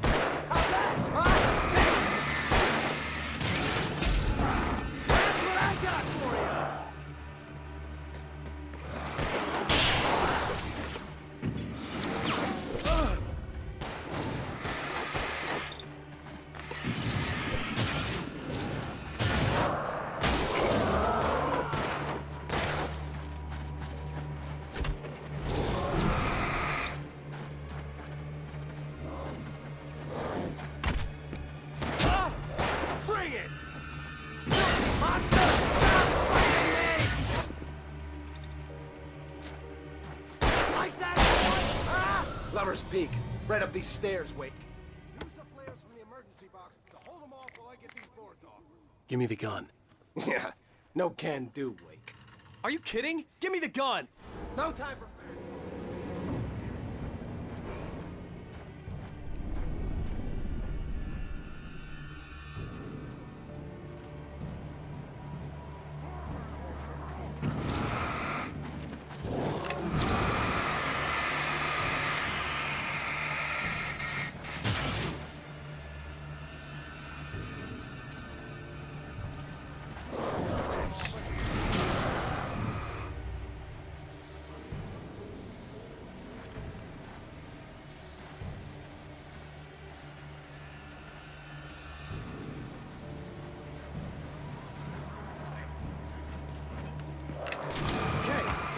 Lover's Peak. Right up these stairs, Wake. Use the flares from the emergency box to hold them off while I get these boards off. Give me the gun. Yeah, no can do, Wake. Are you kidding? Give me the gun! No time for...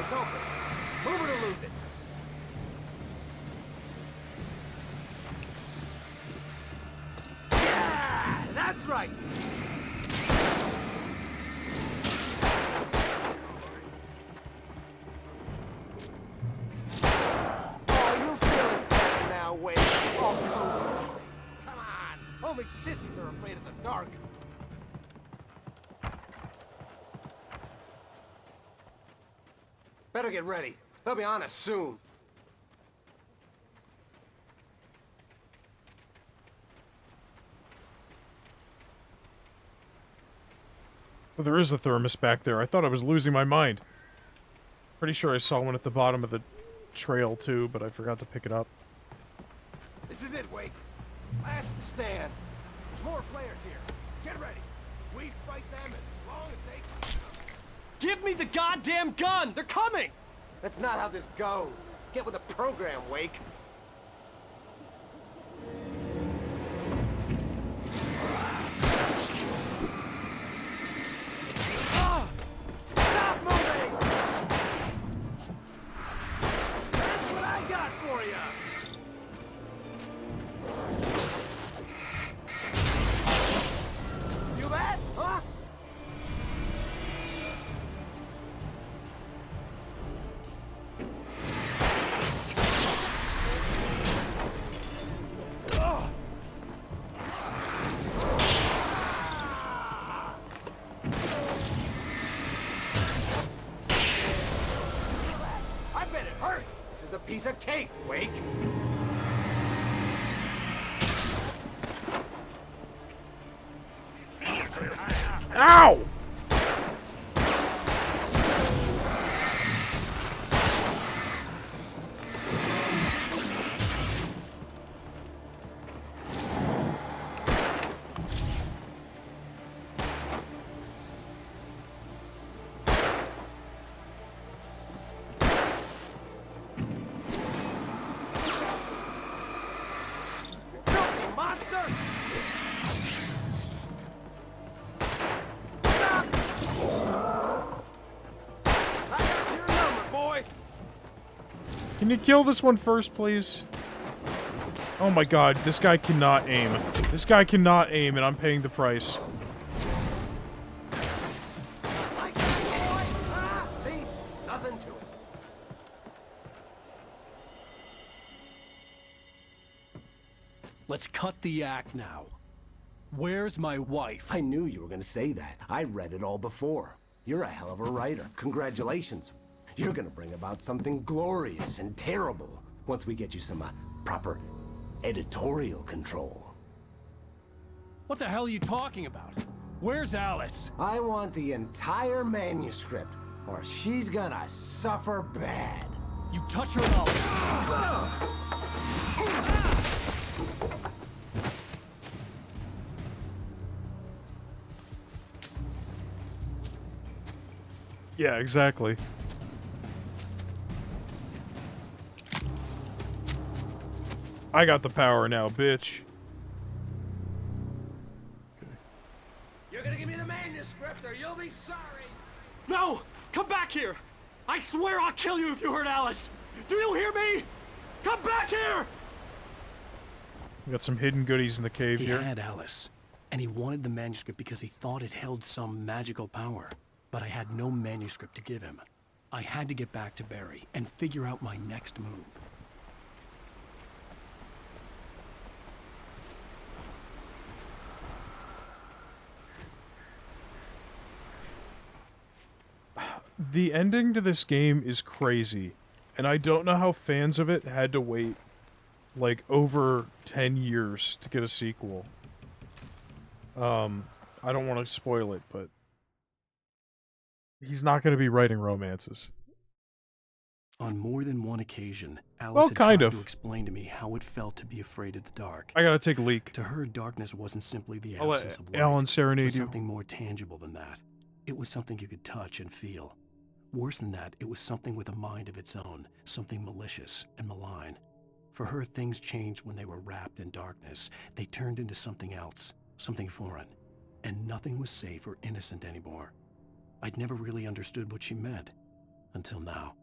It's open. Move it or lose it. Yeah, that's right. Oh, you're feeling better now, Wade. All cozy and safe. Come on. Only sissies are afraid of the dark. Better get ready. They'll be on us soon. Well, there is a thermos back there. I thought I was losing my mind. Pretty sure I saw one at the bottom of the trail, too, but I forgot to pick it up. This is it, Wake. Last stand. There's more flares here. Get ready. We fight them as long as they come. Give me the goddamn gun! They're coming! That's not how this goes. Get with the program, Wake. Stop moving! That's what I got for you! You bet, huh? I bet it hurts. This is a piece of cake, Wake. Ow! Filthy monster! Stop! I got your number, boy. Can you kill this one first, please? Oh my god, this guy cannot aim. This guy cannot aim, and I'm paying the price. Like that, boy? Ah, see? Nothing to it. let's cut the act now. Where's my wife? I knew you were gonna say that. I read it all before. You're a hell of a writer. Congratulations. You're gonna bring about something glorious and terrible once we get you some proper editorial control. What the hell are you talking about? Where's Alice? I want the entire manuscript, or she's gonna suffer bad. You touch her now. Yeah, exactly. I got the power now, bitch. You're gonna give me the manuscript or you'll be sorry. No! Come back here! I swear I'll kill you if you hurt Alice! Do you hear me? Come back here! We got some hidden goodies in the cave He here. had Alice, and he wanted the manuscript because he thought it held some magical power. But I had no manuscript to give him. I had to get back to Barry and figure out my next move. The ending to this game is crazy, and I don't know how fans of it had to wait like over 10 years to get a sequel. I don't want to spoil it, but he's not going to be writing romances. On more than one occasion, Alice Well, had kind tried of. to explain to me how it felt to be afraid of the dark. I gotta take a leak. To her, darkness wasn't simply the I'll let absence of light. Alan It serenade was you. something more tangible than that. It was something you could touch and feel. Worse than that, it was something with a mind of its own, something malicious and malign. For her, things changed when they were wrapped in darkness. They turned into something else, something foreign. And nothing was safe or innocent anymore. I'd never really understood what she meant, until now.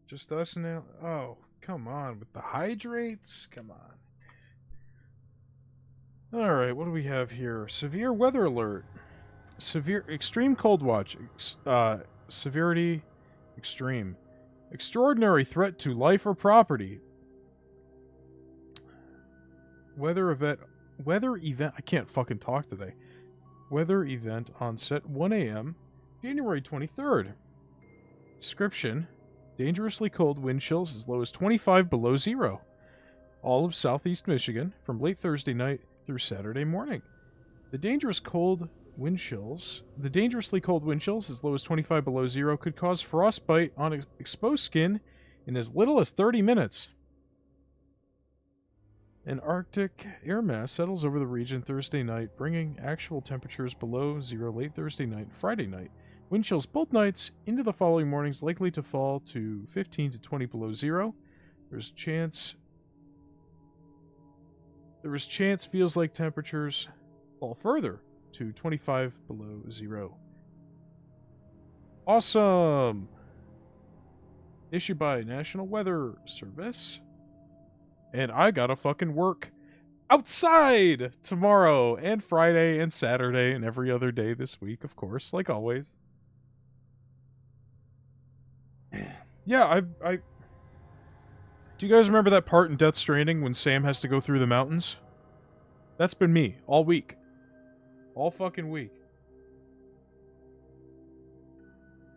Just us now. Oh, come on with the hydrates. Come on. All right, what do we have here? Severe weather alert. Severe extreme cold watch. Severity extreme. Extraordinary threat to life or property. Weather event. I can't fucking talk today. Weather event onset 1 a.m. January 23rd. Description. Dangerously cold wind chills as low as 25 below zero. All of southeast Michigan from late Thursday night through Saturday morning. The dangerously cold wind chills as low as 25 below zero could cause frostbite on exposed skin in as little as 30 minutes. An Arctic air mass settles over the region Thursday night, bringing actual temperatures below zero late Thursday night and Friday night. Wind chills both nights into the following mornings likely to fall to 15 to 20 below zero. There is chance feels like temperatures fall further to 25 below zero. Awesome! Issued by National Weather Service. And I gotta fucking work outside tomorrow and Friday and Saturday and every other day this week, of course, like always. Yeah, I do you guys remember that part in Death Stranding when Sam has to go through the mountains? That's been me all week. All fucking week.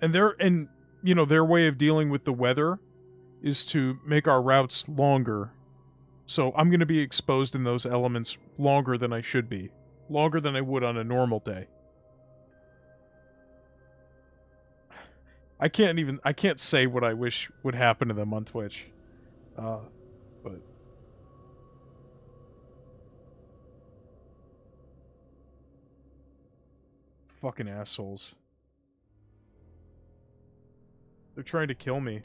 And you know, their way of dealing with the weather is to make our routes longer. So I'm going to be exposed in those elements longer than I should be. Longer than I would on a normal day. I can't say what I wish would happen to them on Twitch. But fucking assholes. They're trying to kill me.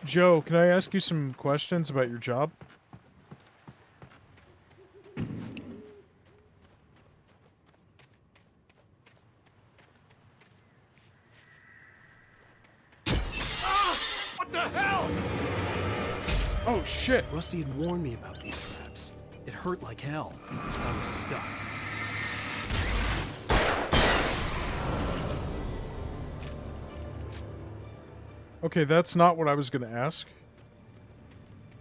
Joe, can I ask you some questions about your job? What the hell? Oh shit! Rusty had warned me about these traps. It hurt like hell. I was stuck. Okay, that's not what I was gonna ask.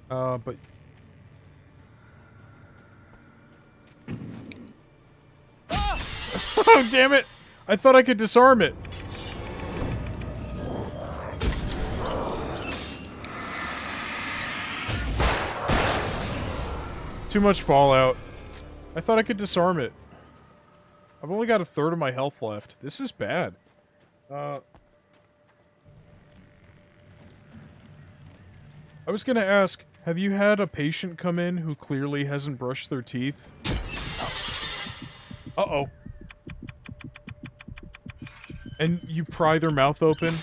But... Oh, damn it! I thought I could disarm it! Too much Fallout. I thought I could disarm it. I've only got a third of my health left. This is bad. I was gonna ask, have you had a patient come in who clearly hasn't brushed their teeth? Uh-oh. And you pry their mouth open,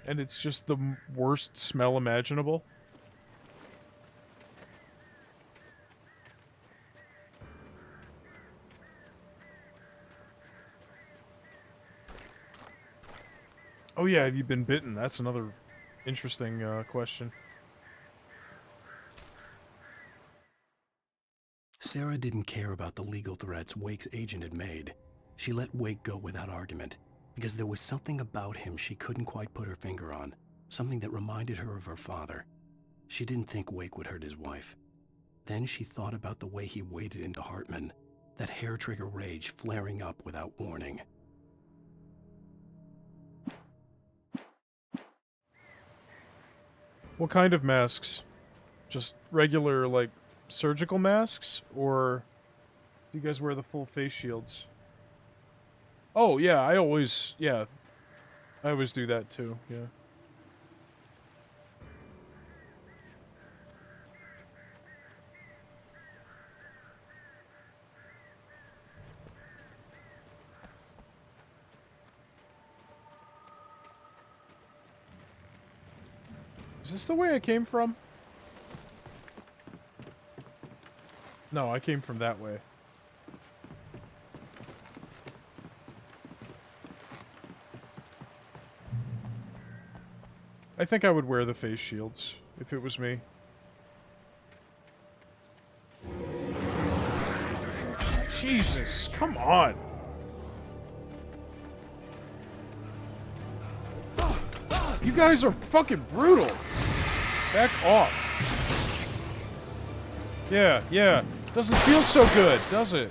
and it's just the worst smell imaginable? Oh yeah, have you been bitten? That's another interesting question. Sarah didn't care about the legal threats Wake's agent had made. She let Wake go without argument, because there was something about him she couldn't quite put her finger on, something that reminded her of her father. She didn't think Wake would hurt his wife. Then she thought about the way he waded into Hartman, that hair-trigger rage flaring up without warning. What kind of masks? Just regular, like, surgical masks? Or do you guys wear the full face shields? Oh, yeah, I always do that too, yeah. Is this the way I came from? No, I came from that way. I think I would wear the face shields, if it was me. Jesus, come on! You guys are fucking brutal! Back off. Yeah. Doesn't feel so good, does it?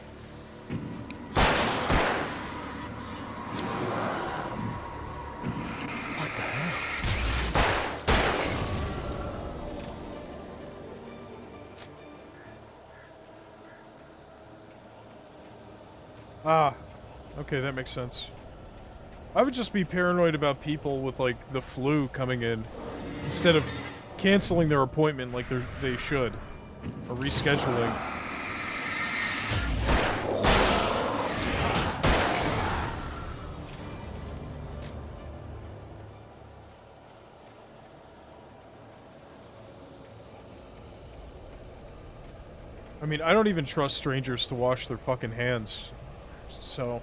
What the hell? Ah. Okay, that makes sense. I would just be paranoid about people with, like, the flu coming in, instead of canceling their appointment like they should, or rescheduling. I mean, I don't even trust strangers to wash their fucking hands, so...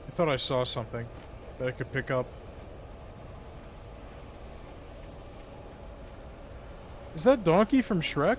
I thought I saw something that I could pick up. Is that Donkey from Shrek?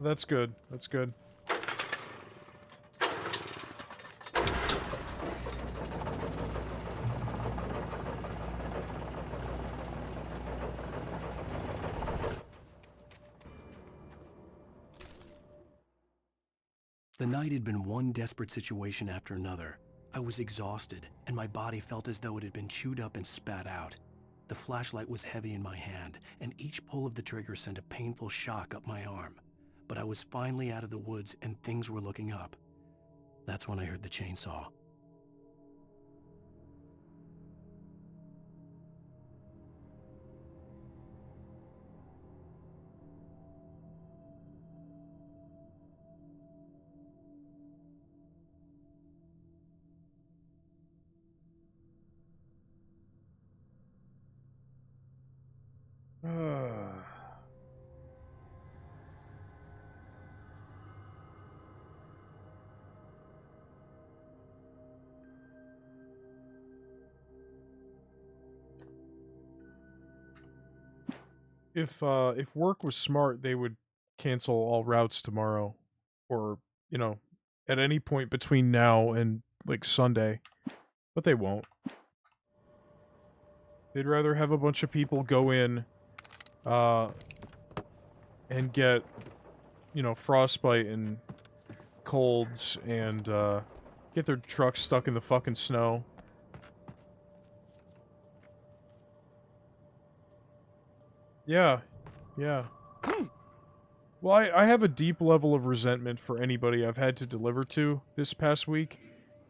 That's good. That's good. The night had been one desperate situation after another. I was exhausted, and my body felt as though it had been chewed up and spat out. The flashlight was heavy in my hand, and each pull of the trigger sent a painful shock up my arm. But I was finally out of the woods, and things were looking up. That's when I heard the chainsaw. If work was smart, they would cancel all routes tomorrow, or, you know, at any point between now and, like, Sunday. But they won't. They'd rather have a bunch of people go in, and get, you know, frostbite and colds and, get their trucks stuck in the fucking snow. Yeah. Yeah. Well, I have a deep level of resentment for anybody I've had to deliver to this past week,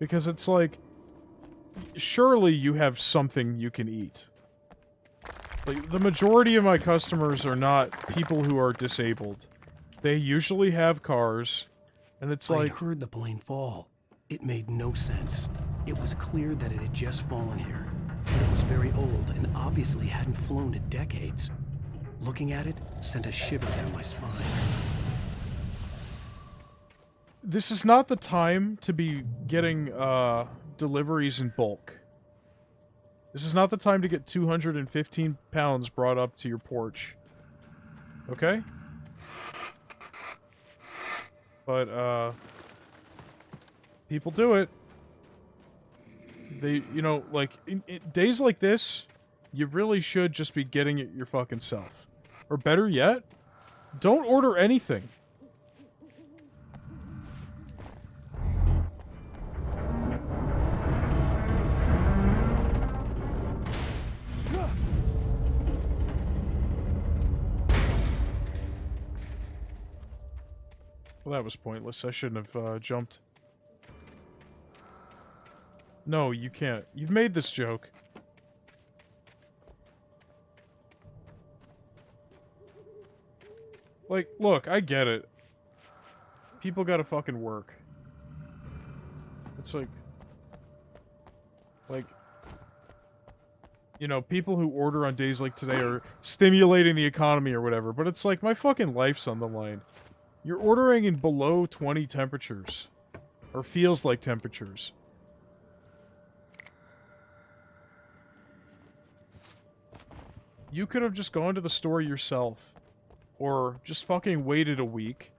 because it's like, surely you have something you can eat. Like, the majority of my customers are not people who are disabled. They usually have cars, and it's like... I heard the plane fall. It made no sense. It was clear that it had just fallen here, but it was very old and obviously hadn't flown in decades. Looking at it sent a shiver down my spine. This is not the time to be getting, deliveries in bulk. This is not the time to get 215 pounds brought up to your porch. Okay? But, people do it. They, you know, like, in days like this, you really should just be getting it your fucking self. Or better yet, don't order anything. Well, that was pointless. I shouldn't have, jumped. No, you can't. You've made this joke. Like, look, I get it. People gotta fucking work. It's like... You know, people who order on days like today are stimulating the economy or whatever, but it's like, my fucking life's on the line. You're ordering in below 20 temperatures. Or feels like temperatures. You could have just gone to the store yourself. Or just fucking waited a week.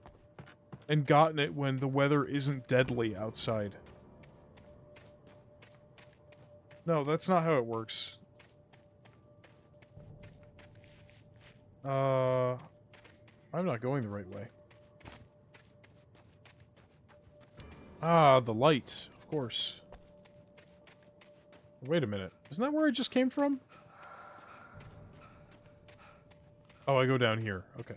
And gotten it when the weather isn't deadly outside. No, that's not how it works. I'm not going the right way. Ah, the light. Of course. Wait a minute. Isn't that where I just came from? Oh, I go down here. Okay.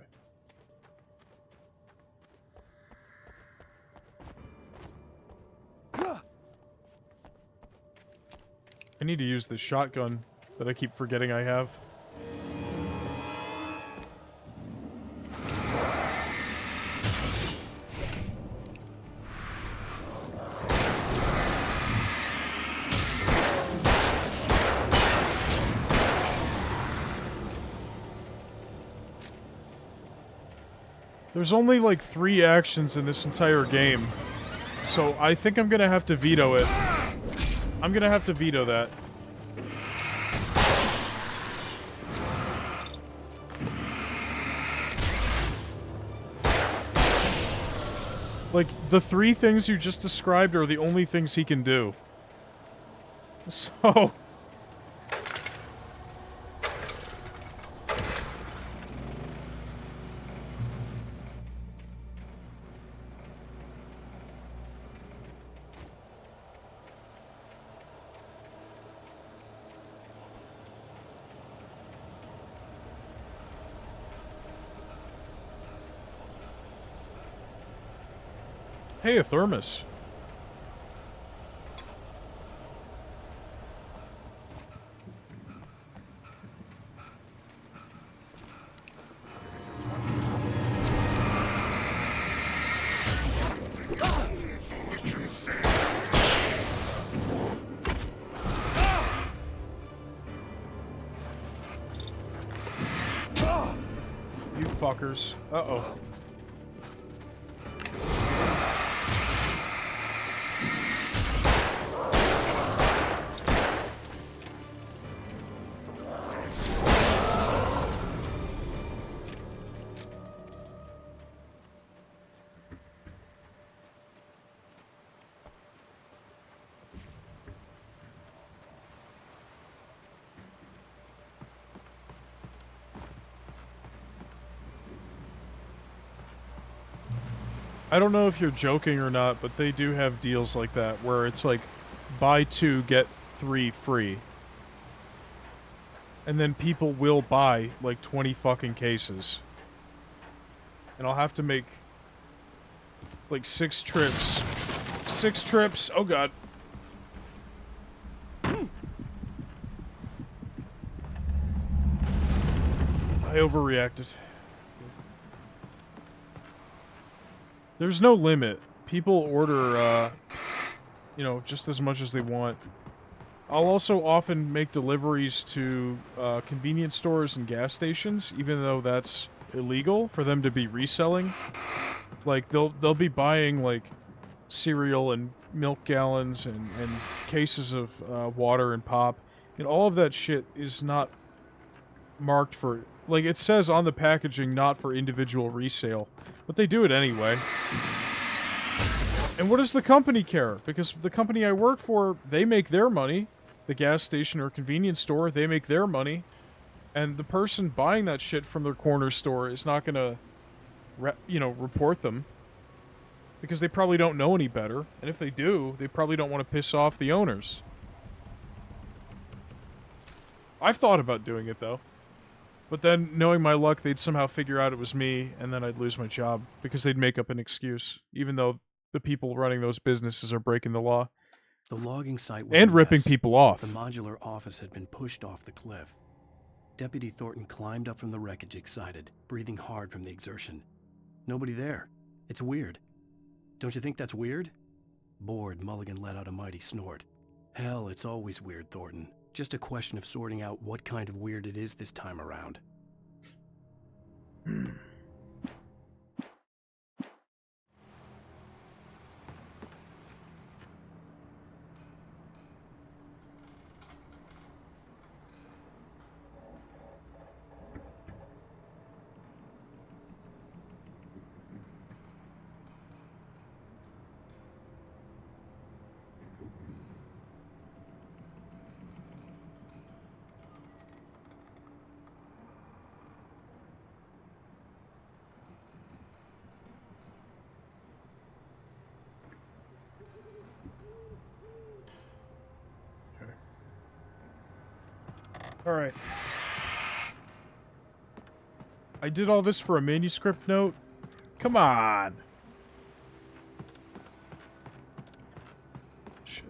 I need to use this shotgun that I keep forgetting I have. There's only like 3 actions in this entire game, so I think I'm gonna have to veto it. I'm gonna have to veto that. Like, the 3 things you just described are the only things he can do. So... Hey, a thermos. You fuckers. Uh-oh. I don't know if you're joking or not, but they do have deals like that, where it's like, buy 2, get 3 free. And then people will buy, like, 20 fucking cases. And I'll have to make, like, 6 trips. 6 trips, oh god. I overreacted. There's no limit. People order, you know, just as much as they want. I'll also often make deliveries to convenience stores and gas stations, even though that's illegal for them to be reselling. Like, they'll be buying, like, cereal and milk gallons and cases of water and pop. And all of that shit is not marked for... Like, it says on the packaging, not for individual resale. But they do it anyway. And what does the company care? Because the company I work for, they make their money. The gas station or convenience store, they make their money. And the person buying that shit from their corner store is not gonna, you know, report them. Because they probably don't know any better. And if they do, they probably don't want to piss off the owners. I've thought about doing it, though. But then, knowing my luck, they'd somehow figure out it was me, and then I'd lose my job, because they'd make up an excuse, even though the people running those businesses are breaking the law. The logging site was and a ripping mess. people off. The modular office had been pushed off the cliff. Deputy Thornton climbed up from the wreckage excited, breathing hard from the exertion. Nobody there. It's weird. Don't you think that's weird? Bored, Mulligan let out a mighty snort. Hell, it's always weird, Thornton. Just a question of sorting out what kind of weird it is this time around. Alright. I did all this for a manuscript note? Come on! Shit.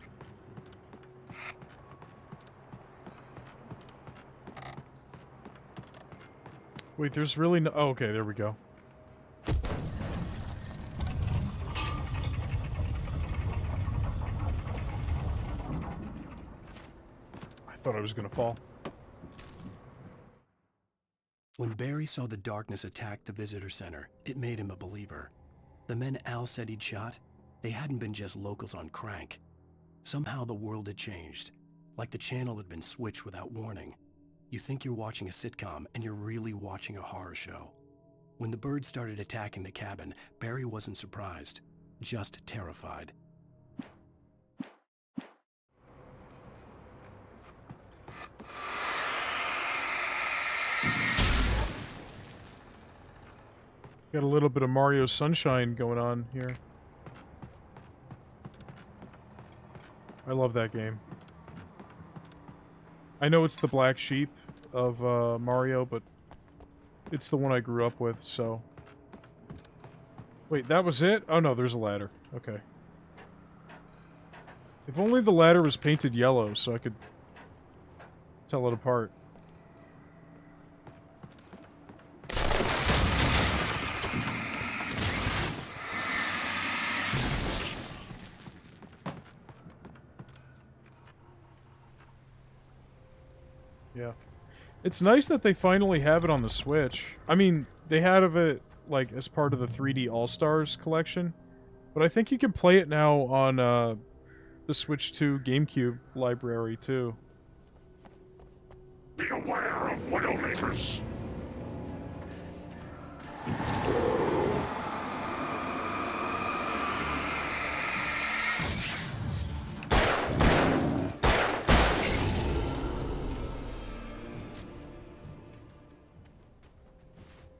Wait, there's really no... Oh, okay, there we go. I thought I was gonna fall. When Barry saw the darkness attack the visitor center, it made him a believer. The men Al said he'd shot, they hadn't been just locals on crank. Somehow the world had changed, like the channel had been switched without warning. You think you're watching a sitcom, and you're really watching a horror show. When the birds started attacking the cabin, Barry wasn't surprised, just terrified. Got a little bit of Mario Sunshine going on here. I love that game. I know it's the black sheep of Mario, but it's the one I grew up with, so... Wait, that was it? Oh no, there's a ladder. Okay. If only the ladder was painted yellow, so I could tell it apart. Yeah. It's nice that they finally have it on the Switch. I mean, they had it, like, as part of the 3D All-Stars collection. But I think you can play it now on, the Switch 2 GameCube library, too. Be aware of Widowmakers!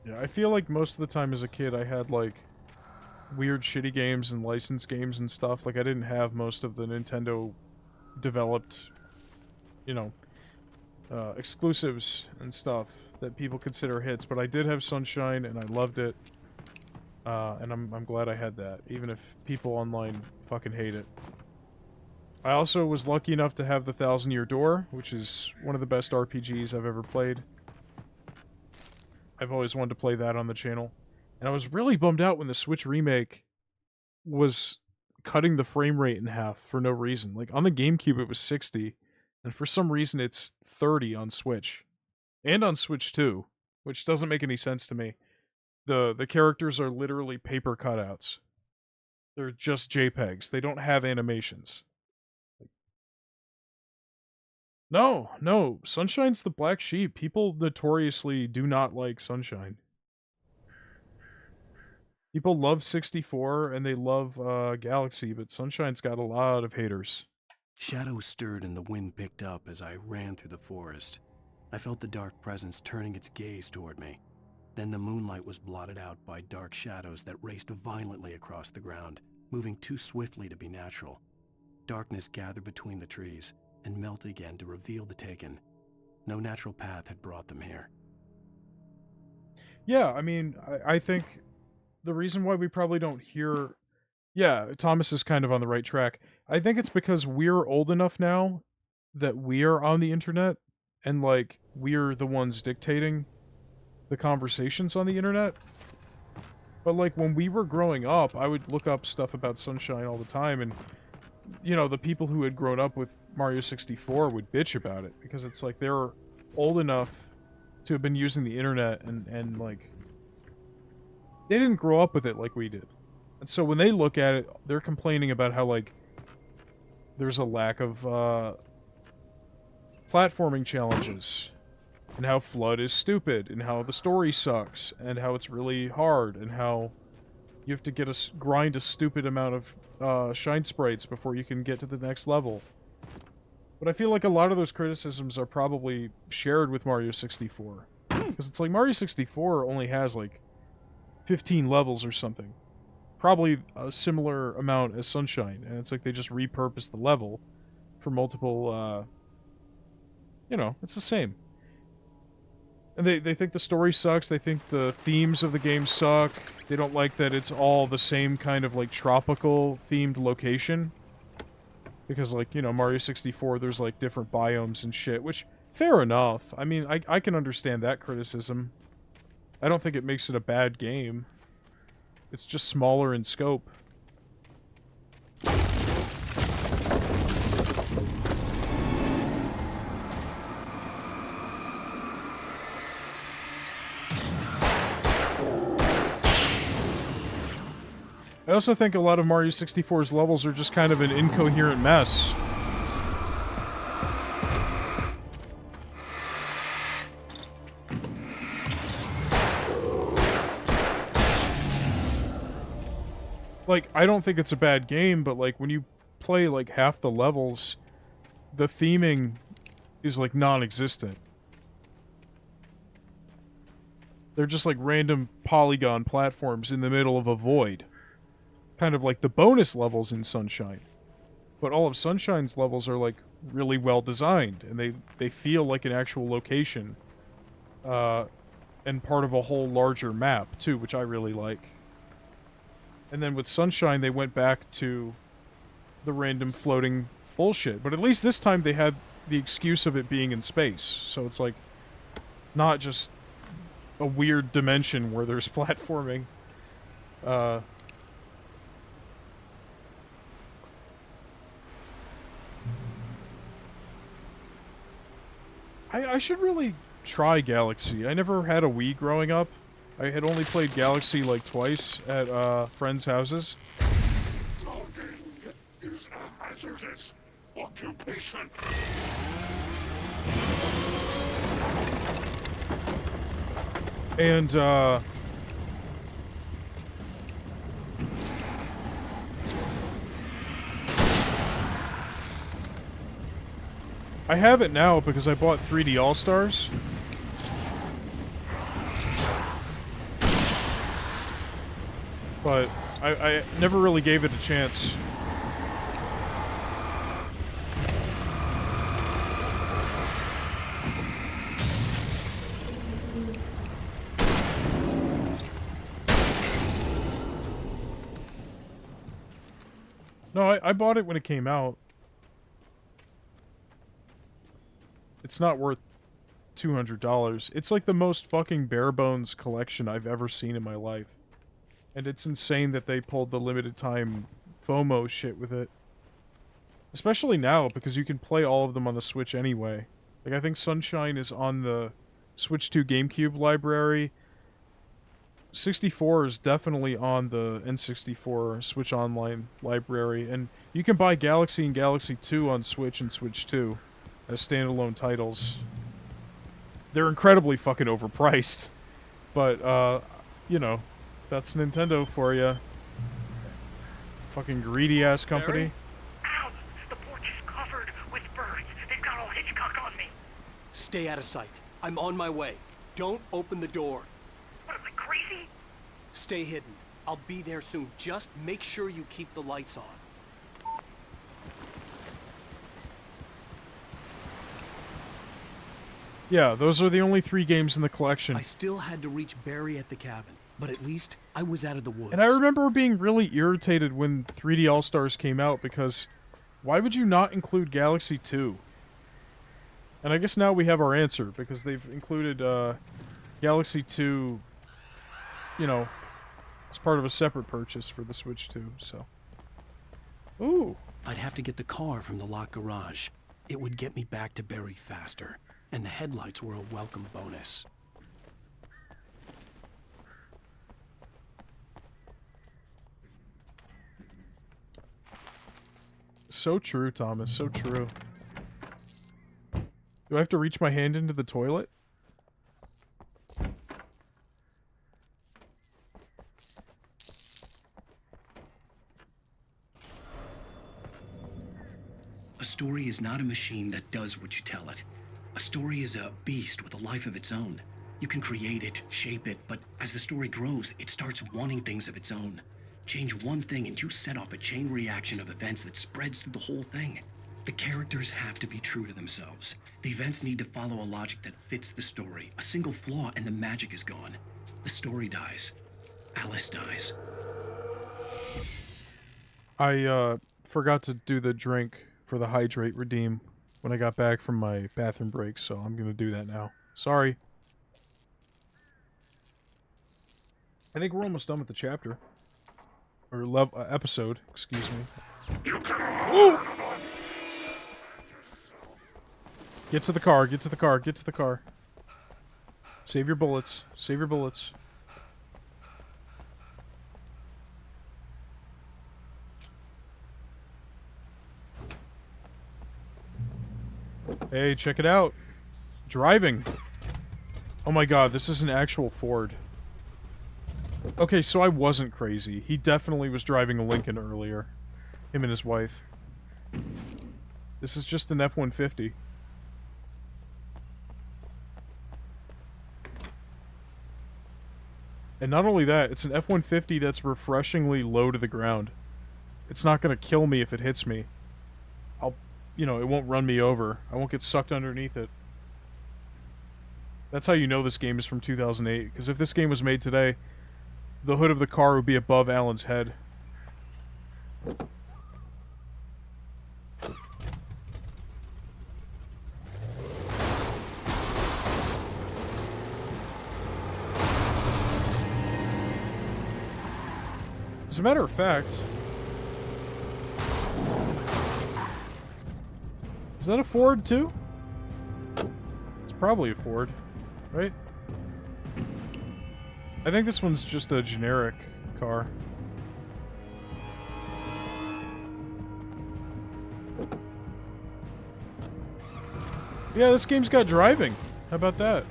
Yeah, I feel like most of the time as a kid I had, like, weird shitty games and licensed games and stuff. Like, I didn't have most of the Nintendo developed, you know, exclusives and stuff that people consider hits, but I did have Sunshine and I loved it. And I'm glad I had that, even if people online fucking hate it. I also was lucky enough to have the Thousand Year Door, which is one of the best RPGs I've ever played. I've always wanted to play that on the channel. And I was really bummed out when the Switch remake was cutting the frame rate in half for no reason. Like, on the GameCube it was 60, and for some reason it's 30 on Switch. And on Switch 2, which doesn't make any sense to me. The characters are literally paper cutouts. They're just JPEGs. They don't have animations. No, Sunshine's the black sheep. People notoriously do not like Sunshine. People love 64 and they love Galaxy, but Sunshine's got a lot of haters. Shadows stirred and the wind picked up as I ran through the forest. I felt the dark presence turning its gaze toward me. Then the moonlight was blotted out by dark shadows that raced violently across the ground, moving too swiftly to be natural. Darkness gathered between the trees and melted again to reveal the Taken. No natural path had brought them here. Yeah, I mean, I think the reason why we probably don't hear... Yeah, Thomas is kind of on the right track. I think it's because we're old enough now that we're on the internet, and, like, we're the ones dictating the conversations on the internet. But, like, when we were growing up, I would look up stuff about Sunshine all the time, and, you know, the people who had grown up with Mario 64 would bitch about it, because it's like they're old enough to have been using the internet, and like, they didn't grow up with it like we did. And so when they look at it, they're complaining about how, like, there's a lack of platforming challenges, and how FLUDD is stupid, and how the story sucks, and how it's really hard, and how you have to grind a stupid amount of shine sprites before you can get to the next level. But I feel like a lot of those criticisms are probably shared with Mario 64. Because it's like Mario 64 only has like 15 levels or something. Probably a similar amount as Sunshine. And it's like they just repurposed the level for multiple You know, it's the same. And they think the story sucks, they think the themes of the game suck, they don't like that it's all the same kind of, like, tropical themed location. Because, like, you know, Mario 64, there's, like, different biomes and shit, which, fair enough. I mean, I can understand that criticism. I don't think it makes it a bad game. It's just smaller in scope. I also think a lot of Mario 64's levels are just kind of an incoherent mess. Like, I don't think it's a bad game, but, like, when you play, like, half the levels, the theming is, like, non-existent. They're just, like, random polygon platforms in the middle of a void. Kind of like the bonus levels in Sunshine. But all of Sunshine's levels are, like, really well designed, and they feel like an actual location. And part of a whole larger map, too, which I really like. And then with Sunshine, they went back to the random floating bullshit. But at least this time they had the excuse of it being in space. So it's, like, not just a weird dimension where there's platforming. I should really try Galaxy. I never had a Wii growing up. I had only played Galaxy like twice at friends' houses. Loading is a hazardous occupation. And I have it now because I bought 3D All-Stars. But I never really gave it a chance. No, I bought it when it came out. It's not worth $200. It's like the most fucking bare bones collection I've ever seen in my life. And it's insane that they pulled the limited time FOMO shit with it. Especially now, because you can play all of them on the Switch anyway. Like, I think Sunshine is on the Switch 2 GameCube library. 64 is definitely on the N64 Switch Online library. And you can buy Galaxy and Galaxy 2 on Switch and Switch 2 as standalone titles. They're incredibly fucking overpriced. But, you know, that's Nintendo for you. Fucking greedy-ass company. Ow! The porch is covered with birds. They've got all Hitchcock on me. Stay out of sight. I'm on my way. Don't open the door. What, am I crazy? Stay hidden. I'll be there soon. Just make sure you keep the lights on. Yeah, those are the only 3 games in the collection. I still had to reach Barry at the cabin, but at least I was out of the woods. And I remember being really irritated when 3D All-Stars came out, because why would you not include Galaxy 2? And I guess now we have our answer, because they've included Galaxy 2, you know, as part of a separate purchase for the Switch 2, so. Ooh. I'd have to get the car from the locked garage. It would get me back to Barry faster, and the headlights were a welcome bonus. So true, Thomas, so true. Do I have to reach my hand into the toilet? A story is not a machine that does what you tell it. A story is a beast with a life of its own. You can create it, shape it, but as the story grows, it starts wanting things of its own. Change one thing and you set off a chain reaction of events that spreads through the whole thing. The characters have to be true to themselves. The events need to follow a logic that fits the story. A single flaw and the magic is gone. The story dies. Alice dies. I forgot to do the drink for the hydrate redeem when I got back from my bathroom break, so I'm gonna do that now. Sorry. I think we're almost done with the chapter. Or episode, excuse me. Ooh! Get to the car, get to the car, get to the car. Save your bullets, save your bullets. Hey, check it out. Driving. Oh my god, this is an actual Ford. Okay, so I wasn't crazy. He definitely was driving a Lincoln earlier. Him and his wife. This is just an F-150. And not only that, it's an F-150 that's refreshingly low to the ground. It's not gonna kill me if it hits me. You know, it won't run me over. I won't get sucked underneath it. That's how you know this game is from 2008, because if this game was made today, the hood of the car would be above Alan's head. As a matter of fact... Is that a Ford, too? It's probably a Ford, right? I think this one's just a generic car. Yeah, this game's got driving. How about that?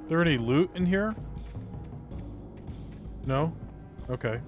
Is there any loot in here? No? Okay.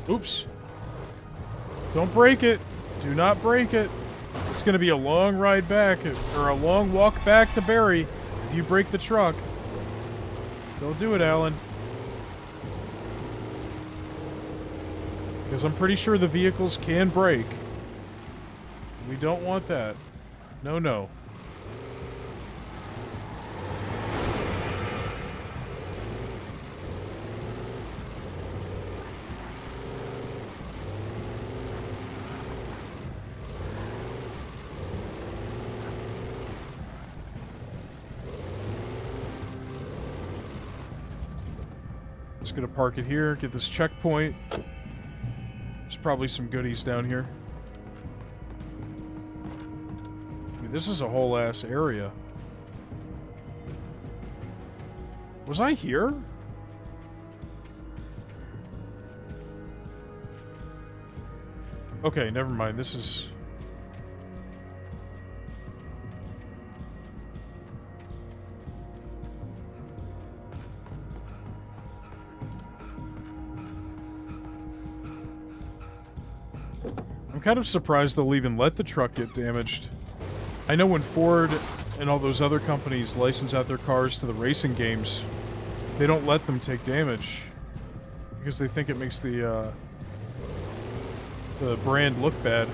Oops. Don't break it. Do not break it. It's going to be a long ride back, or a long walk back to Barry if you break the truck. Don't do it, Alan. Because I'm pretty sure the vehicles can break. We don't want that. No, no. Just gonna park it here, get this checkpoint. There's probably some goodies down here. I mean, this is a whole ass area. Was I here? Okay, never mind. This is... I'm kind of surprised they'll even let the truck get damaged. I know when Ford and all those other companies license out their cars to the racing games, they don't let them take damage because they think it makes the brand look bad.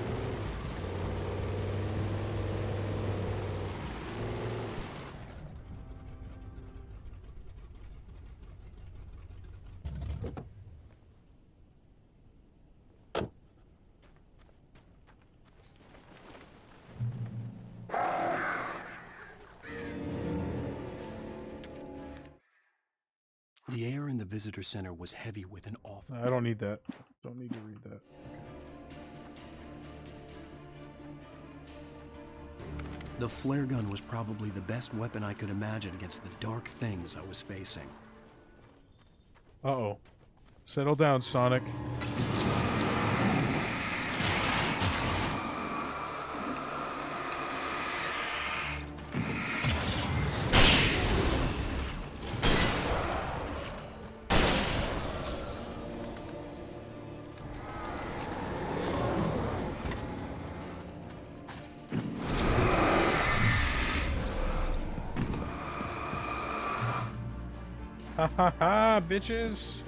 visitor center was heavy with an awful... I don't need that. Don't need to read that. The flare gun was probably the best weapon I could imagine against the dark things I was facing. Uh-oh. Settle down, Sonic. Ha ha ha, bitches!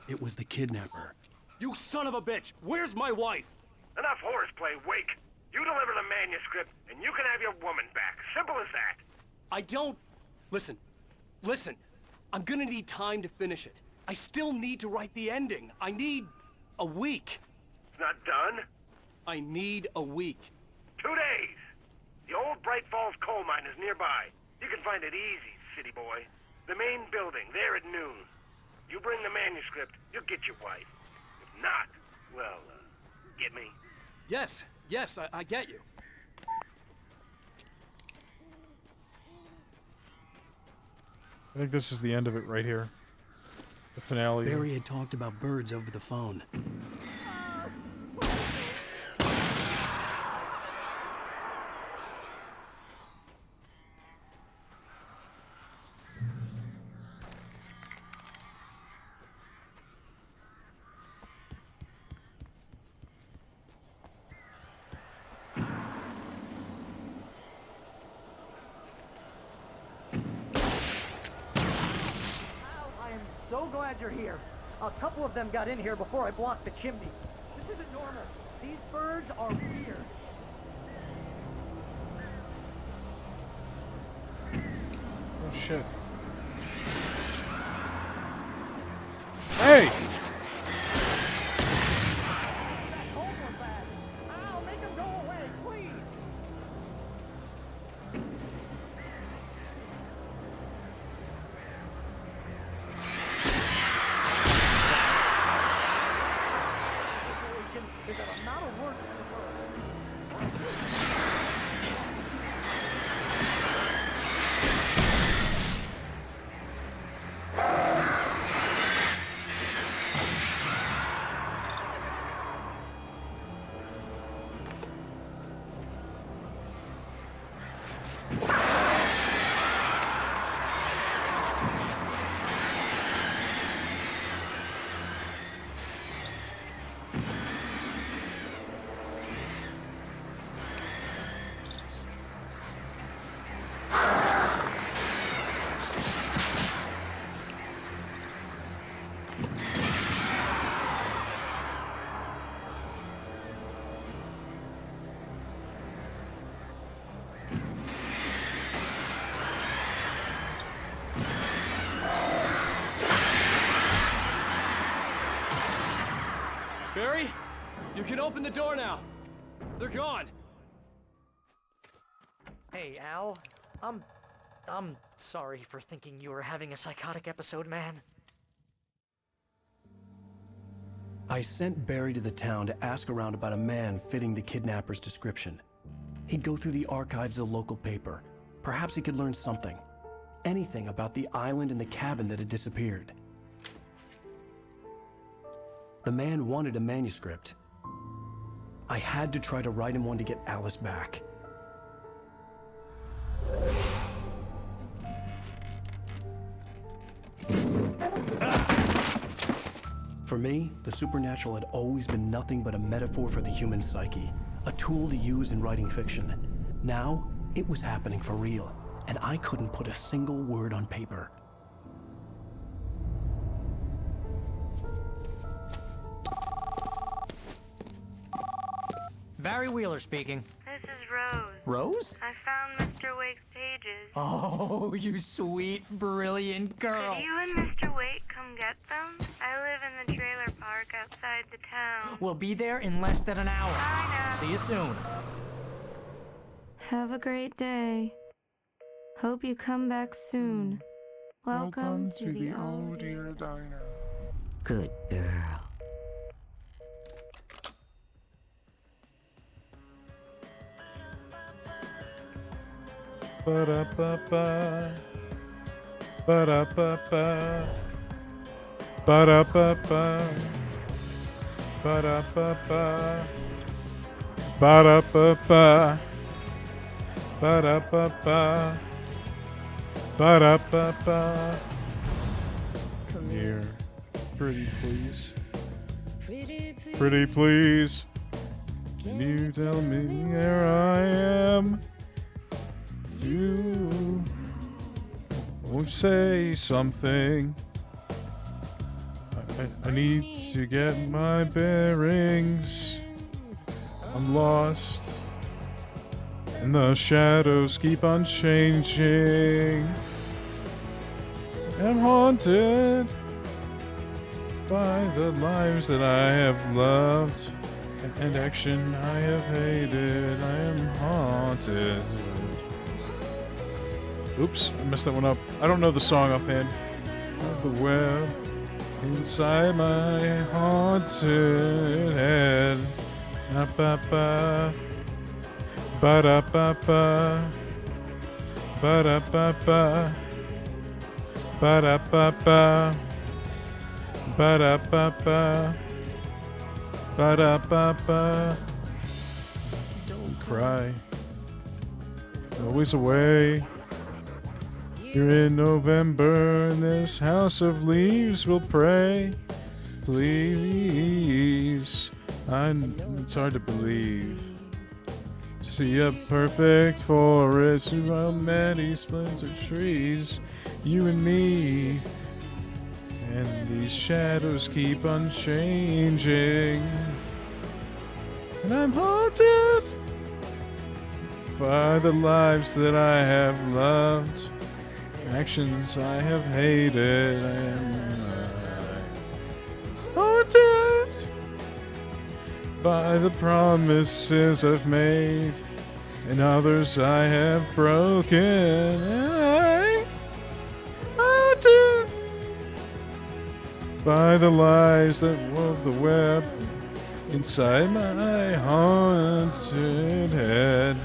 It was the kidnapper. You son of a bitch! Where's my wife? Enough horseplay, Wake. You deliver the manuscript, and you can have your woman back. Simple as that. I don't... Listen. I'm gonna need time to finish it. I still need to write the ending. I need... a week. It's not done? I need a week. 2 days. The old Bright Falls coal mine is nearby. You can find it easy, city boy. The main building, there at noon. You bring the manuscript, you'll get your wife. If not, well, get me? Yes, I get you. I think this is the end of it right here. The finale. Barry had talked about birds over the phone. So glad you're here. A couple of them got in here before I blocked the chimney. This isn't normal. These birds are weird. Oh shit. Hey! Ow, make them go away, please! Is that I'm not a word Barry, you can open the door now. They're gone. Hey, Al. I'm sorry for thinking you were having a psychotic episode, man. I sent Barry to the town to ask around about a man fitting the kidnapper's description. He'd go through the archives of the local paper. Perhaps he could learn something. Anything about the island and the cabin that had disappeared. The man wanted a manuscript. I had to try to write him one to get Alice back. For me, the supernatural had always been nothing but a metaphor for the human psyche, a tool to use in writing fiction. Now, it was happening for real, and I couldn't put a single word on paper. Barry Wheeler speaking. This is Rose. Rose? I found Mr. Wake's pages. Oh, you sweet, brilliant girl. Could you and Mr. Wake come get them? I live in the trailer park outside the town. We'll be there in less than an hour. Bye now. See you soon. Have a great day. Hope you come back soon. Welcome to the Oh Dear Diner. Good girl. Ba-da-ba-ba. Ba-da-ba-ba. Ba-da-ba-ba. Ba-da-ba-ba. Ba-da-ba-ba. Ba-da-ba-ba. Ba-da-ba-ba. Come here. Pretty please. Pretty please. Can you tell me where I am? You won't say something. I need to get my bearings. I'm lost, and the shadows keep on changing. I'm haunted by the lives that I have loved and action I have hated. I am haunted. Oops, I messed that one up. I don't know the song offhand. The web inside my haunted head. Ba-ba-ba. Ba-da-ba-ba. Ba-da-ba-ba. Ba-da-ba-ba. Ba-da-ba-ba. Ba-da-ba-ba. Don't cry. Always away. Here in November, in this house of leaves, we'll pray. Please. It's hard to believe. To see a perfect forest of many splintered trees. You and me. And these shadows keep on changing. And I'm haunted by the lives that I have loved. Actions I have hated. I am haunted by the promises I've made and others I have broken. I'm haunted by the lies that wove the web inside my haunted head.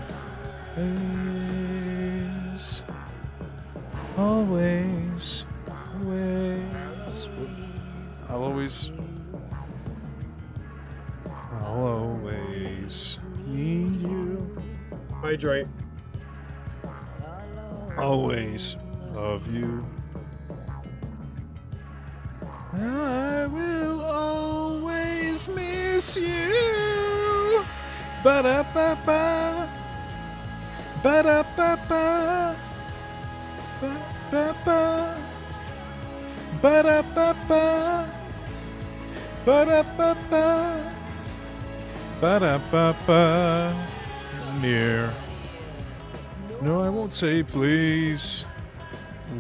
Always, always, I'll always need you. Hydrate. Always love you. I will always miss you. Ba-da-ba-ba. Ba-da-ba-ba. Ba-da-ba-ba. Ba-da-ba-ba. Ba-da-ba-ba. Ba-da-ba-ba. Near. No, I won't say please.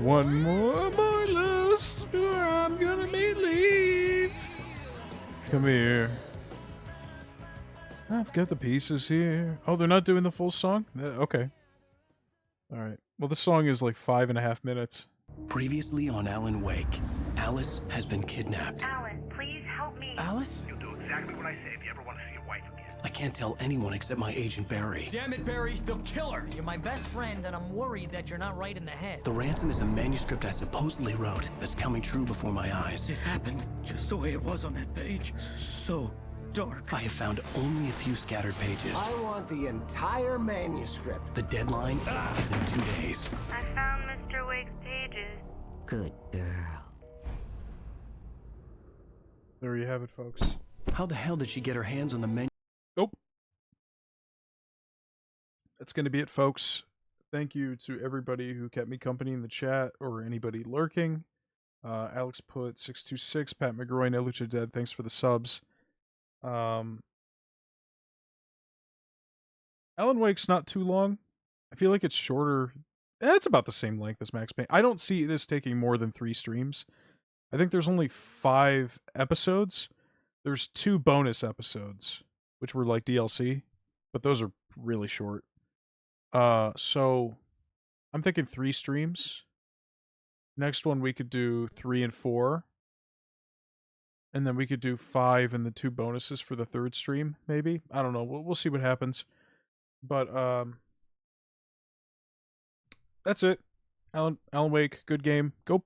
One more list, or I'm gonna make leave. Come here. I've got the pieces here. Oh, they're not doing the full song? Okay. Alright. Well, the song is like 5.5 minutes. Previously on Alan Wake, Alice has been kidnapped. Alan, please help me. Alice? You'll do exactly what I say if you ever want to see your wife again. I can't tell anyone except my agent Barry. Damn it, Barry, they'll kill her. You're my best friend, and I'm worried that you're not right in the head. The ransom is a manuscript I supposedly wrote that's coming true before my eyes. It happened just the way it was on that page. So dark. I have found only a few scattered pages. I want the entire manuscript. The deadline is in 2 days. I found Mr. Wake's pages. Good girl. There you have it, folks. How the hell did she get her hands on the menu? Nope. That's going to be it, folks. Thank you to everybody who kept me company in the chat or anybody lurking. Alex Put 626, Pat McGroy, No Lucha Dead, thanks for the subs. Alan Wake's not too long. I feel like it's shorter. It's about the same length as Max Payne. I don't see this taking more than 3 streams. I think there's only 5 episodes. There's 2 bonus episodes, which were like DLC, but those are really short. So I'm thinking 3 streams. Next one we could do 3 and 4. And then we could do 5 and the 2 bonuses for the 3rd stream, maybe. I don't know. We'll see what happens. But that's it. Alan Wake, good game. Go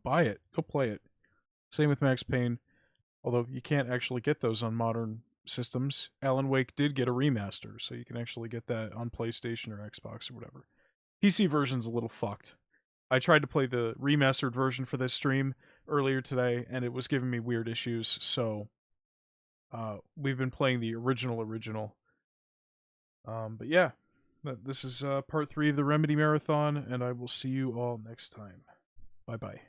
buy it. Go play it. Same with Max Payne. Although you can't actually get those on modern systems. Alan Wake did get a remaster, so you can actually get that on PlayStation or Xbox or whatever. PC version's a little fucked. I tried to play the remastered version for this stream earlier today, and it was giving me weird issues, so we've been playing the original. But yeah, this is part 3 of the Remedy Marathon, and I will see you all next time. Bye-bye.